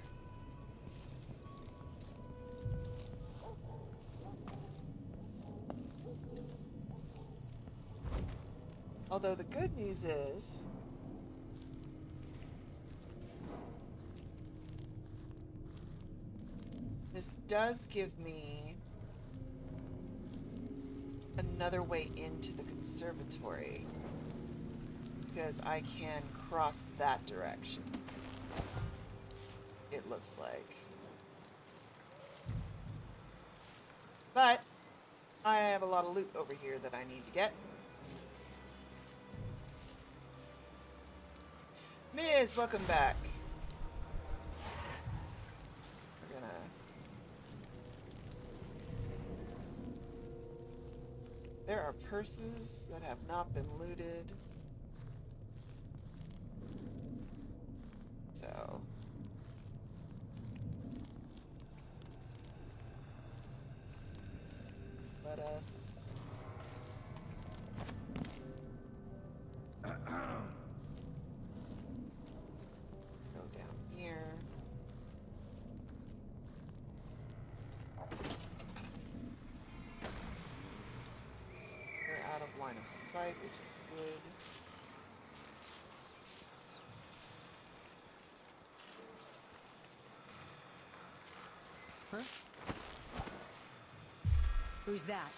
Although the good news is, this does give me another way into the conservatory, because I can cross that direction, it looks like. But I have a lot of loot over here that I need to get. Miz, welcome back. We're gonna... There are purses that have not been looted. So... let us... line of sight, which is good. Huh? Who's that?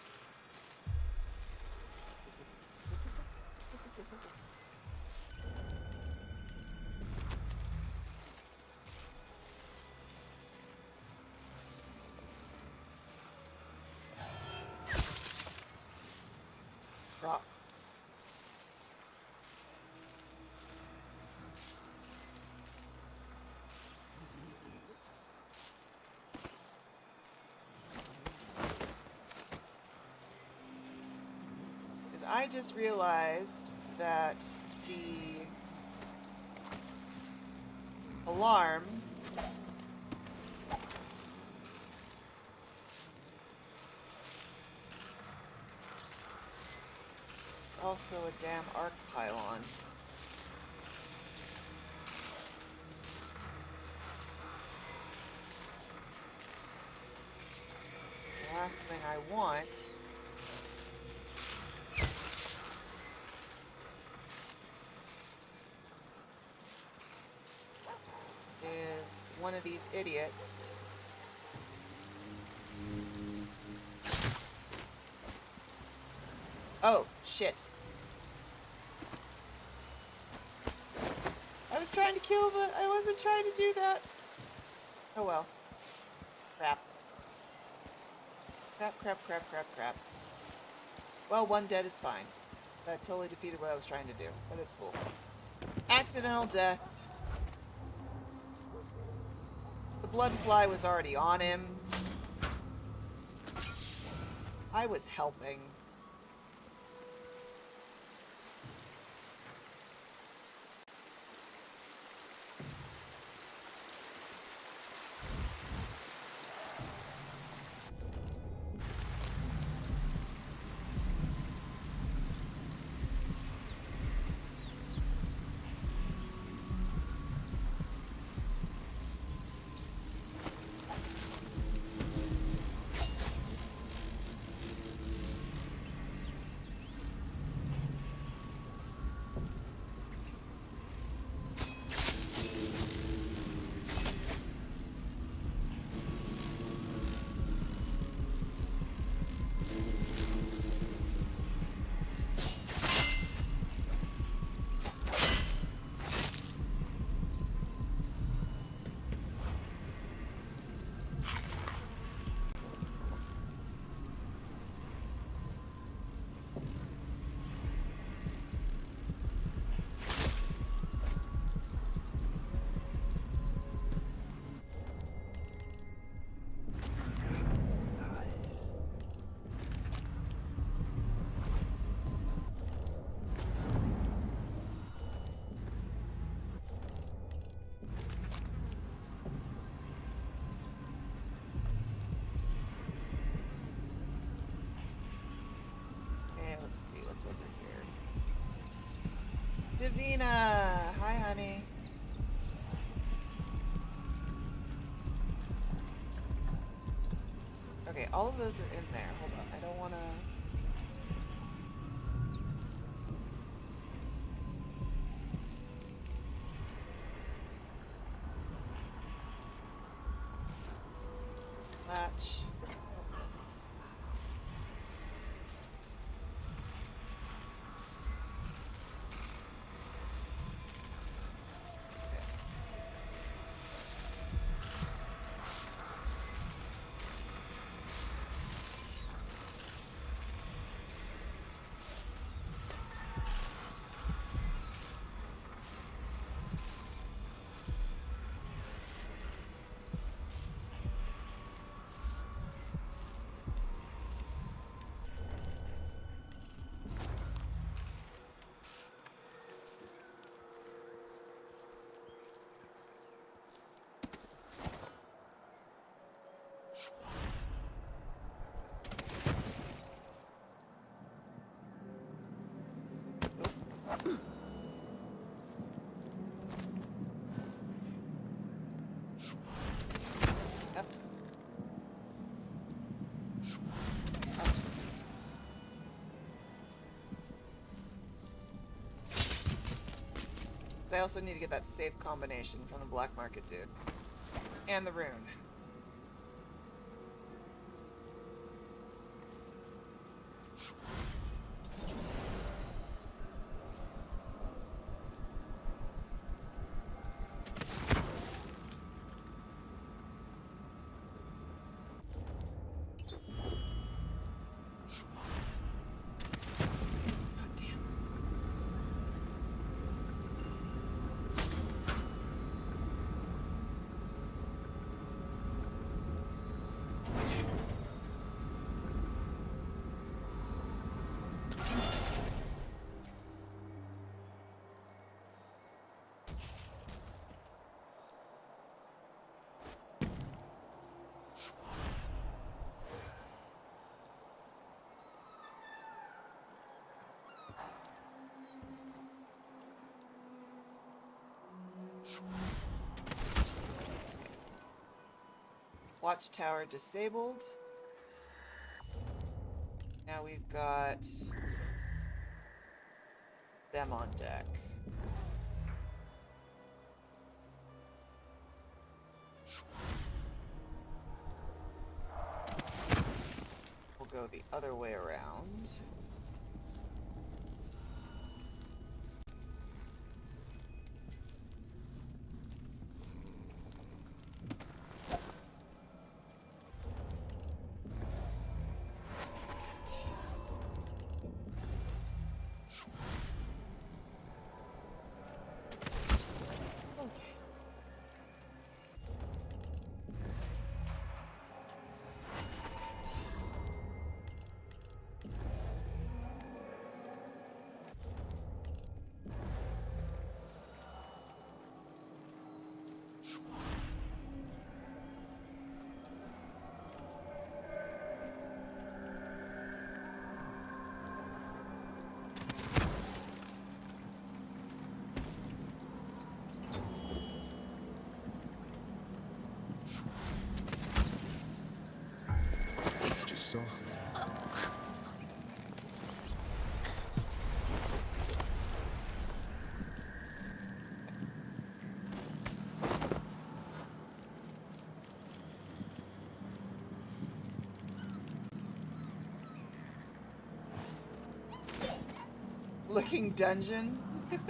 Drop. Because I just realized that the alarm is also a damn arc pylon. The last thing I want is one of these idiots oh, shit. I was trying to kill the... I wasn't trying to do that. Oh well. Crap. Crap, crap, crap, crap, crap. Well, one dead is fine. That totally defeated what I was trying to do, but it's cool. Accidental death. The blood fly was already on him. I was helping. Let's see what's over here. Davina! Hi, honey. Okay, all of those are in there. Hold on. I don't want to... Latch. I also need to get that safe combination from the black market dude. And the rune. Watchtower disabled. Now we've got them on deck. We'll go the other way around. Just saucy. Looking dungeon. There's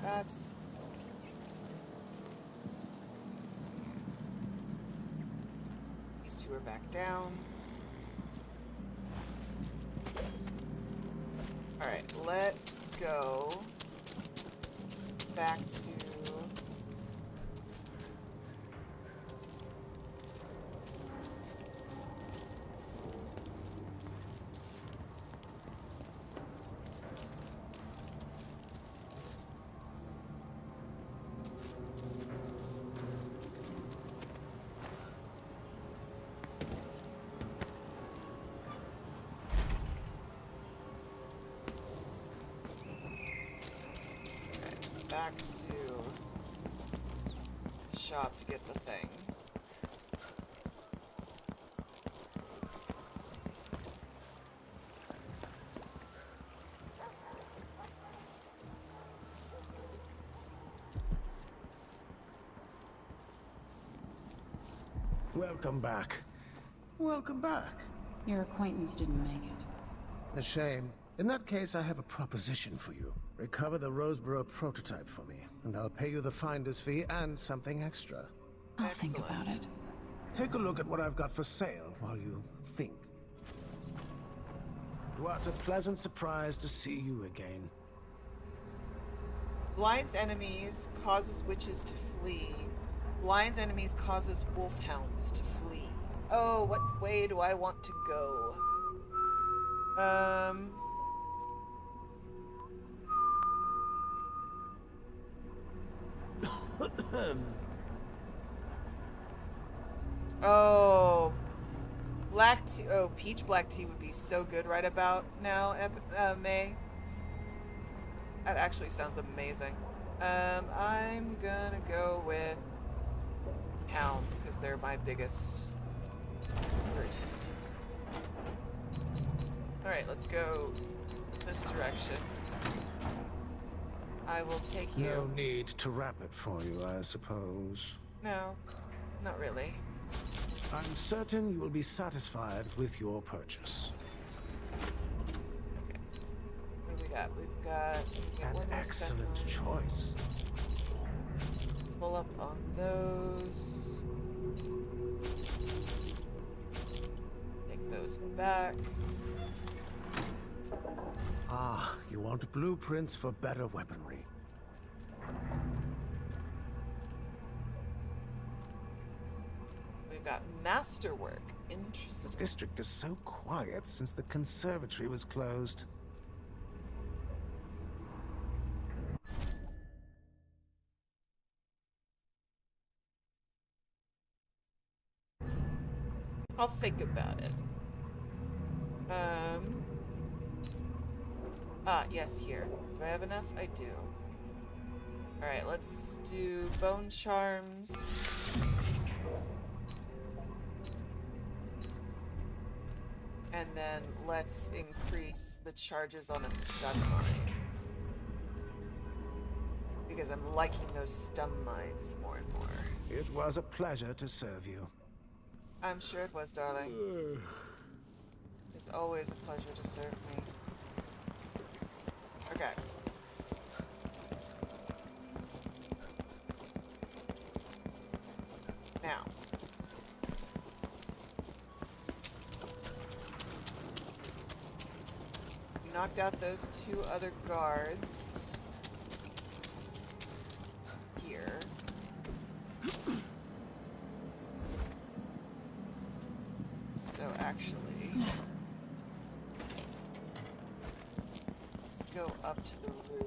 that. These two are back down. Alright, let's go back to back to the shop to get the thing. Welcome back. Welcome back. Your acquaintance didn't make it. A shame. In that case, I have a proposition for you. Recover the Roseboro prototype for me, and I'll pay you the finder's fee and something extra. I'll think about it. Take a look at what I've got for sale while you think. What a pleasant surprise to see you again. Blinds enemies causes witches to flee. Blinds enemies causes wolfhounds to flee. Oh, what way do I want to go? Oh, black tea. Oh, peach black tea would be so good right about now, May. That actually sounds amazing. I'm gonna go with hounds because they're my biggest irritant. Alright, let's go this direction. I will take you. No need to wrap it for you, I suppose. No, not really. I'm certain you will be satisfied with your purchase. Okay. What do we got? We've got An excellent choice. Pull up on those. Take those back. Ah, you want blueprints for better weaponry. We've got masterwork. Interesting. The district is so quiet since the conservatory was closed. I'll think about it. Yes, here. Do I have enough? I do. Alright, let's do bone charms. And then let's increase the charges on a stun mine. Because I'm liking those stun mines more and more. It was a pleasure to serve you. I'm sure it was, darling. It's always a pleasure to serve me. Okay. Now. We knocked out those 2 other guards. Here. So actually, let's go up to the roof.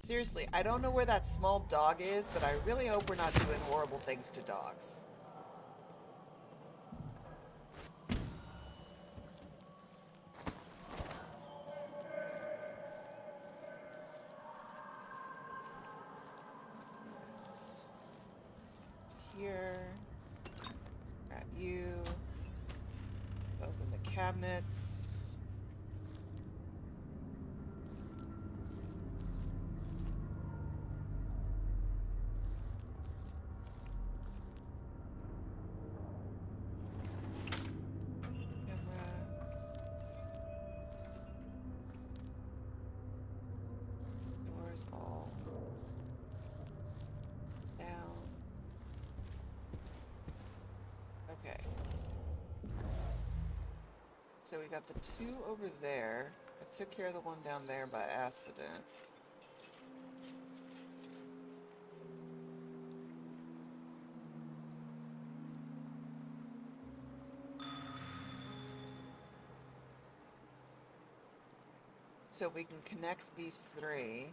Seriously, I don't know where that small dog is, but I really hope we're not doing horrible things to dogs. Here. Grab you. Open the cabinets. Doors all down. Okay. So we got the 2 over there. I took care of the one down there by accident. So we can connect these 3.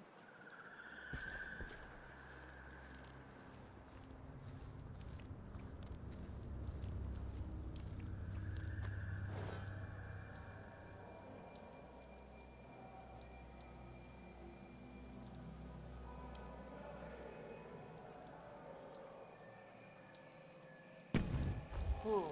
Ooh.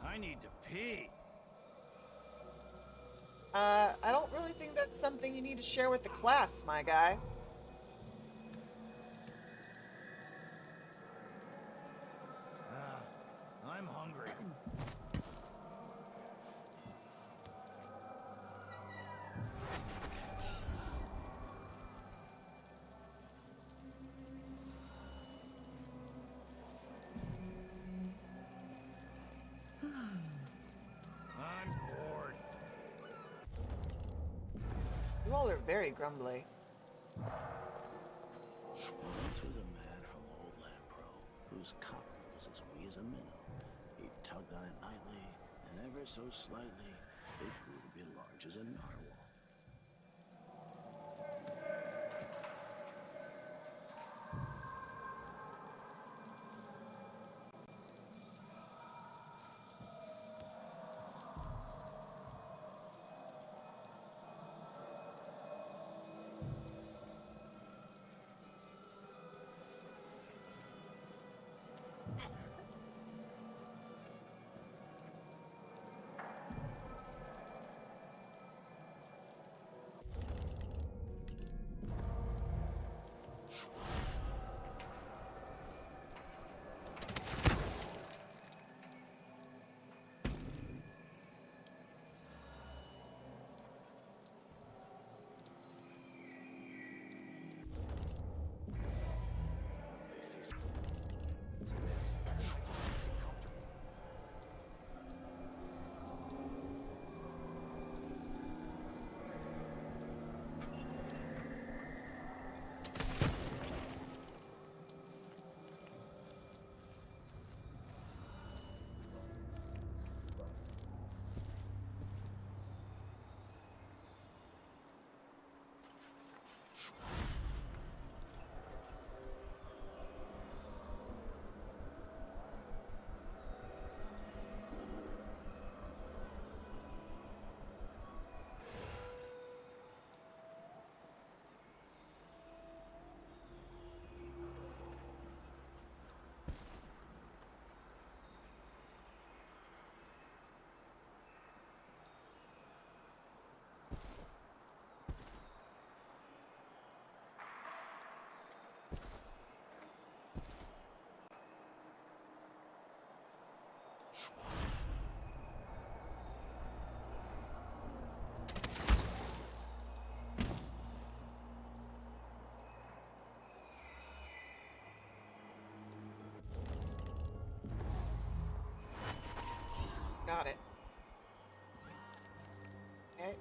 I need to pee. I don't really think that's something you need to share with the class, my guy. I'm hungry. I'm bored. y'all are very grumbly. This was a man from Old Lampro, whose cock was as wee as a minnow. He tugged on it nightly, and ever so slightly, it grew to be large as a narwhal. Got it. Okay.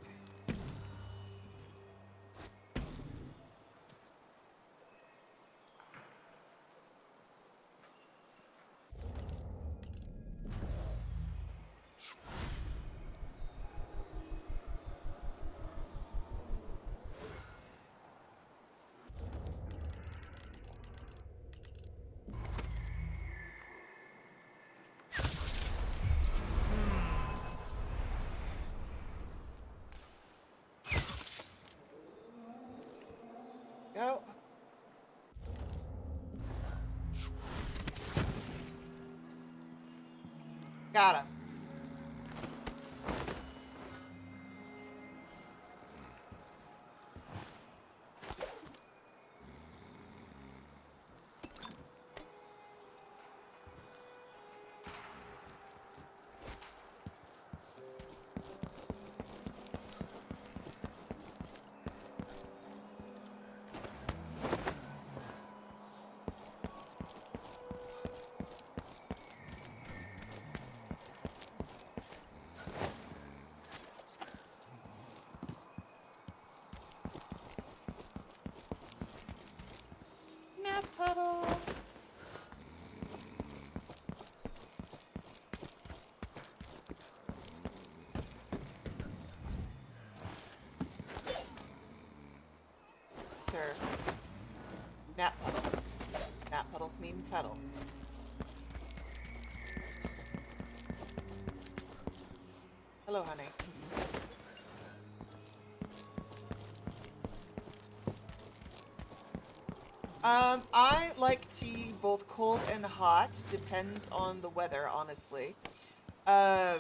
Go. Got him. Nap puddle. Sir. Nap puddle. Nap puddles mean cuddle. Hello, honey. I like tea both cold and hot. Depends on the weather, honestly. I'm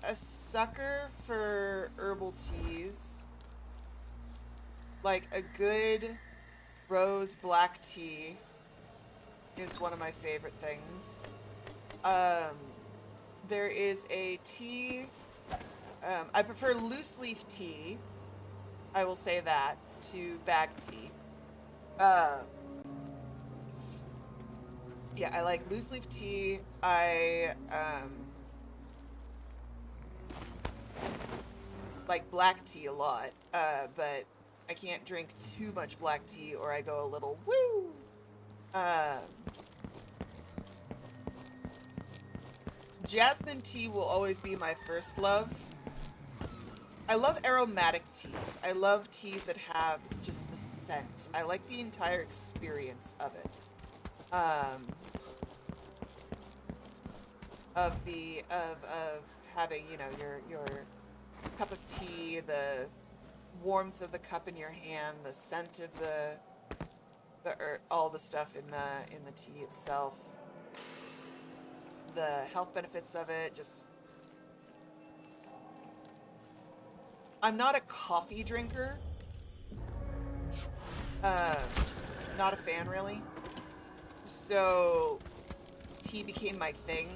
a sucker for herbal teas. Like a good rose black tea is one of my favorite things. There is a tea, I prefer loose leaf tea, I will say that, to bag tea. Yeah, I like loose leaf tea. like black tea a lot, but I can't drink too much black tea or I go a little woo. Jasmine tea will always be my first love. I love aromatic teas. I love teas that have just the scent. I like the entire experience of it. Of having, you know, your cup of tea, the warmth of the cup in your hand, the scent of all the stuff in the tea itself, the health benefits of it. Just, I'm not a coffee drinker. Not a fan really. So tea became my thing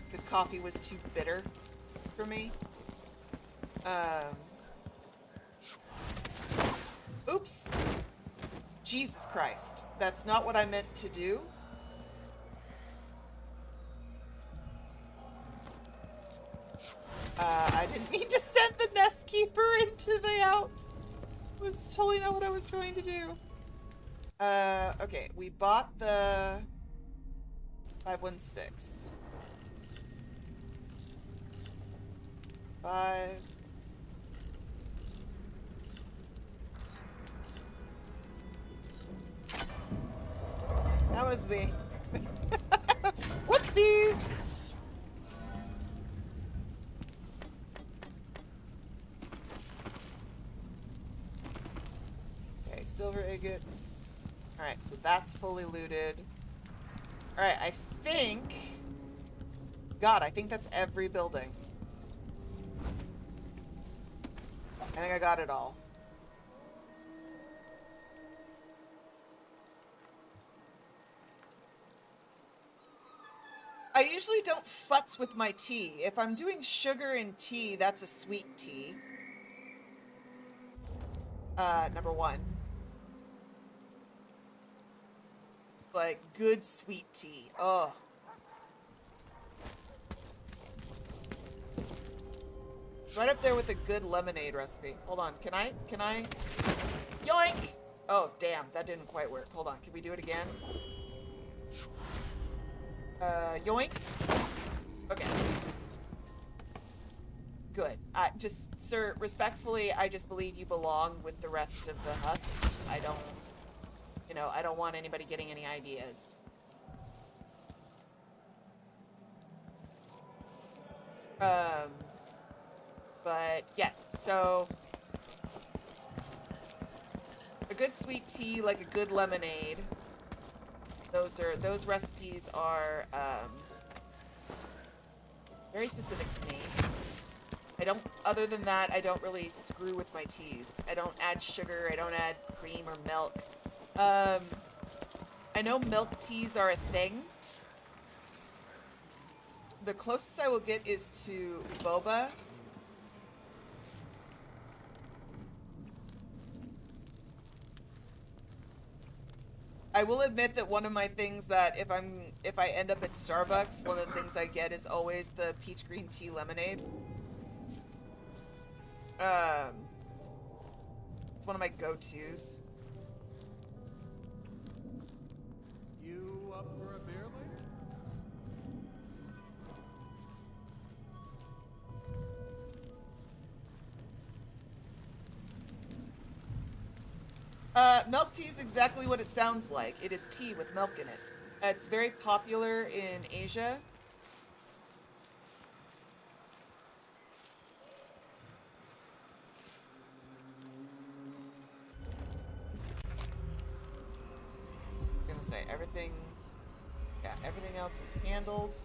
because coffee was too bitter for me. Oops. Jesus Christ. That's not what I meant to do. I didn't mean to send the Nest Keeper into the out. It was totally not what I was trying to do. Okay, we bought the 516. 5. That was the whoopsies. Okay, silver agates. Alright, so that's fully looted. Alright, I think... God, I think that's every building. I think I got it all. I usually don't futz with my tea. If I'm doing sugar and tea, that's a sweet tea. Number one. Like, good sweet tea. Oh. Right up there with a good lemonade recipe. Hold on, can I? Yoink! Oh, damn, that didn't quite work. Hold on, can we do it again? Yoink. Okay. Good. Sir, respectfully, I just believe you belong with the rest of the husks. I don't, I don't want anybody getting any ideas. But yes, so a good sweet tea, like a good lemonade. Those recipes are very specific to me. Other than that, I don't really screw with my teas. I don't add sugar, I don't add cream or milk. I know milk teas are a thing. The closest I will get is to boba. I will admit that one of my things that if I end up at Starbucks, one of the things I get is always the peach green tea lemonade. It's one of my go-tos. You up for a beer later? Milk tea is exactly what it sounds like. It is tea with milk in it. It's very popular in Asia. I was gonna say everything else is handled.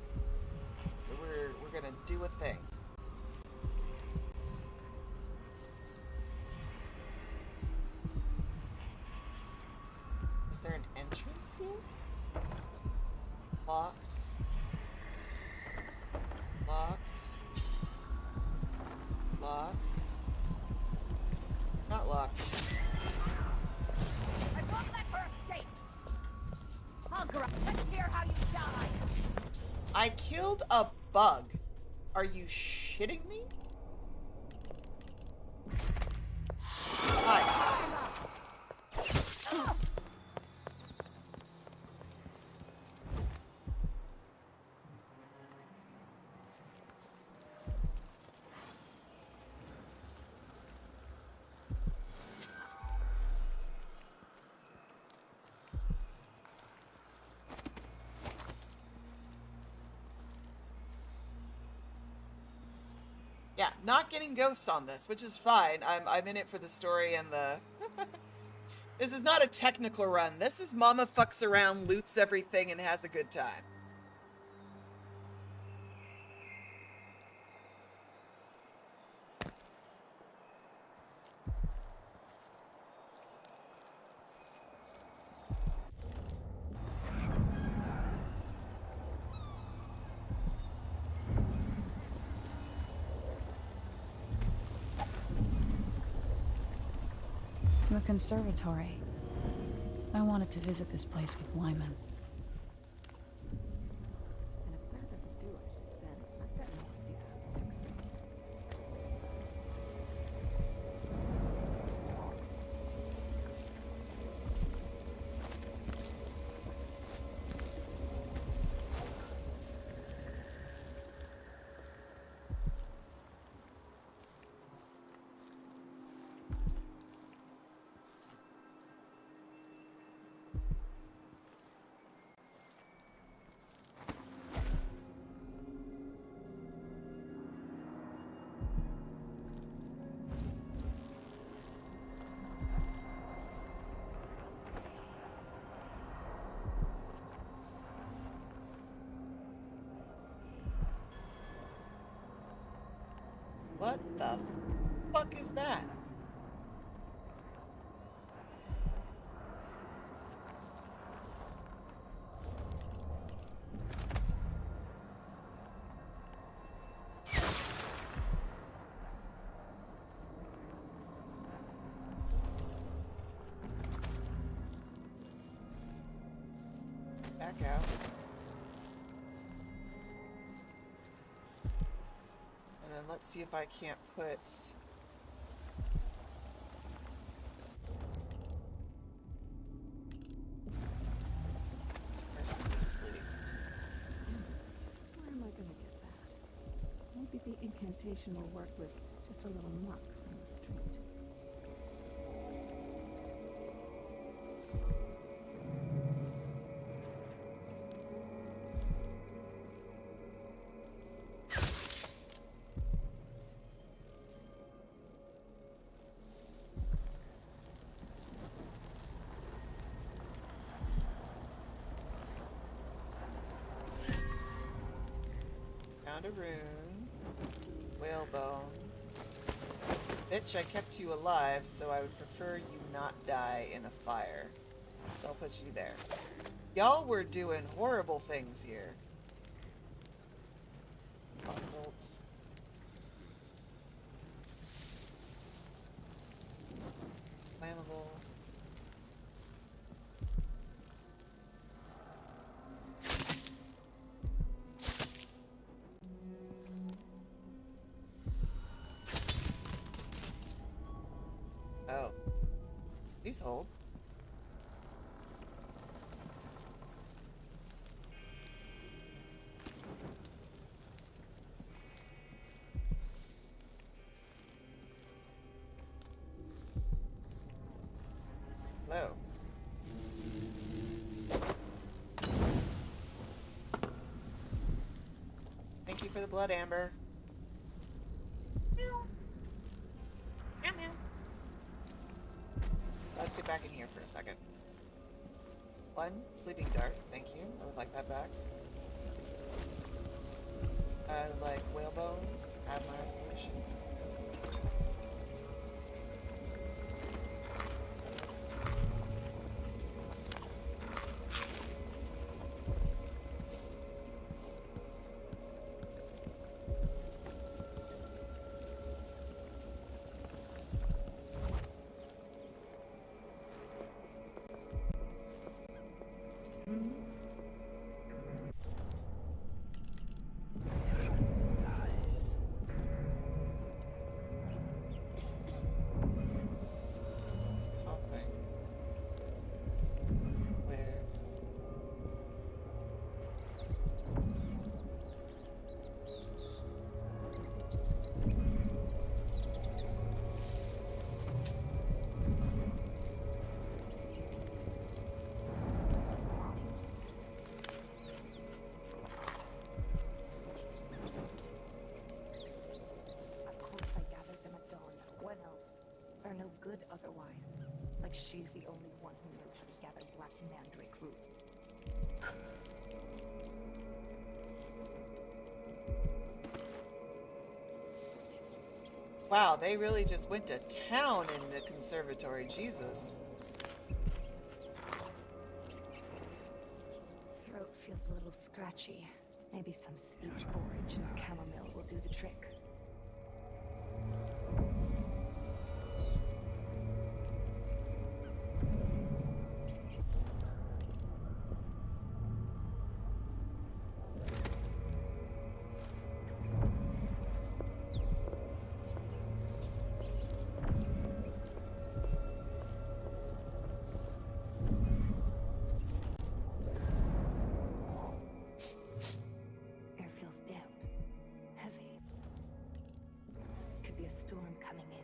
So we're gonna do a thing. Is there an entrance here? Locked. Locked. Locked. Not locked. I won't let her escape! Let's hear how you die! I killed a bug. Are you shitting me? not getting Ghost on this, which is fine. I'm in it for the story and the... This is not a technical run. This is Mama fucks around, loots everything, and has a good time. The conservatory. I wanted to visit this place with Wyman. And if that doesn't do it, then I've got no idea how to fix it. What the fuck is that? Back out. And then let's see if I can't put... this person to sleep. Where am I gonna get that? Maybe the incantation will work with just a little muck from the street. Found a rune. Whalebone. Bitch, I kept you alive, so I would prefer you not die in a fire. So I'll put you there. Y'all were doing horrible things here. Crossbolts. Flammable. Oh. Please hold. Hello. Thank you for the blood, Amber. Meow. Meow, meow. Let's get back in here for a second. One, sleeping dart. Thank you. I would like that back. I would like whalebone. Admire solution. This. Wow, they really just went to town in the conservatory. Jesus. Throat feels a little scratchy. Maybe some steeped borage and chamomile will do the trick. Air feels damp, heavy. Could be a storm coming in.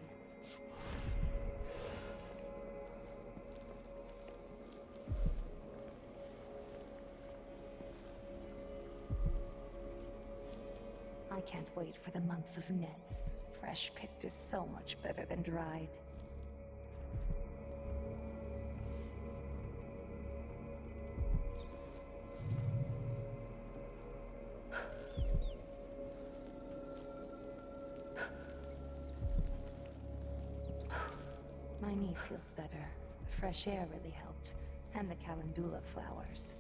I can't wait for the month of nets. Fresh picked is so much better than dried. My knee feels better. The fresh air really helped. And the calendula flowers.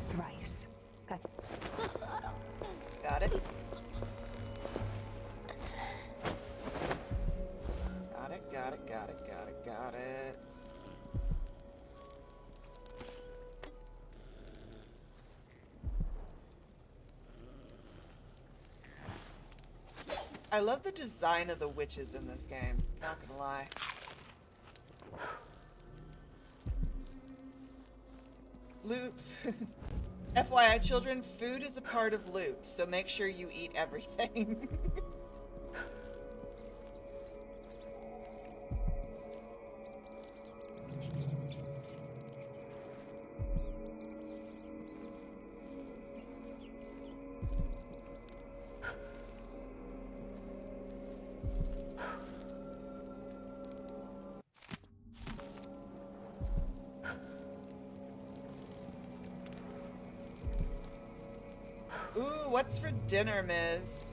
Thrice. That's... Got it. Got it, got it, got it, got it, got it. I love the design of the witches in this game, not gonna lie. Loot. FYI, children, food is a part of loot, so make sure you eat everything. Ooh, what's for dinner, Miz?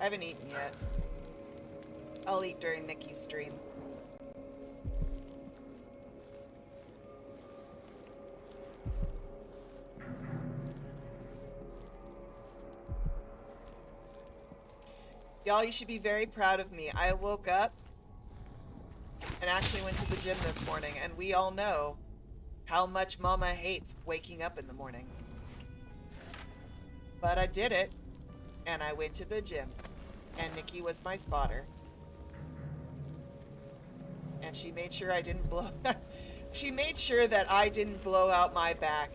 I haven't eaten yet. I'll eat during Nikki's stream. Y'all, you should be very proud of me. I woke up and actually went to the gym this morning, and we all know how much Mama hates waking up in the morning. But I did it, and I went to the gym, and Nikki was my spotter. And she made sure I didn't blow... she made sure that I didn't blow out my back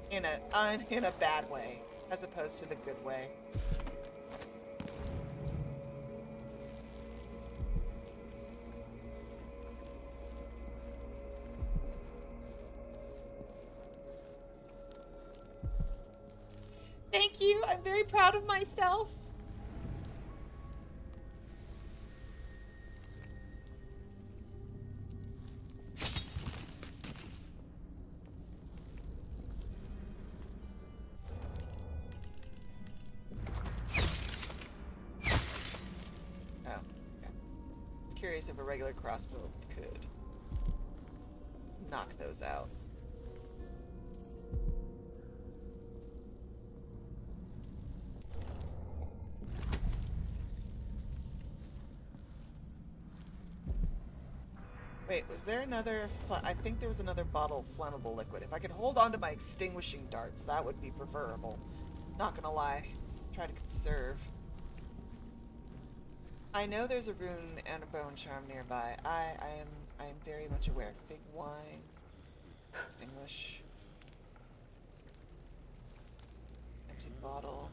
in a bad way, as opposed to the good way. Thank you. I'm very proud of myself. Oh, okay. I was curious if a regular crossbow could knock those out. Wait, was there another... I think there was another bottle of flammable liquid. If I could hold on to my extinguishing darts, that would be preferable. Not gonna lie. Try to conserve. I know there's a rune and a bone charm nearby. I am very much aware. Fig wine. Extinguish. Empty bottle.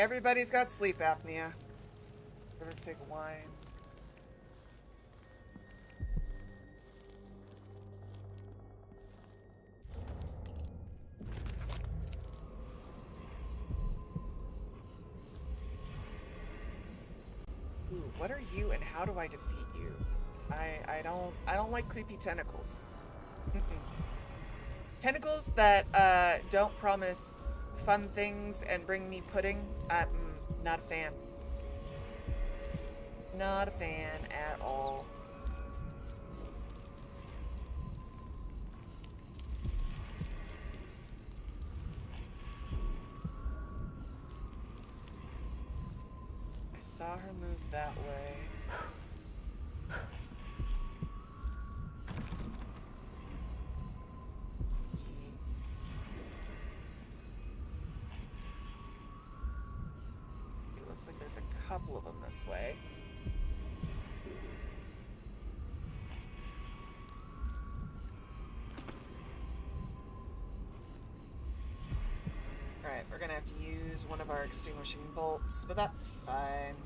Everybody's got sleep apnea. Better take wine. Ooh, what are you and how do I defeat you? I don't like creepy tentacles. Tentacles that don't promise fun things and bring me pudding. Not a fan. Not a fan at all. I saw her move that way. It looks like there's a couple of them this way. Alright, we're gonna have to use one of our extinguishing bolts, but that's fine.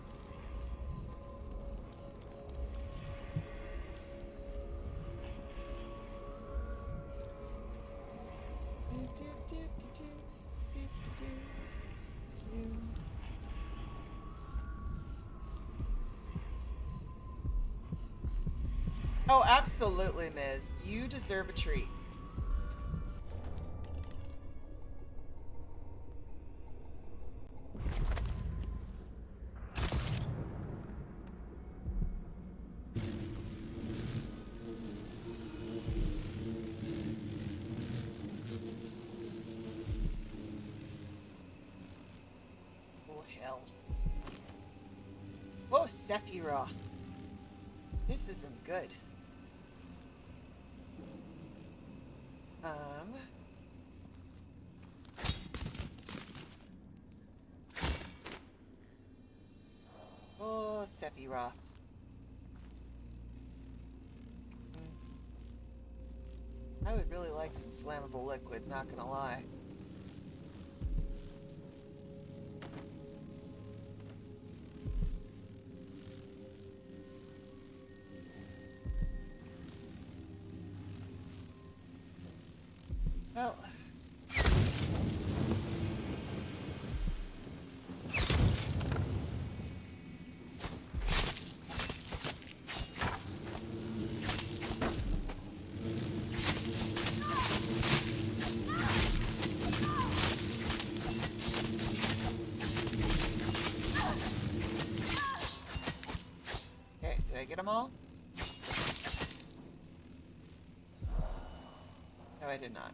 Oh, absolutely, Miz. You deserve a treat. Oh, hell. Whoa, Sephiroth. This isn't good. Oh, Sephiroth. I would really like some flammable liquid, not gonna lie. Well... Okay, did I get them all? No, I did not.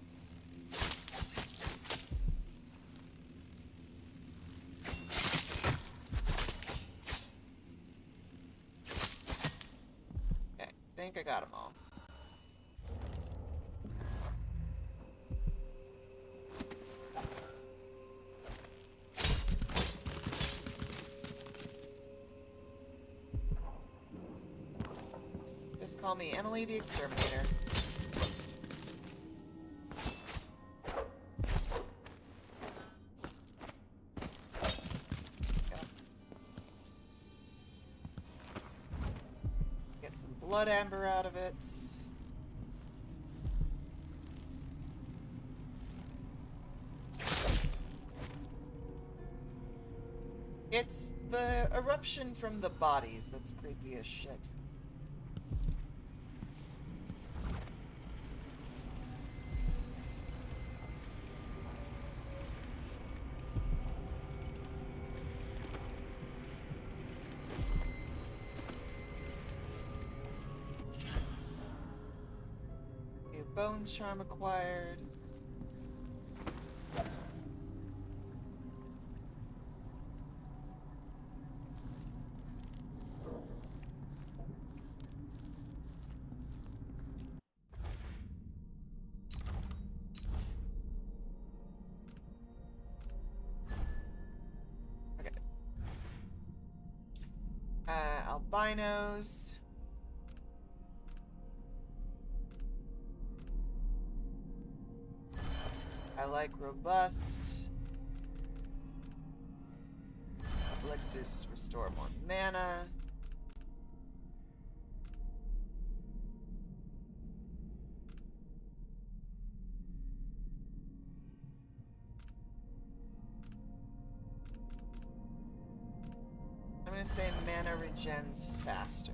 Okay, I think I got them all. Just call me Emily the Exterminator. Get some blood amber out of it. It's the eruption from the bodies that's creepy as shit. New bone charm acquired. Albinos. I like robust. Elixirs restore more mana. I'm gonna say mana regens faster.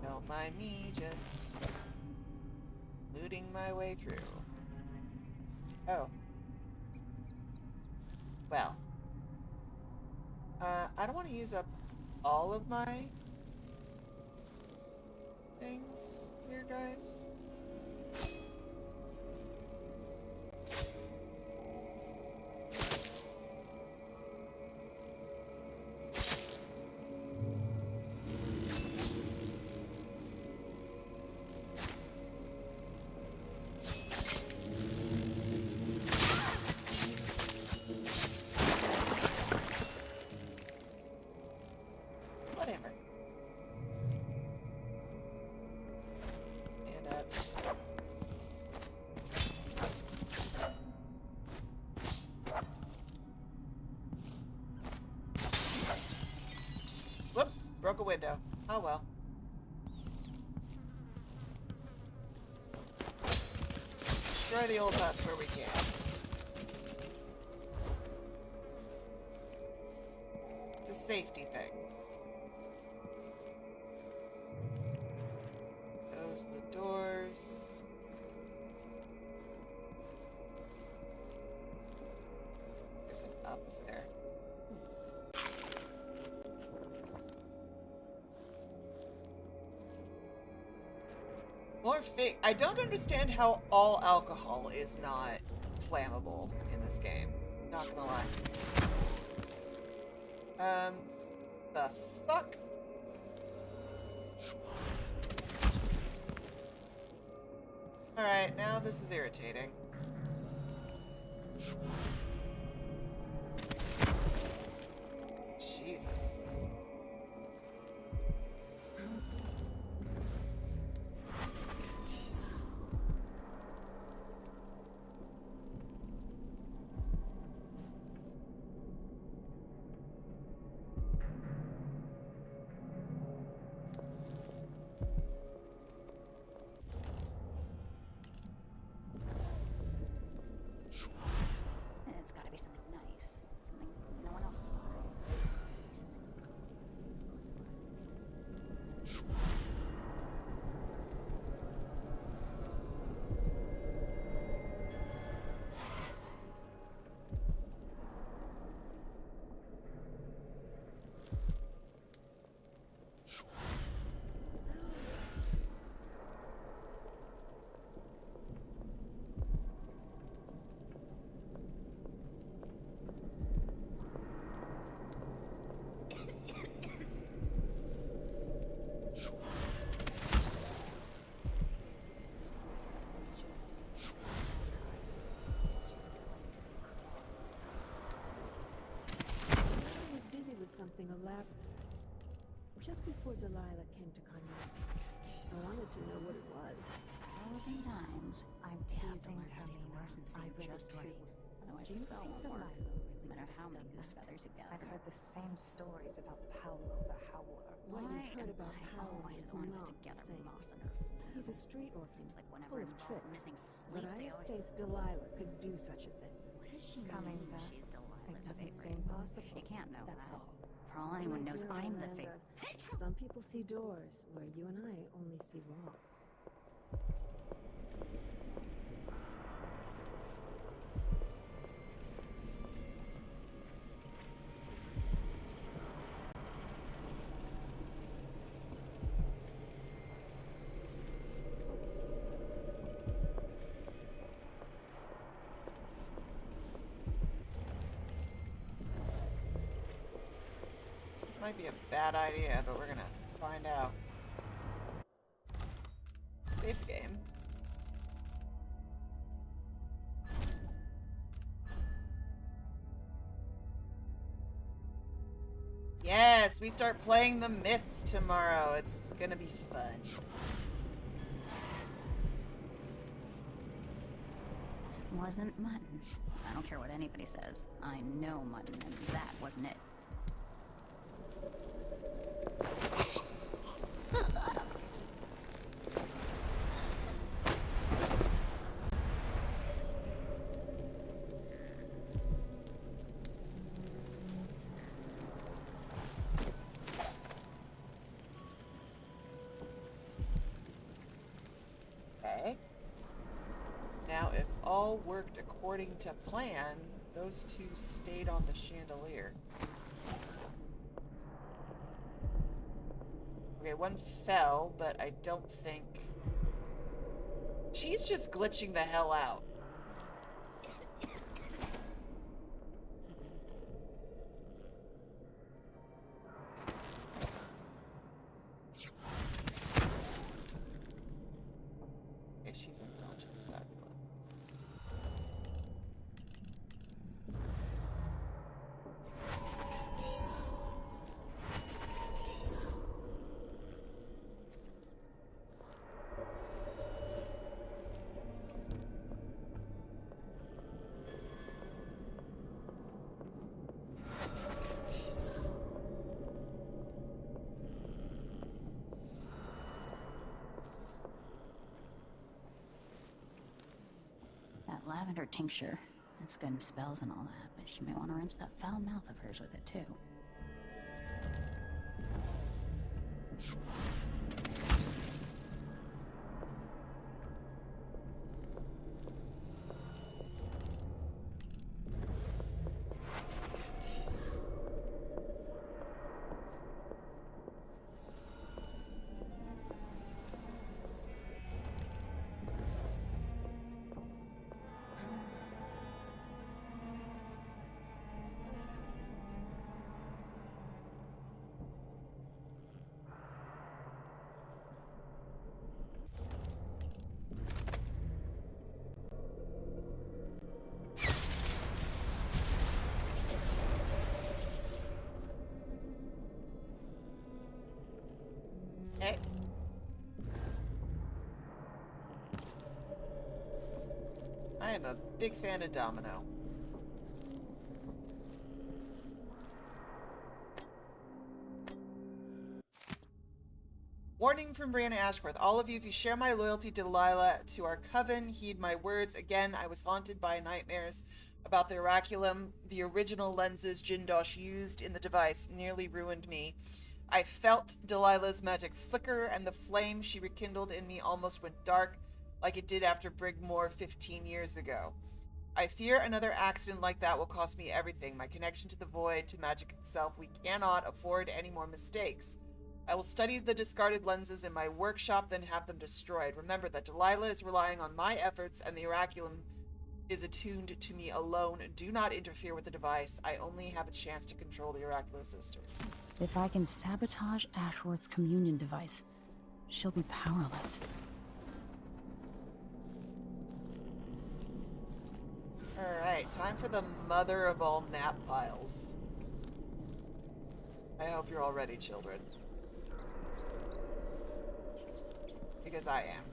Don't mind me, just looting my way through. Oh. Well. I don't want to use up all of my things here, guys. Whatever. Stand up. Whoops, broke a window. Oh well. Destroy the old husk where we can. It's a safety thing. Close the doors. There's an up there. More fake. I don't understand how all alcohol is not flammable in this game. Not gonna lie. The fuck? Alright, now this is irritating. Jesus. It's gotta be something nice. Something no one else has thought of. I was busy with something elaborate. Just before Delilah came to Carnac, I wanted to know what it was. 1,000 times. I'm teasing Tammy. Say the words and say I read just it right. too. Otherwise Do the you spell think won't work. Delilah really No matter could how have many done goose that? feathers you gather. I've heard the same stories about Paolo the Howler. What Why you've heard am about I Paolo always is the one who has not to the gather same. moss on her floor? He's a street orphan, Seems like whenever full it of involves tricks. missing But sleep, I they have always faith Delilah could do such a thing. What does she Coming mean? back. She's Delilah's It doesn't favorite. seem possible. She can't know That's that. all. For all anyone My knows, dear I'm the Miranda, favorite. some people see doors where you and I only see walls. might be a bad idea, but we're gonna find out. Save the game. Yes, we start playing the myths tomorrow. It's gonna be fun. Wasn't mutton. I don't care what anybody says. I know mutton, and that wasn't it. Okay. Now, if all worked according to plan, those two stayed on the chandelier. Okay, one fell, but I don't think... She's just glitching the hell out. Okay, she's unconscious. Fabulous. That lavender tincture. It's good in spells and all that, but she may want to rinse that foul mouth of hers with it too. Okay. I am a big fan of Domino. Warning from Brianna Ashworth. All of you, if you share my loyalty to Delilah, to our coven, heed my words. Again, I was haunted by nightmares about the oraculum. The original lenses Jindosh used in the device nearly ruined me. I felt Delilah's magic flicker, and the flame she rekindled in me almost went dark, like it did after Brigmore 15 years ago. I fear another accident like that will cost me everything. My connection to the void, to magic itself. We cannot afford any more mistakes. I will study the discarded lenses in my workshop, then have them destroyed. Remember that Delilah is relying on my efforts, and the oraculum is attuned to me alone. Do not interfere with the device. I only have a chance to control the oracular sister. If I can sabotage Ashworth's communion device, she'll be powerless. Alright, time for the mother of all nap piles. I hope you're all ready, children. Because I am.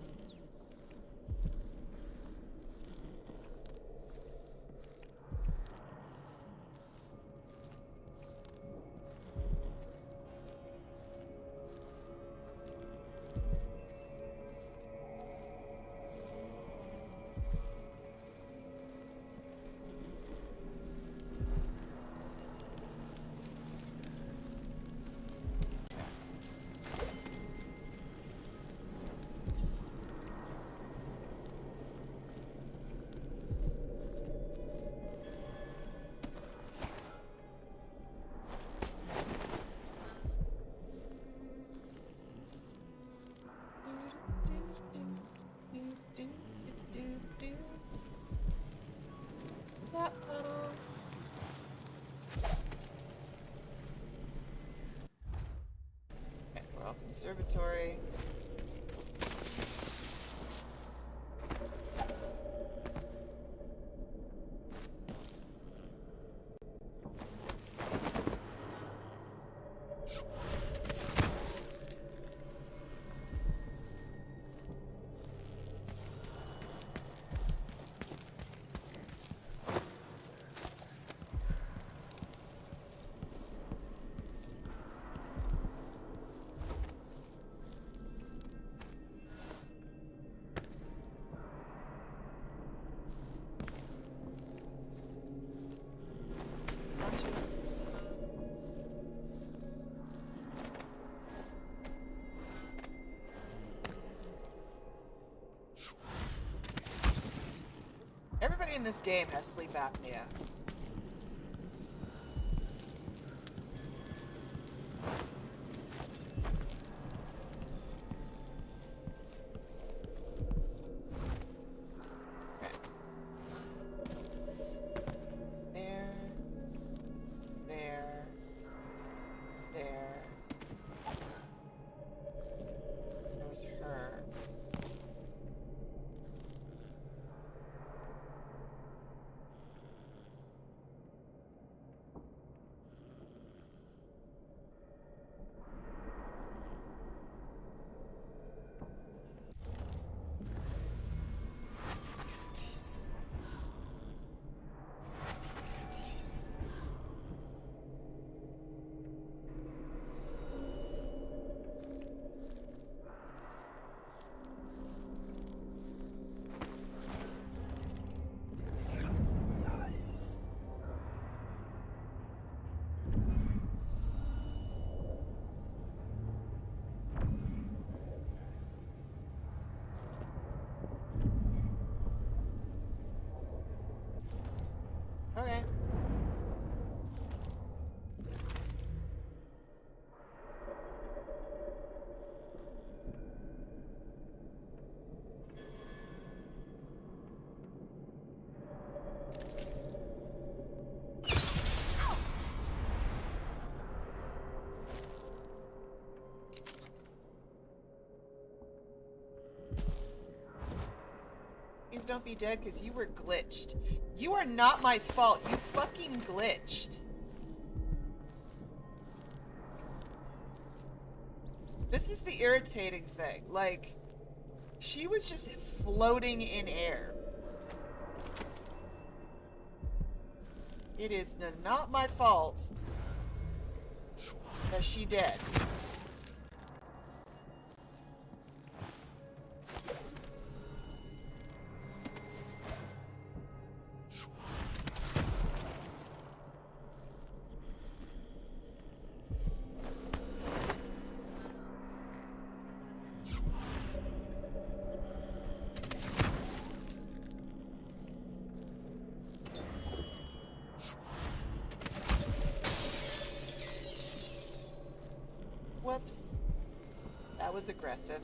Royal Conservatory. Everybody in this game has sleep apnea. Her. Okay. Please don't be dead because you were glitched. You are not my fault. You fucking glitched. This is the irritating thing. Like, she was just floating in air. It is not my fault that she dead. Whoops. That was aggressive.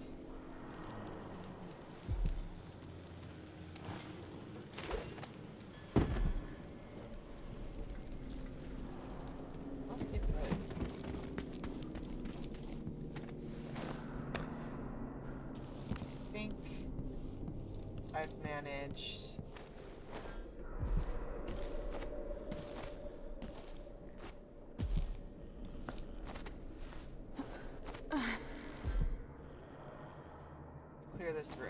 Let's get to it. I think I've managed. Clear this room.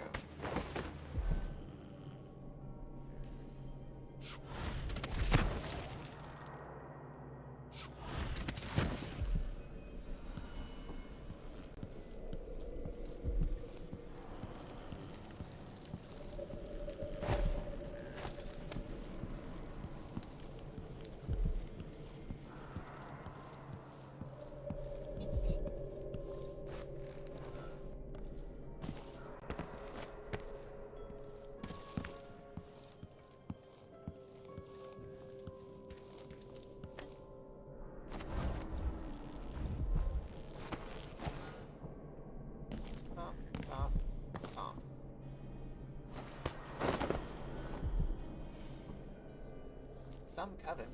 Some coven.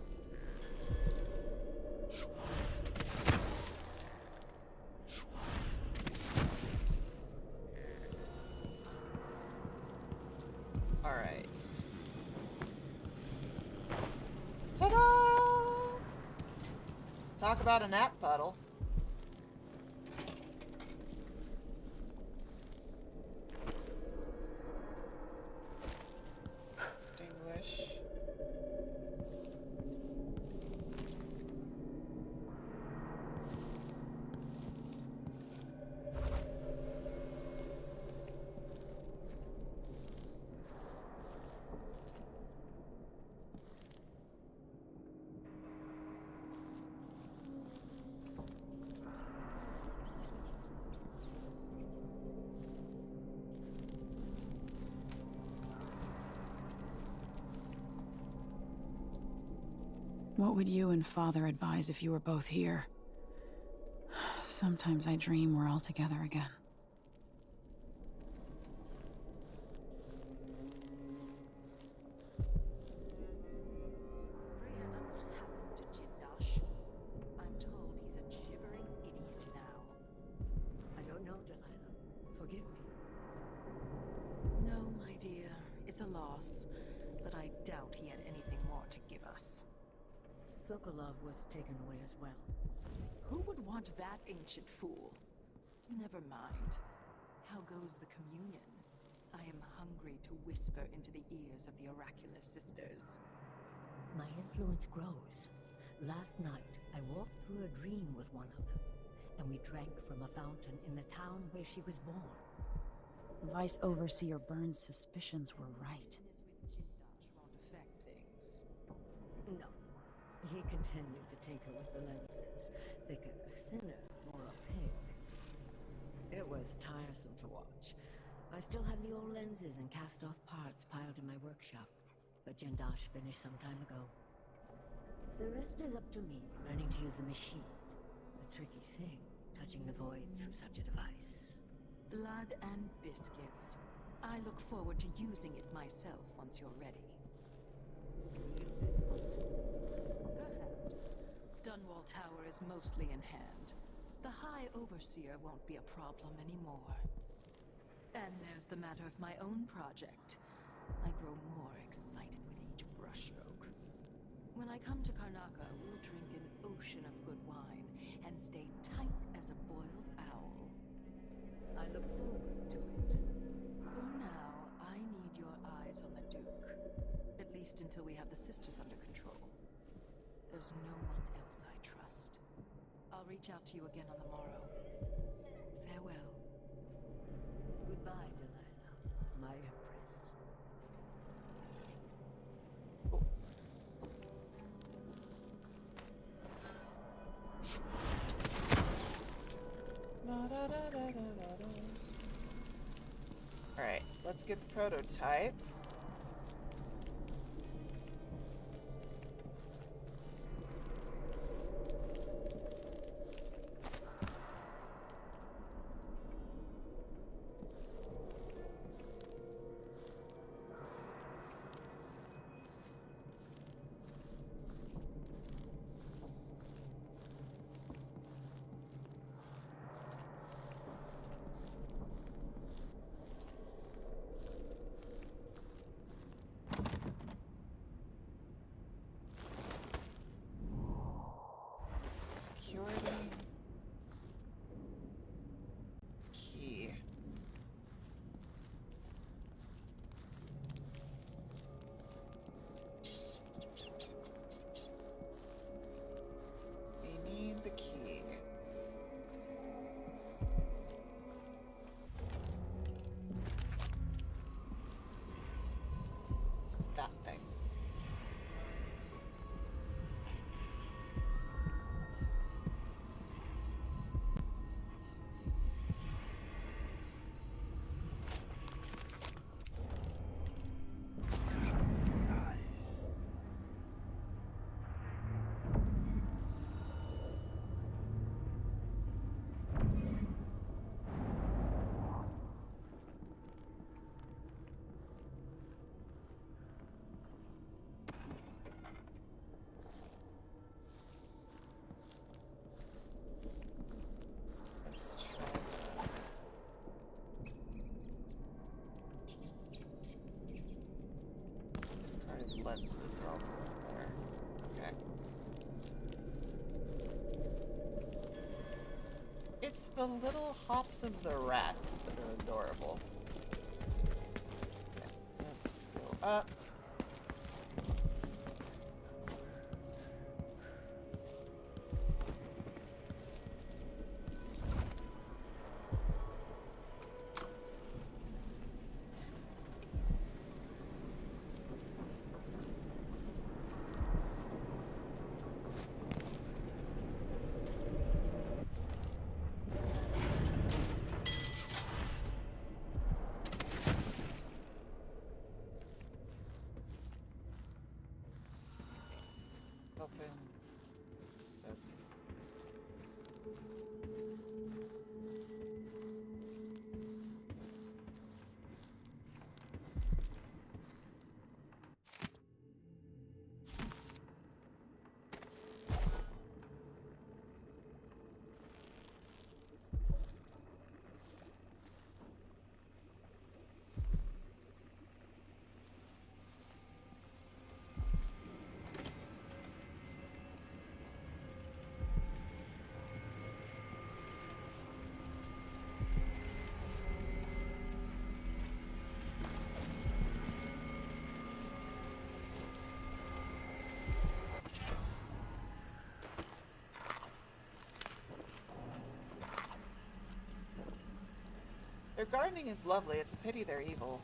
about a nap puddle? Extinguish. What would you and Father advise if you were both here? Sometimes I dream we're all together again. Brianna, what happened to Jindosh? I'm told he's a gibbering idiot now. I don't know, Delilah. Forgive me. No, my dear. It's a loss. But I doubt he had anything more to give us. Sokolov was taken away as well. Who would want that ancient fool? Never mind. How goes the communion? I am hungry to whisper into the ears of the oracular sisters. My influence grows. Last night, I walked through a dream with one of them, and we drank from a fountain in the town where she was born. Vice Overseer Burns' suspicions were right. Won't affect things. No. He continued to take her with the lenses. Thicker, thinner, more opaque. It was tiresome to watch. I still have the old lenses and cast-off parts piled in my workshop. But Jindosh finished some time ago. The rest is up to me, learning to use the machine. A tricky thing, touching the void through such a device. Blood and biscuits. I look forward to using it myself once you're ready. Perhaps. Dunwall Tower is mostly in hand. The High Overseer won't be a problem anymore. And there's the matter of my own project. I grow more excited with each brushstroke. When I come to Karnaca, we'll drink an ocean of good wine and stay tight as a boiled owl. I look forward to it. For now, I need your eyes on the Duke. At least until we have the sisters under control. There's no one else I trust. I'll reach out to you again on the morrow. Farewell. Goodbye, Delilah, my empress. Alright, let's get the prototype. Security. Key. We need the key. It's that thing. Let's try that. Discarded lenses while we're there. Okay. the little hops of the rats that are adorable. Okay, let's go up. Open sesame. Their gardening is lovely. It's a pity they're evil.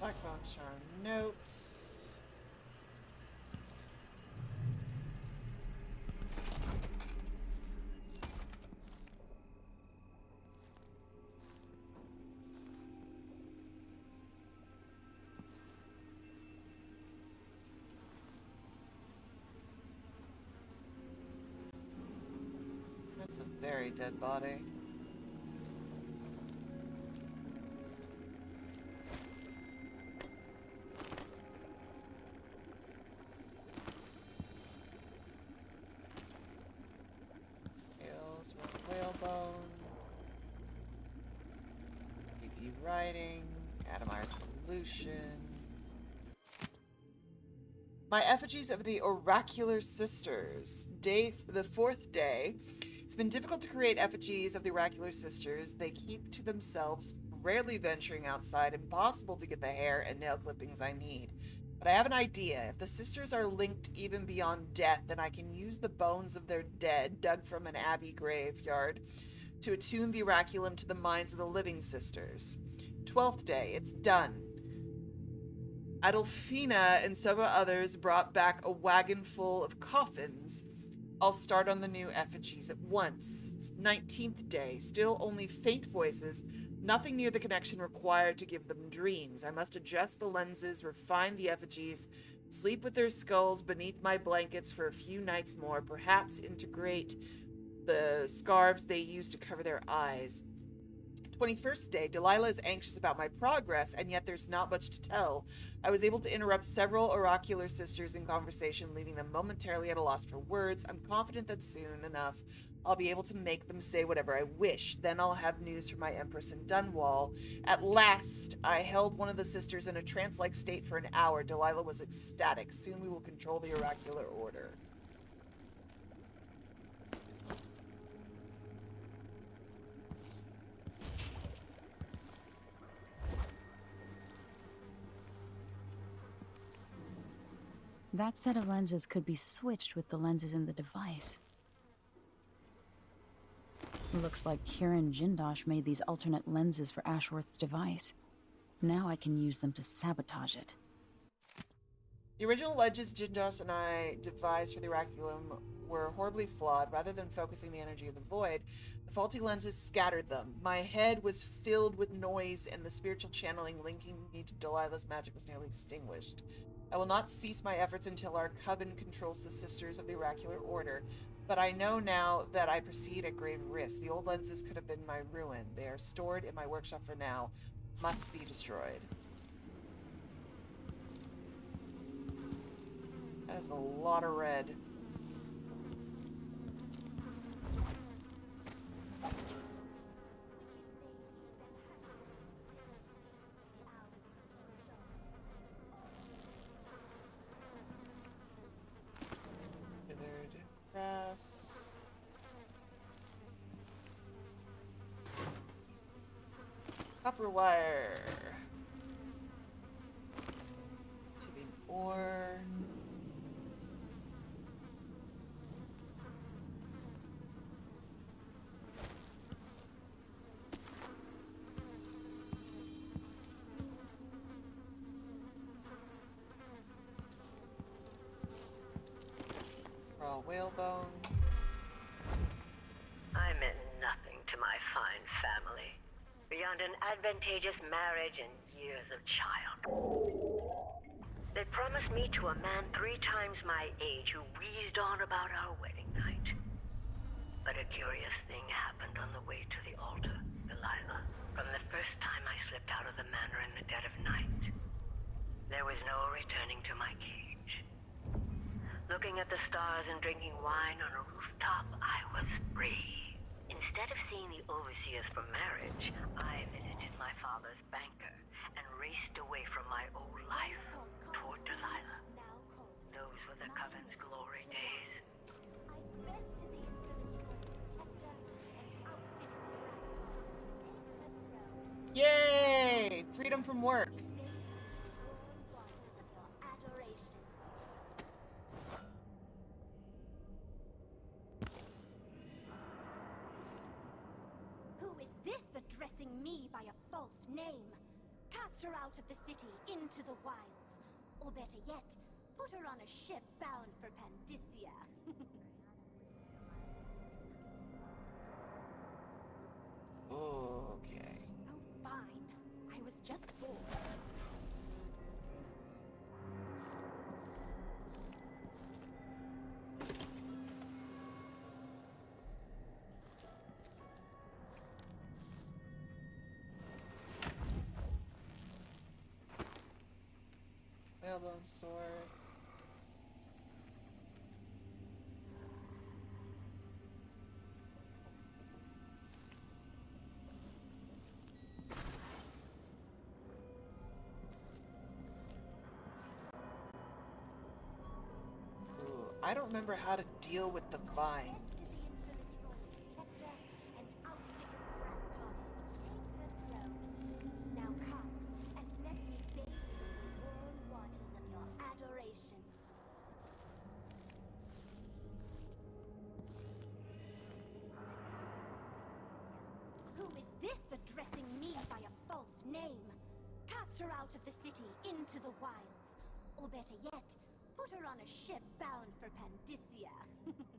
Blackbone charm notes. That's a very dead body. Tails, whalebone. BB writing. Atomar solution. My effigies of the oracular sisters. The fourth day. It's been difficult to create effigies of the oracular sisters. They keep to themselves, rarely venturing outside. Impossible to get the hair and nail clippings I need. But I have an idea. If the sisters are linked even beyond death, then I can use the bones of their dead, dug from an abbey graveyard, to attune the oraculum to the minds of the living sisters. 12th day. It's done. Adolfina and several others brought back a wagon full of coffins. I'll start on the new effigies at once. 19th day, still only faint voices, nothing near the connection required to give them dreams. I must adjust the lenses, refine the effigies, sleep with their skulls beneath my blankets for a few nights more, perhaps integrate the scarves they use to cover their eyes. 21st day, Delilah is anxious about my progress, and yet there's not much to tell. I was able to interrupt several oracular sisters in conversation, leaving them momentarily at a loss for words. I'm confident that soon enough I'll be able to make them say whatever I wish. Then I'll have news from my Empress in Dunwall. At last, I held one of the sisters in a trance-like state for an hour. Delilah was ecstatic. Soon we will control the oracular order. That set of lenses could be switched with the lenses in the device. Looks like Kiran Jindosh made these alternate lenses for Ashworth's device. Now I can use them to sabotage it. The original lenses Jindosh and I devised for the oraculum were horribly flawed. Rather than focusing the energy of the void, the faulty lenses scattered them. My head was filled with noise, and the spiritual channeling linking me to Delilah's magic was nearly extinguished. I will not cease my efforts until our coven controls the sisters of the oracular order, but I know now that I proceed at grave risk. The old lenses could have been my ruin. They are stored in my workshop for now. Must be destroyed. That is a lot of red. Yes. Copper wire. To the ore. Raw whalebone. I meant nothing to my fine family, beyond an advantageous marriage and years of child. They promised me to a man 3 times my age who wheezed on about our wedding night. But a curious thing happened on the way to the altar, Delilah. From the first time I slipped out of the manor in the dead of night, there was no returning to my cage. Looking at the stars and drinking wine on a rooftop, I was free. Instead of seeing the overseers for marriage, I visited my father's banker and raced away from my old life toward Delilah. Those were the Coven's glory days. Yay! Freedom from work. Who is this addressing me by a false name? Cast her out of the city into the wilds. Or better yet, put her on a ship bound for Pandysia. Okay. Oh, fine. I was just bored. Whalebone sword. Ooh, I don't remember how to deal with the vines. Now come and let me bathe you in the warm waters of your adoration. Who is this addressing me by a false name? Cast her out of the city into the wilds. Or better yet, put her on a ship bound for Pandysia.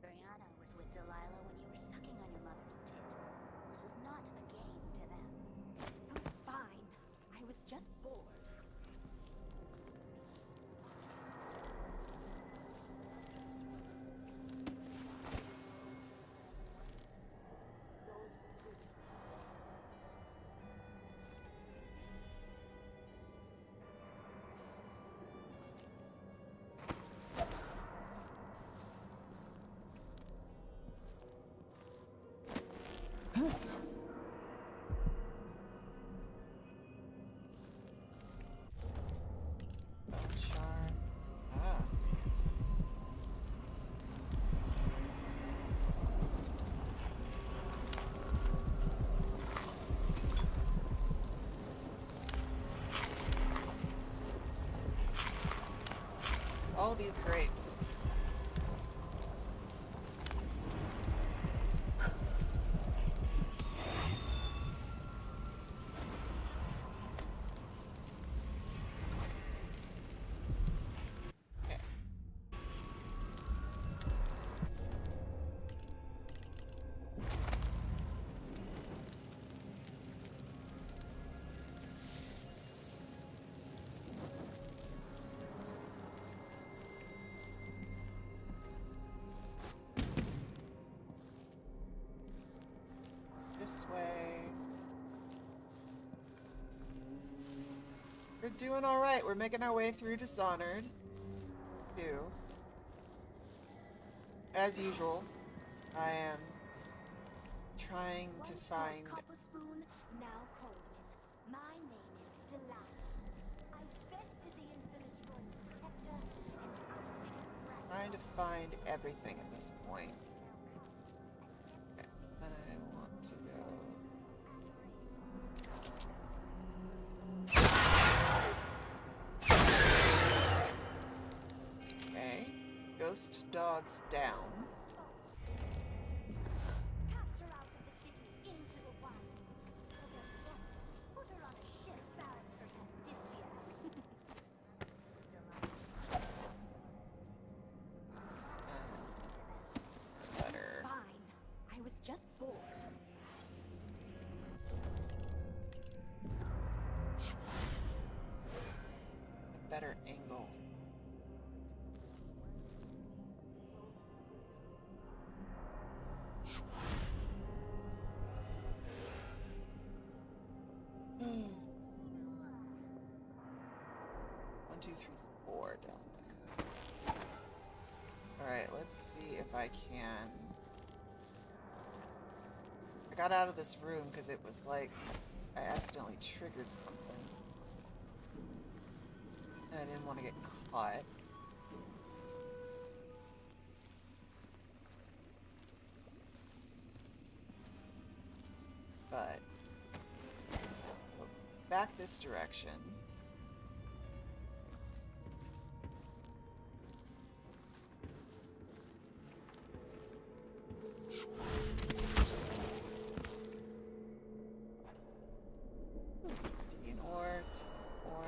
Brianna was with Delilah when you were sucking on your mother's tit. This is not a game to them. Oh, fine. I was just bored. Charm. Ah. All these grapes. This way. We're doing all right. We're making our way through Dishonored 2. As usual, I am trying to find. Copper Spoon, now Coldwin. My name is Delilah. I bested the infamous Royal Protector and ousted his brat. Trying to find everything at this point. most dogs down. Cast her out of the city into the wilds. Or better yet, put her on a ship bound for Pandysia. Better. Fine. I was just bored. A better angle. One, two, three, four down there. Alright, let's see if I can. I got out of this room because it was like I accidentally triggered something. And I didn't want to get caught. But go back this direction. Dishonored, or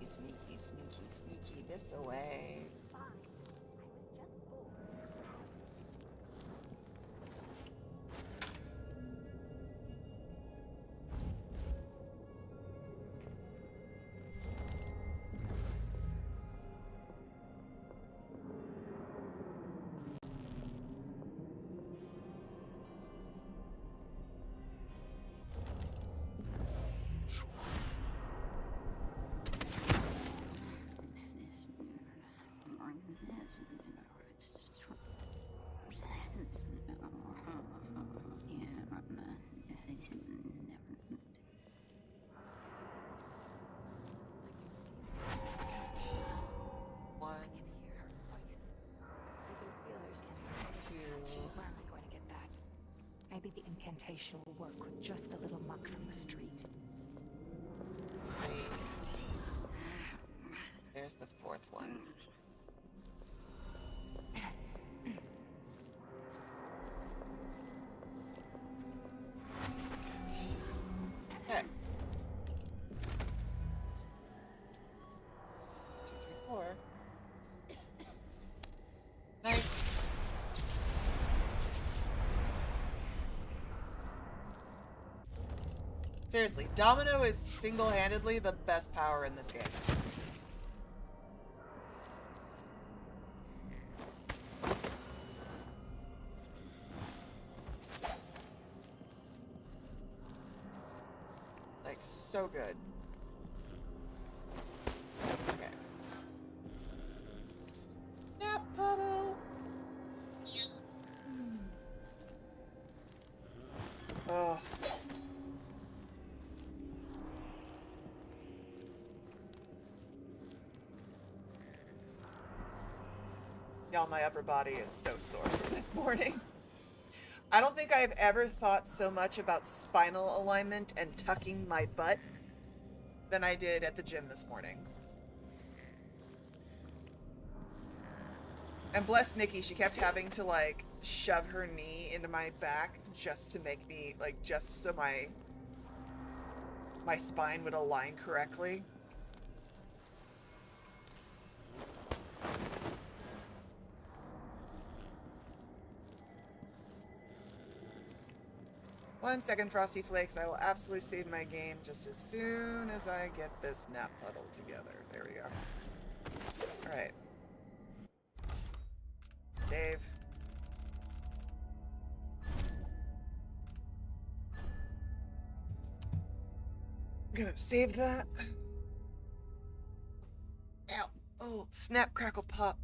sneaky, sneaky, sneaky, sneaky this away. One, two. Where am I going to get that? Maybe the incantation will work with just a little muck from the street. There's the fourth one. Okay. 2, 3, 4. Nice. Seriously, Domino is single-handedly the best power in this game. Like, so good. Okay. Nap puddle! Oh. Y'all, my upper body is so sore from this morning. I don't think I've ever thought so much about spinal alignment and tucking my butt than I did at the gym this morning. And bless Nikki, she kept having to like shove her knee into my back just to make me like, just so my spine would align correctly. One second, Frosty Flakes. I will absolutely save my game just as soon as I get this nap puddle together. There we go. Alright. Save. I'm gonna save that. Ow. Oh, snap, crackle, pop.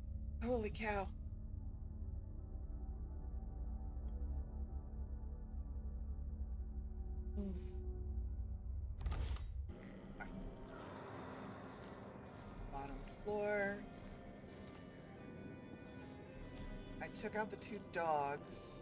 Holy cow. Bottom floor. I took out the 2 dogs.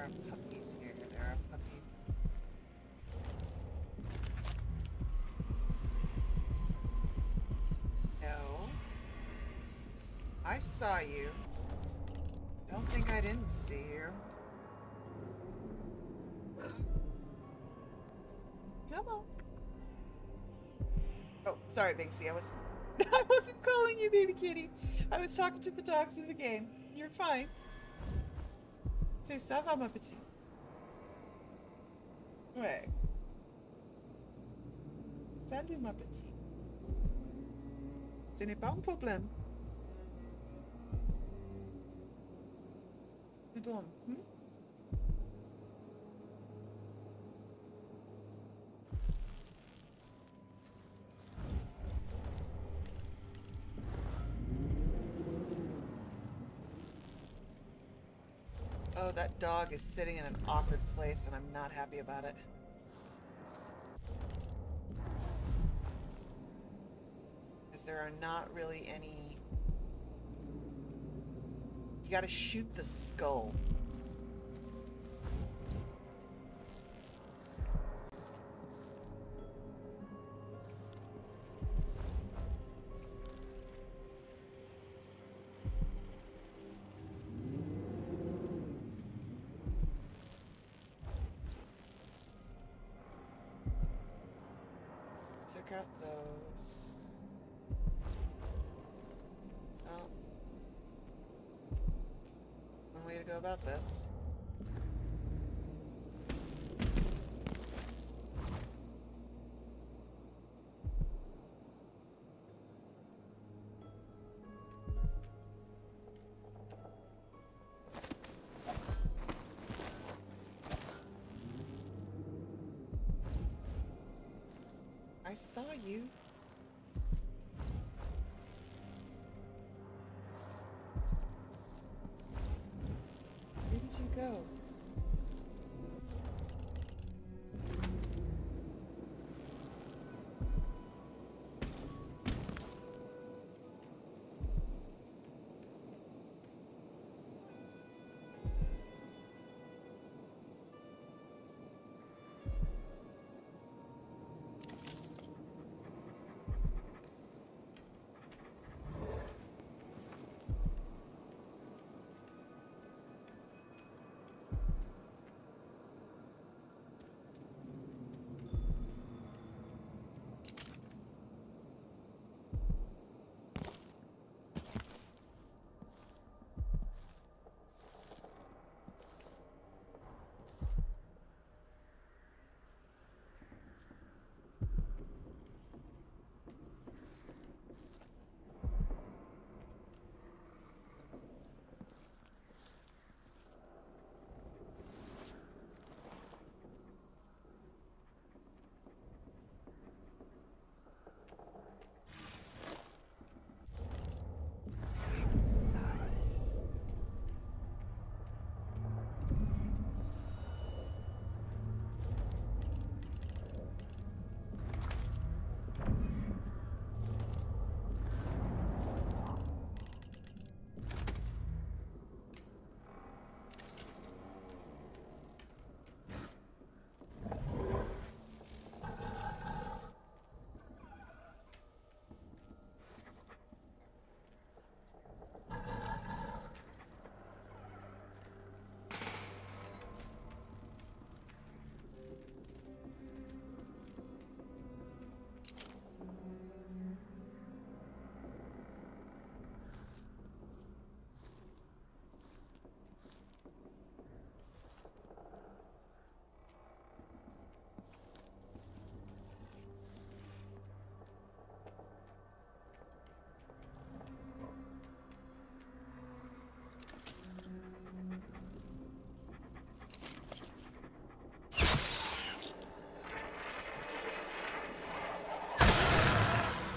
are puppies here. There are puppies. No. I saw you. Don't think I didn't see you. Come on. Oh, sorry, Big C. I wasn't calling you baby kitty. I was talking to the dogs in the game. You're fine. C'est ça va, ma petite. Ouais. Salut, ma petite. Ce n'est pas un problème. Tu dormes, Oh, that dog is sitting in an awkward place and I'm not happy about it. Because there are not really any... You gotta shoot the skull. Took out those. Oh. One way to go about this. I saw you. Where did you go?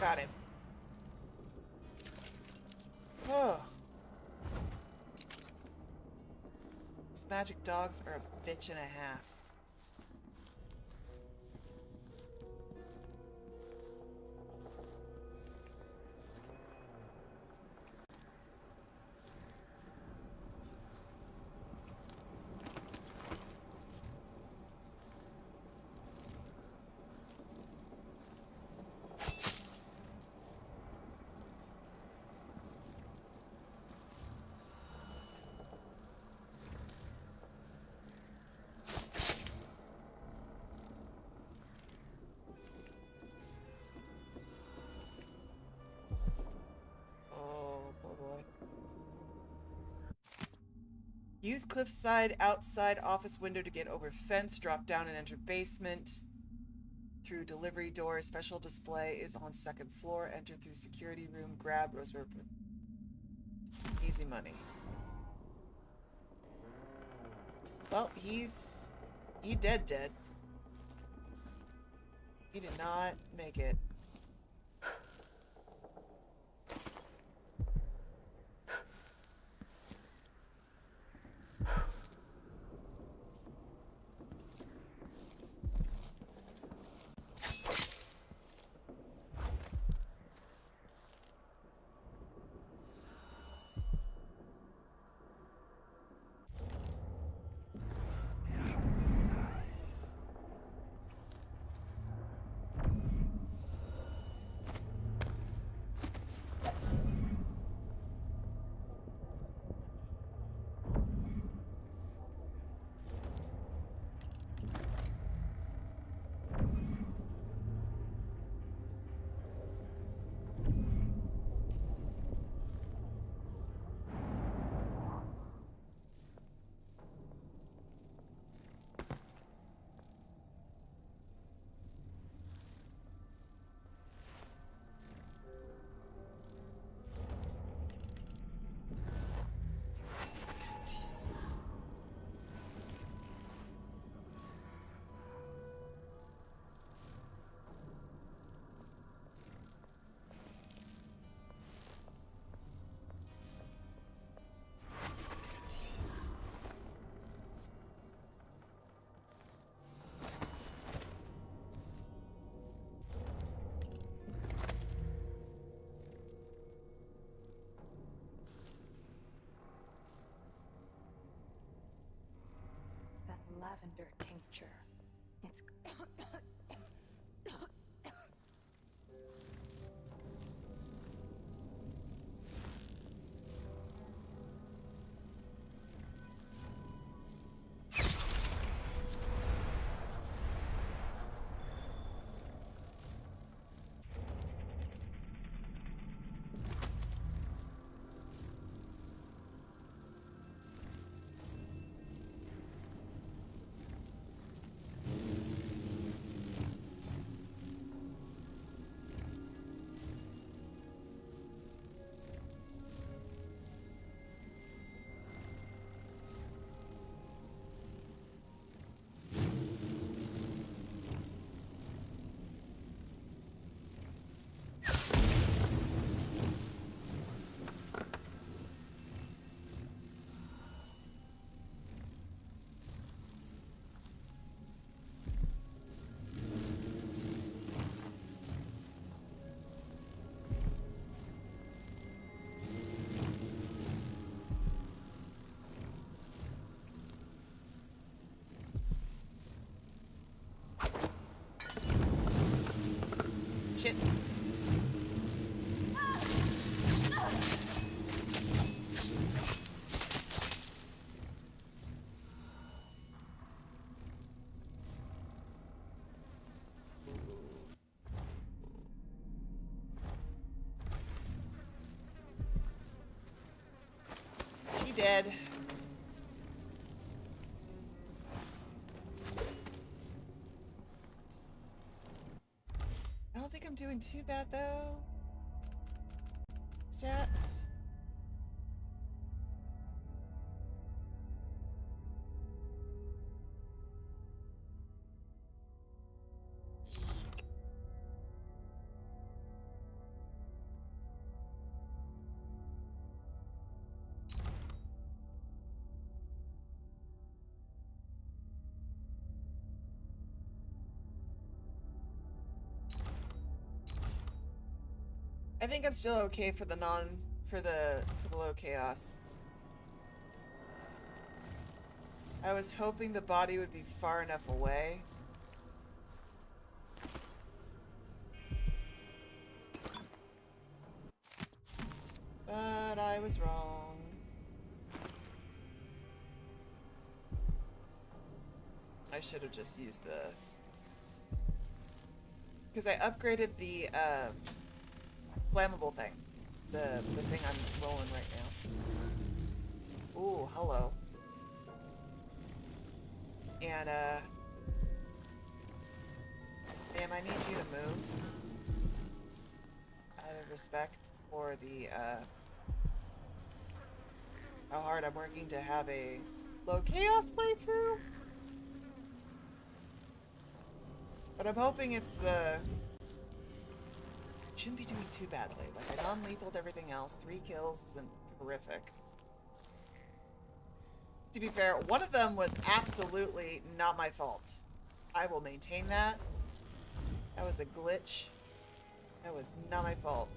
Got him. Oh. Those magic dogs are a bitch and a half. Use cliffside outside office window to get over fence. Drop down and enter basement. Through delivery door. Special display is on second floor. Enter through security room. Grab rosemary. Easy money. Well, he dead. He did not make it. Lavender tincture. It's Shit. She dead. I don't think I'm doing too bad though. Stats. I think I'm still okay for the low chaos. I was hoping the body would be far enough away. But I was wrong. I should have just used the... Because I upgraded the flammable thing. The thing I'm rolling right now. Ooh, hello. And, ma'am, I need you to move. Out of respect for the, how hard I'm working to have a low chaos playthrough. But I'm hoping it's the... Shouldn't be doing too badly. Like, I non-lethaled everything else. 3 kills isn't horrific. To be fair, one of them was absolutely not my fault. I will maintain that. That was a glitch. That was not my fault.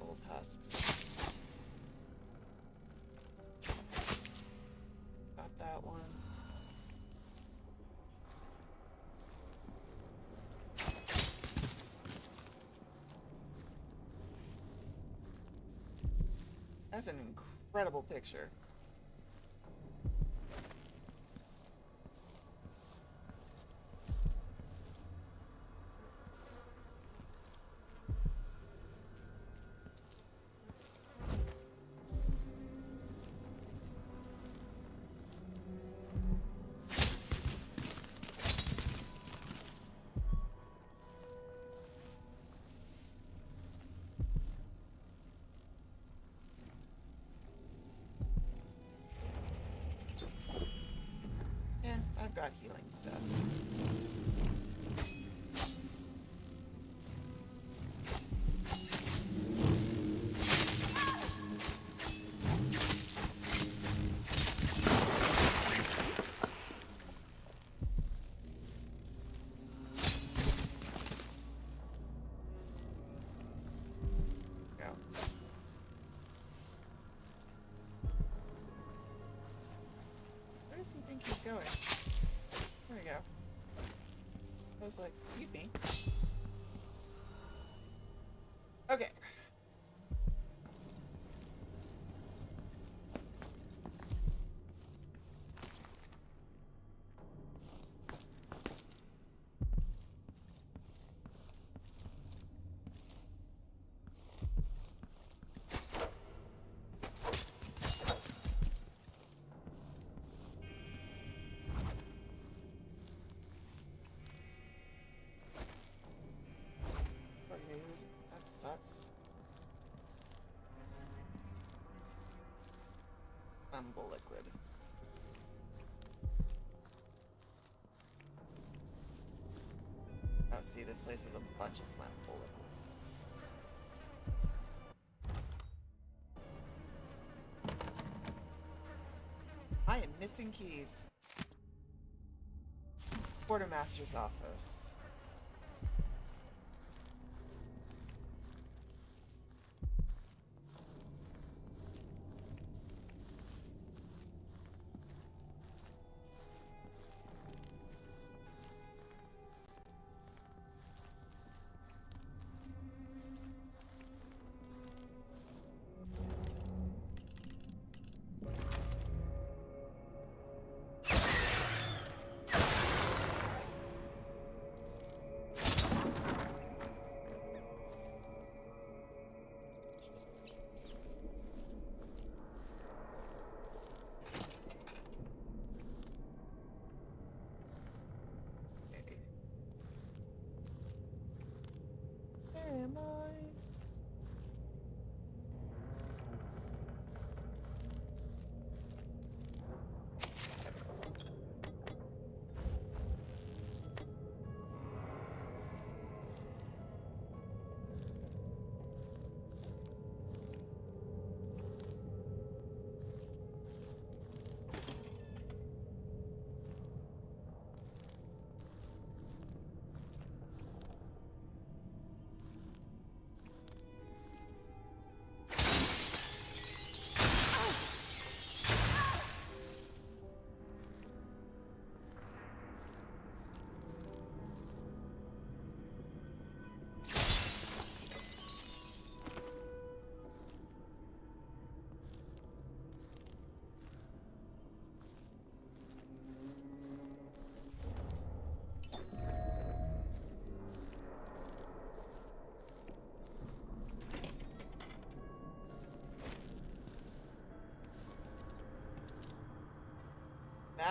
Old husks. Got that one. That's an incredible picture. Yeah, I've got healing stuff. Go. Where does he think he's going? There we go. I was like, excuse me. Okay. That sucks. Flammable liquid. Oh, see, this place has a bunch of flammable liquid. I am missing keys. Quartermaster's office.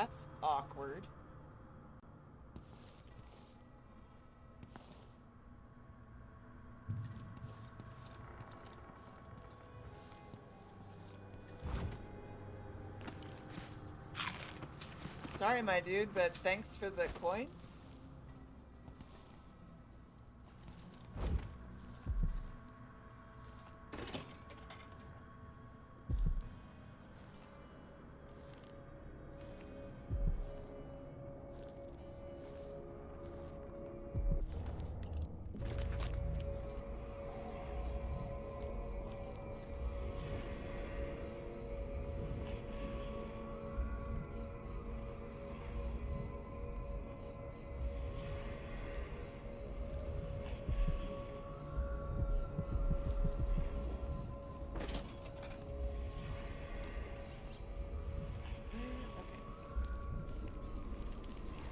That's awkward. Sorry, my dude, but thanks for the coins.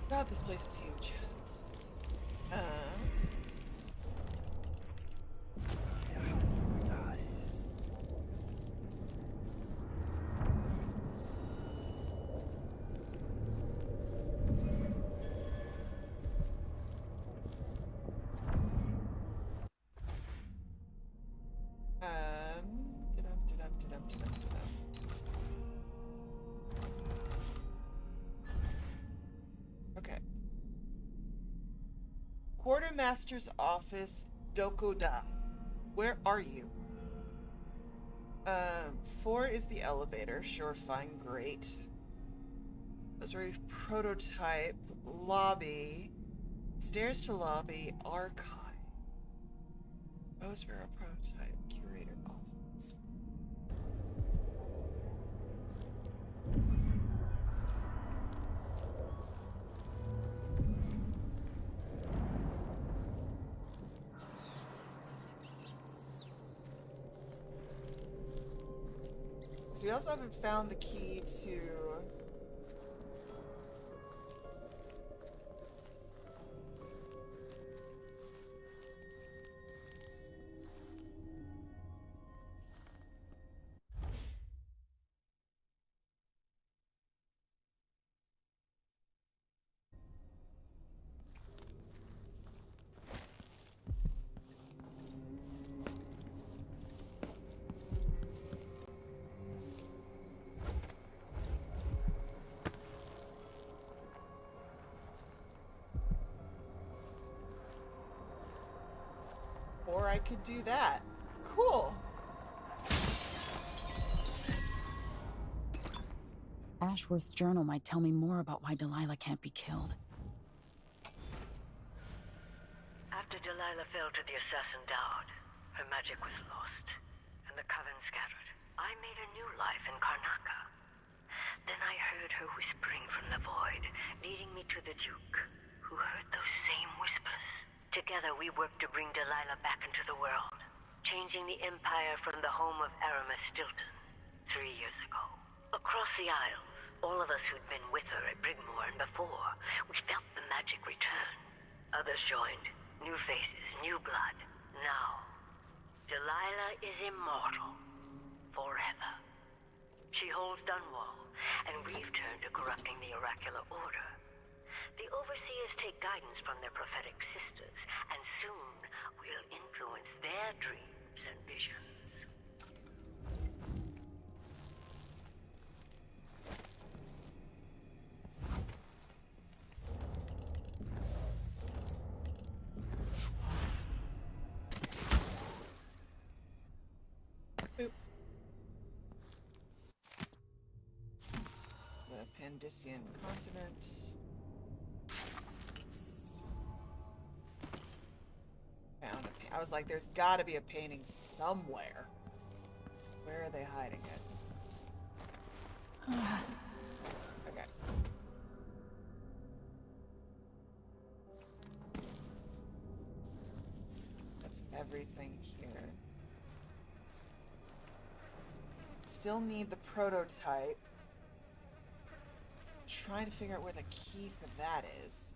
God, this place is huge. Okay. Quartermaster's office, Dokuda. Where are you? 4 is the elevator. Sure, fine, great. Rosary prototype, lobby, stairs to lobby, archive. Rosary prototype, curator office. So we also haven't found the key to... Or I could do that. Cool. Ashworth's journal might tell me more about why Delilah can't be killed. After Delilah fell to the assassin Dowd, her magic was lost, and the coven scattered. I made a new life in Karnaca. Then I heard her whispering from the void, leading me to the Duke, who heard those same whispers. Together we worked to bring Delilah back into the world, changing the Empire from the home of Aramis Stilton 3 years ago. Across the Isles, all of us who'd been with her at Brigmore and before, we felt the magic return. Others joined, new faces, new blood. Now, Delilah is immortal, forever. She holds Dunwall, and we've turned to corrupting the oracular order. The Overseers take guidance from their prophetic sisters, and soon we'll influence their dreams and visions. Oop. It's the Pandician continent. Found a I was like, there's gotta be a painting somewhere. Where are they hiding it? Okay. That's everything here. Still need the prototype. Trying to figure out where the key for that is.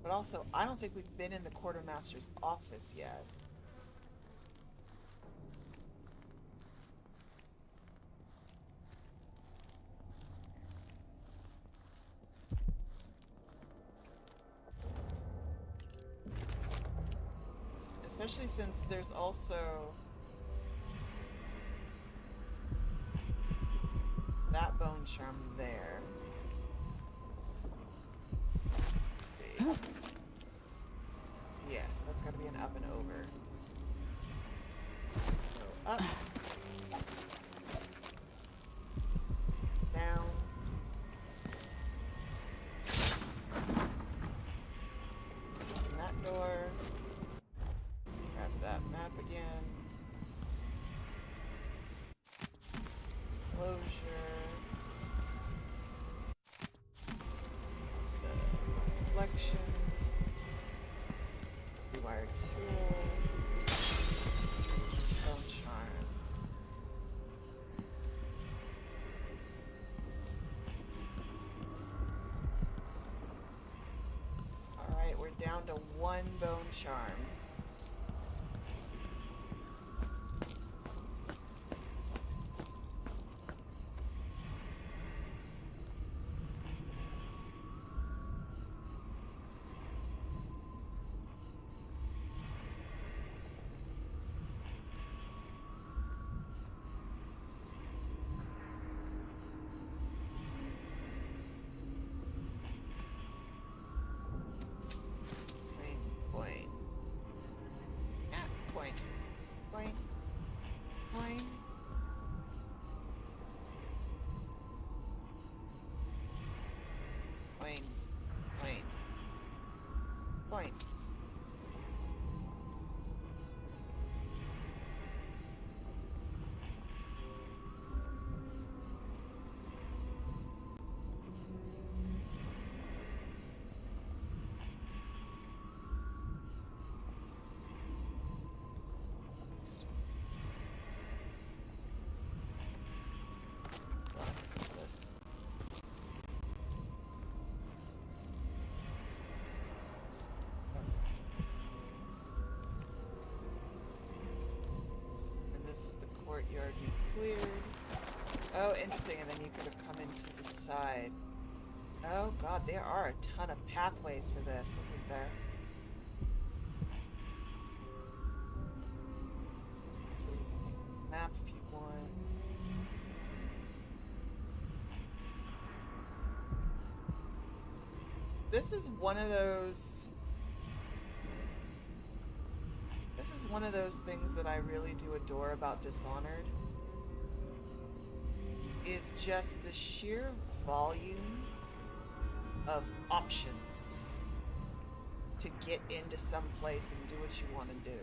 But also, I don't think we've been in the quartermaster's office yet. Especially since there's also that bone charm there. Let's see. Yes, that's gotta be an up and over. Go up. Down. Open that door. Grab that map again. Closure. The reflections. Rewire tool. Bone charm. Alright, we're down to one bone charm. Point. Yeah, point. Point. Point. Point. Point. Point. What's this? And this is the courtyard we cleared. Oh, interesting. And then you could have come into the side. Oh god, there are a ton of pathways for this, isn't there? That's where you can map if you want. This is one of those... This is one of those things that I really do adore about Dishonored. Is just the sheer volume of options to get into some place and do what you want to do.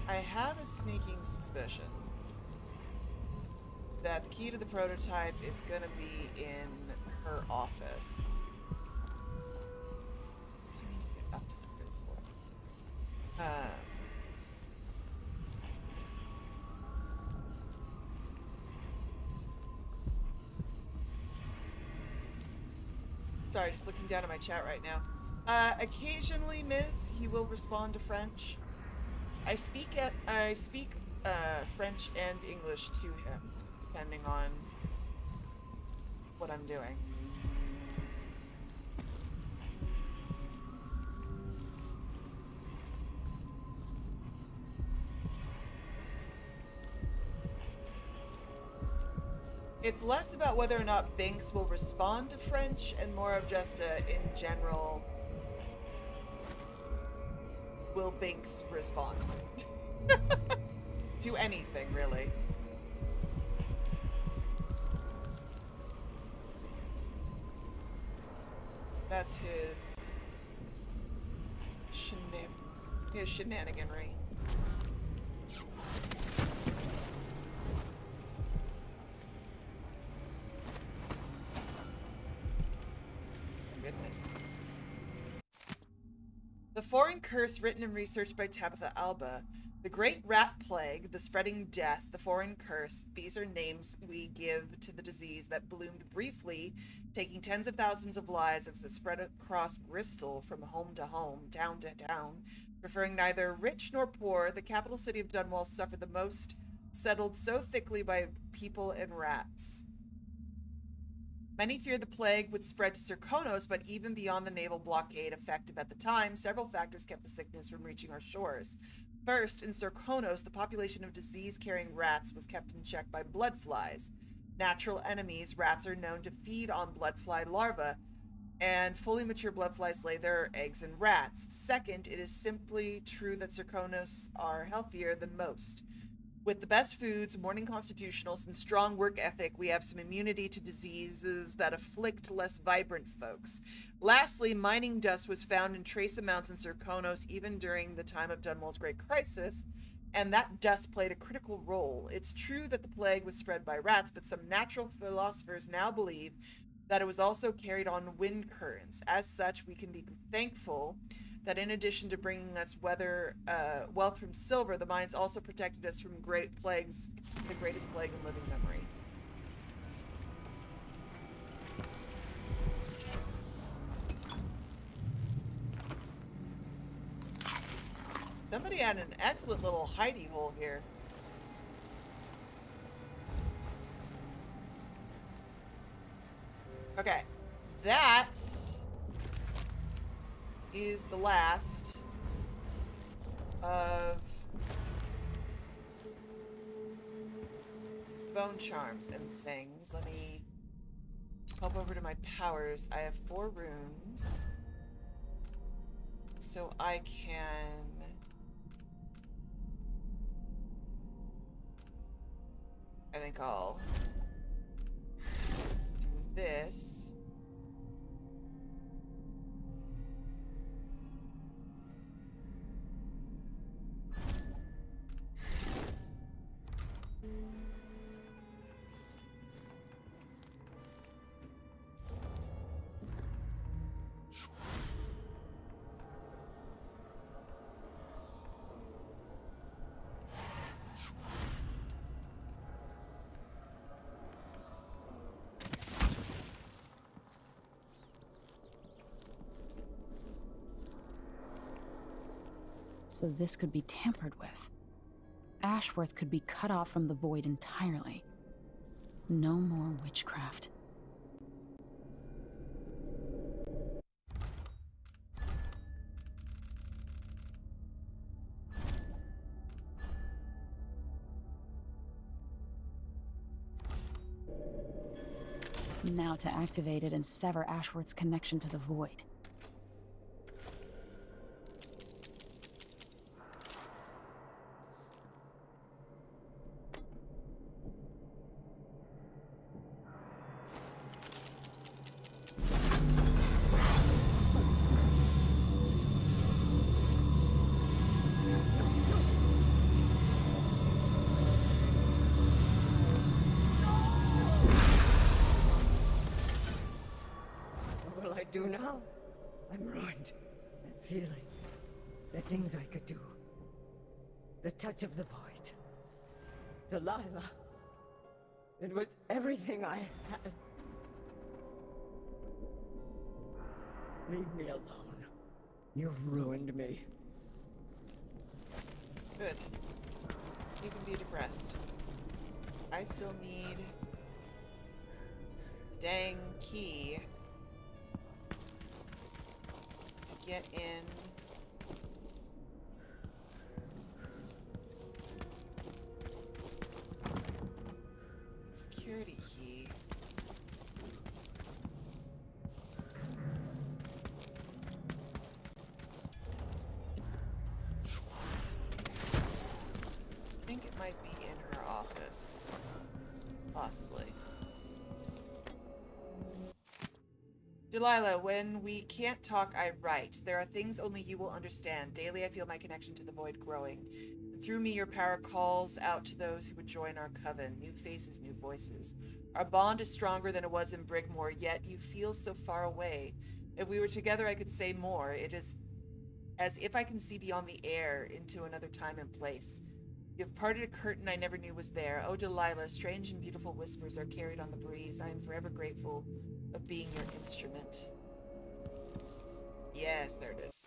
I have a sneaking suspicion that the key to the prototype is gonna be in her office. So I need to get up to the third floor. Sorry, just looking down at my chat right now. Occasionally, Ms., he will respond to French. I speak French and English to him, depending on what I'm doing. It's less about whether or not Binks will respond to French and more of just in general, will Binks respond? To anything, really. That's his shenaniganry. Goodness. The Foreign Curse, written and researched by Tabitha Alba. The Great Rat Plague, the Spreading Death, the Foreign Curse. These are names we give to the disease that bloomed briefly, taking tens of thousands of lives as it spread across Bristol from home to home, town to town. Preferring neither rich nor poor, the capital city of Dunwall suffered the most, settled so thickly by people and rats. Many feared the plague would spread to Serkonos, but even beyond the naval blockade effective at the time, several factors kept the sickness from reaching our shores. First, in Serkonos, the population of disease-carrying rats was kept in check by blood flies. Natural enemies, rats are known to feed on blood fly larvae, and fully mature blood flies lay their eggs in rats. Second, it is simply true that Serkonos are healthier than most. With the best foods, morning constitutionals, and strong work ethic, we have some immunity to diseases that afflict less vibrant folks. Lastly, mining dust was found in trace amounts in Serkonos even during the time of Dunwall's Great Crisis, and that dust played a critical role. It's true that the plague was spread by rats, but some natural philosophers now believe that it was also carried on wind currents. As such, we can be thankful that in addition to bringing us wealth from silver, the mines also protected us from great plagues, the greatest plague in living memory. Somebody had an excellent little hidey hole here. Okay, that is the last of bone charms and things. Let me hop over to my powers. I have 4 rooms, so I can I think I'll do this. So this could be tampered with. Ashworth could be cut off from the void entirely. No more witchcraft. Now to activate it and sever Ashworth's connection to the void. What will I do now? I'm ruined. That feeling. The things I could do. The touch of the void. Delilah. It was everything I had. Leave me alone. You've ruined me. Good. You can be depressed. I still need the dang key to get in. Security key. I think it might be in her office. Possibly. Delilah, when we can't talk, I write. There are things only you will understand. Daily I feel my connection to the void growing. And through me your power calls out to those who would join our coven. New faces, new voices. Our bond is stronger than it was in Brigmore, yet you feel so far away. If we were together I could say more. It is as if I can see beyond the air into another time and place. You have parted a curtain I never knew was there. Oh, Delilah, strange and beautiful whispers are carried on the breeze. I am forever grateful of being your instrument. Yes, there it is.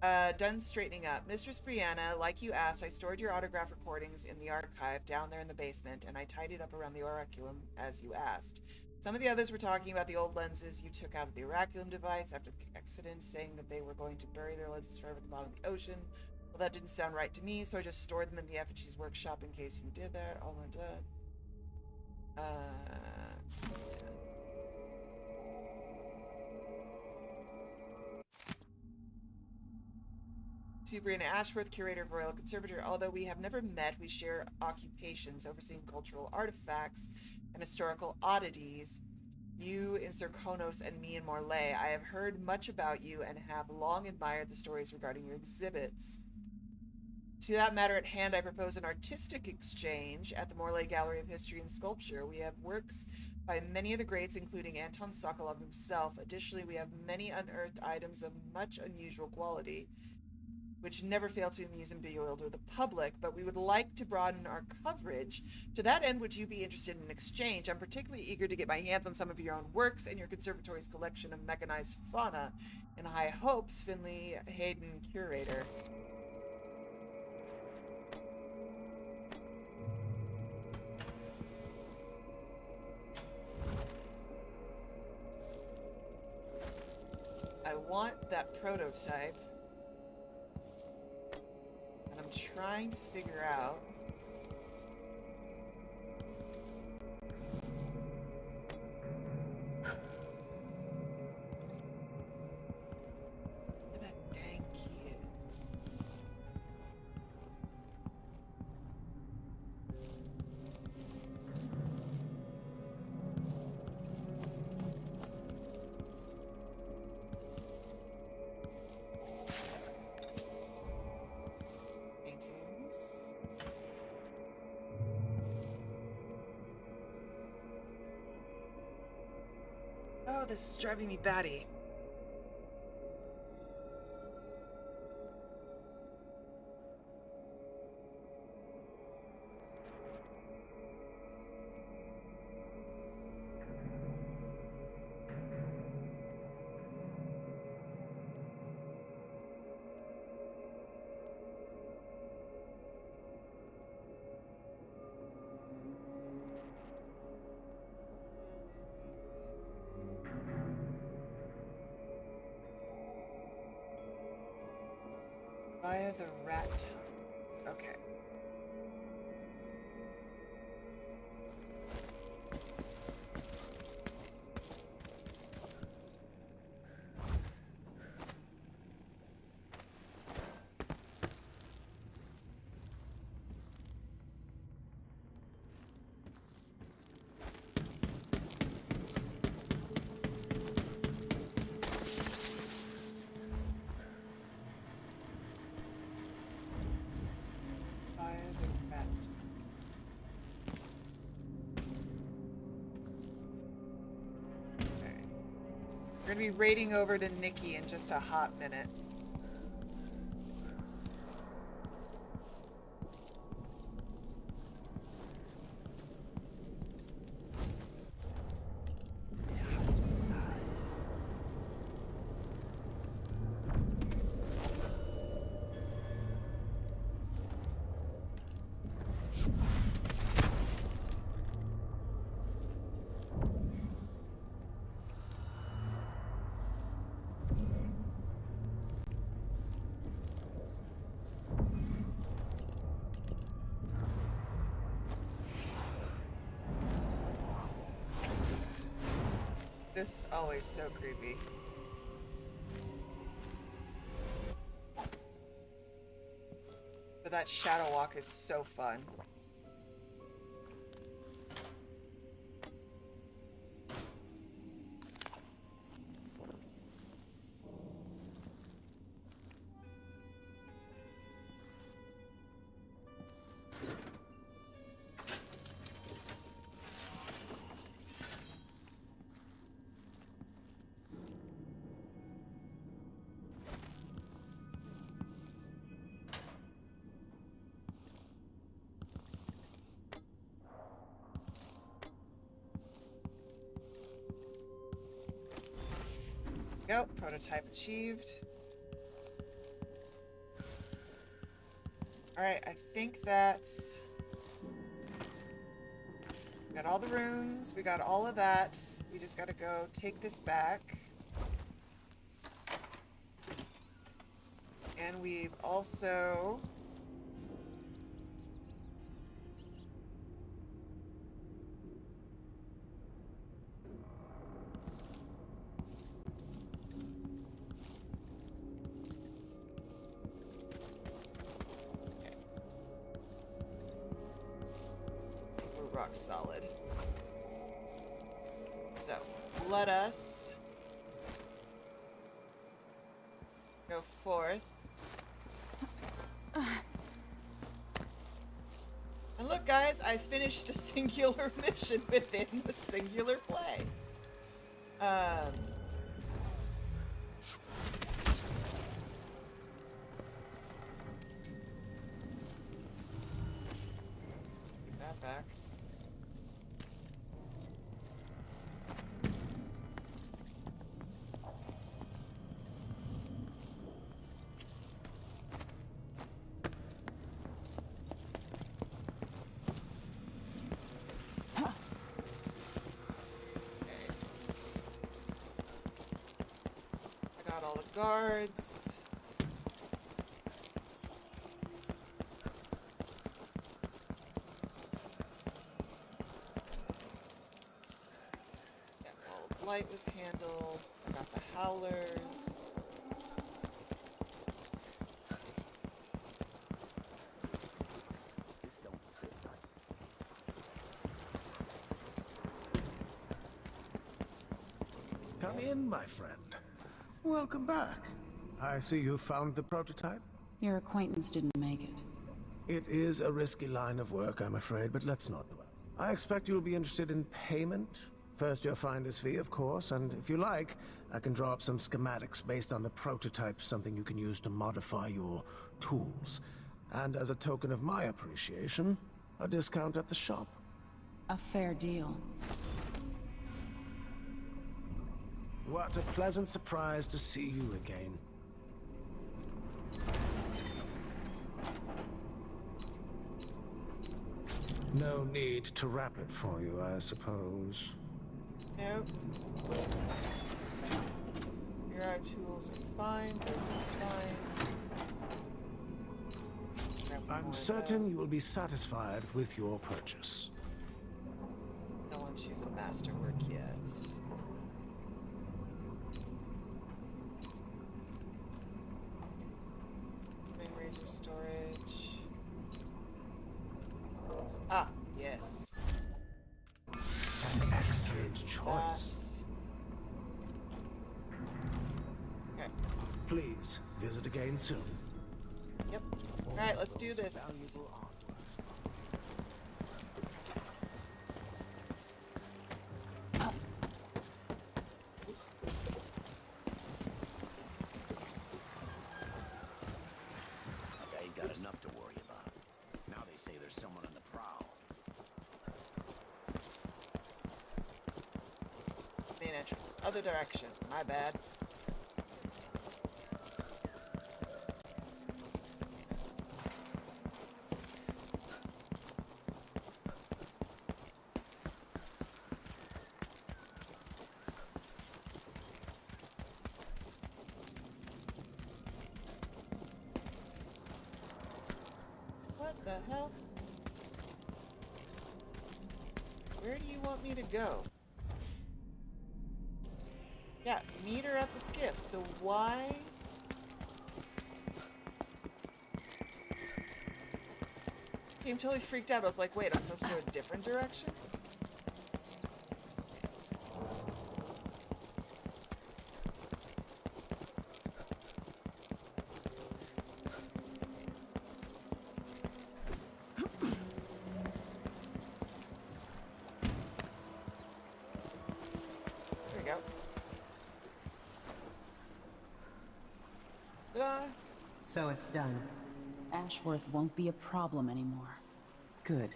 Done straightening up. Mistress Brianna, like you asked, I stored your autograph recordings in the archive down there in the basement, and I tidied up around the oraculum as you asked. Some of the others were talking about the old lenses you took out of the oraculum device after the accident, saying that they were going to bury their lenses forever at the bottom of the ocean. Well, that didn't sound right to me, so I just stored them in the effigy's workshop in case you did that. Oh my god. Yeah. To Brianna Ashworth, curator of Royal Conservatory. Although we have never met, we share occupations, overseeing cultural artifacts and historical oddities. You in Zirconos and me in Morlaix. I have heard much about you and have long admired the stories regarding your exhibits. To that matter at hand, I propose an artistic exchange at the Morlaix Gallery of History and Sculpture. We have works by many of the greats, including Anton Sokolov himself. Additionally, we have many unearthed items of much unusual quality, which never fail to amuse and bewilder the public, but we would like to broaden our coverage. To that end, would you be interested in an exchange? I'm particularly eager to get my hands on some of your own works and your conservatory's collection of mechanized fauna. In high hopes, Finley Hayden, curator. I want that prototype. And I'm trying to figure out where that dang key is. Paintings. Oh, this is driving me batty. Via the rat tunnel. Okay. Via the rat tunnel. Okay. We're gonna be raiding over to Nikki in just a hot minute. This is always so creepy. But that shadow walk is so fun. Go, prototype achieved. Alright, I think that's... Got all the runes, we got all of that. We just gotta go take this back. And we've also... We're rock solid. So, let us go forth. And look, guys, I finished a singular mission within the singular play. Take that back. I got all the guards. Yeah, all of light was handled. I got the howlers. Come in, my friend. Welcome back. I see you found the prototype. Your acquaintance didn't make it. It is a risky line of work, I'm afraid, but let's not dwell. I expect you'll be interested in payment. First your finder's fee, of course, and if you like, I can draw up some schematics based on the prototype, something you can use to modify your tools. And as a token of my appreciation, a discount at the shop. A fair deal. What a pleasant surprise to see you again. No need to wrap it for you, I suppose. Nope. Your eye tools are fine, those are fine. I'm certain you will be satisfied with your purchase. No one choose a masterwork yet. Main razor storage. Ah, yes. An excellent choice. Okay. Please, visit again soon. Yep. Alright, let's do this. They got enough to worry about. Now they say there's someone on the prowl. Main entrance. Other direction. My bad. What the hell? Where do you want me to go? Yeah, meet her at the skiff, so why? Okay, I'm totally freaked out. I was like, wait, I'm supposed to go a different direction? There we go. Ta-da! So it's done. Ashworth won't be a problem anymore. Good.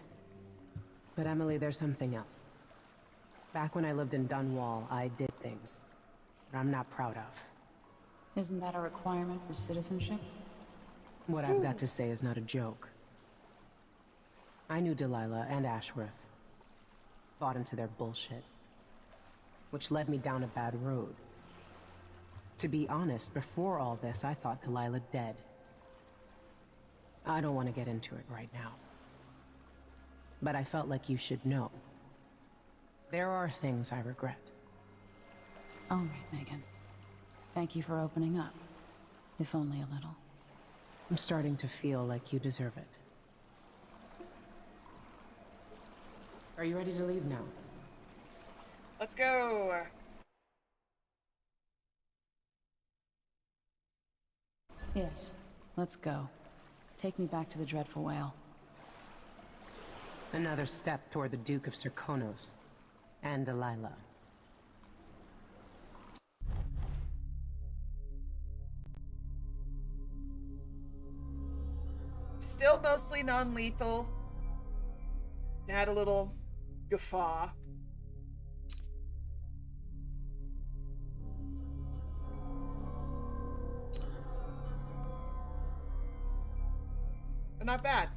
But Emily, there's something else. Back when I lived in Dunwall, I did things that I'm not proud of. Isn't that a requirement for citizenship? What I've got to say is not a joke. I knew Delilah and Ashworth. Bought into their bullshit. Which led me down a bad road. To be honest, before all this, I thought Delilah dead. I don't want to get into it right now. But I felt like you should know. There are things I regret. All right, Megan. Thank you for opening up. If only a little. I'm starting to feel like you deserve it. Are you ready to leave now? Let's go. Yes, let's go. Take me back to the Dreadful Whale. Another step toward the Duke of Serkonos and Delilah. Still mostly non-lethal. Had a little guffaw. But not bad.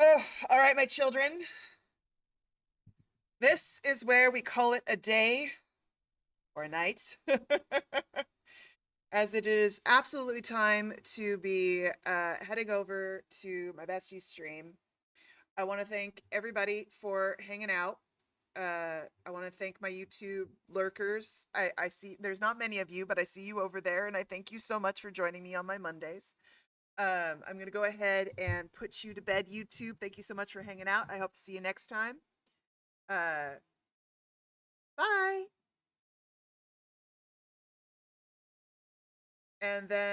Oh, all right, my children. This is where we call it a day or a night. As it is absolutely time to be heading over to my bestie's stream. I want to thank everybody for hanging out. I want to thank my YouTube lurkers. I see there's not many of you, but I see you over there, and I thank you so much for joining me on my Mondays. I'm going to go ahead and put you to bed, YouTube. Thank you so much for hanging out. I hope to see you next time. Bye. And then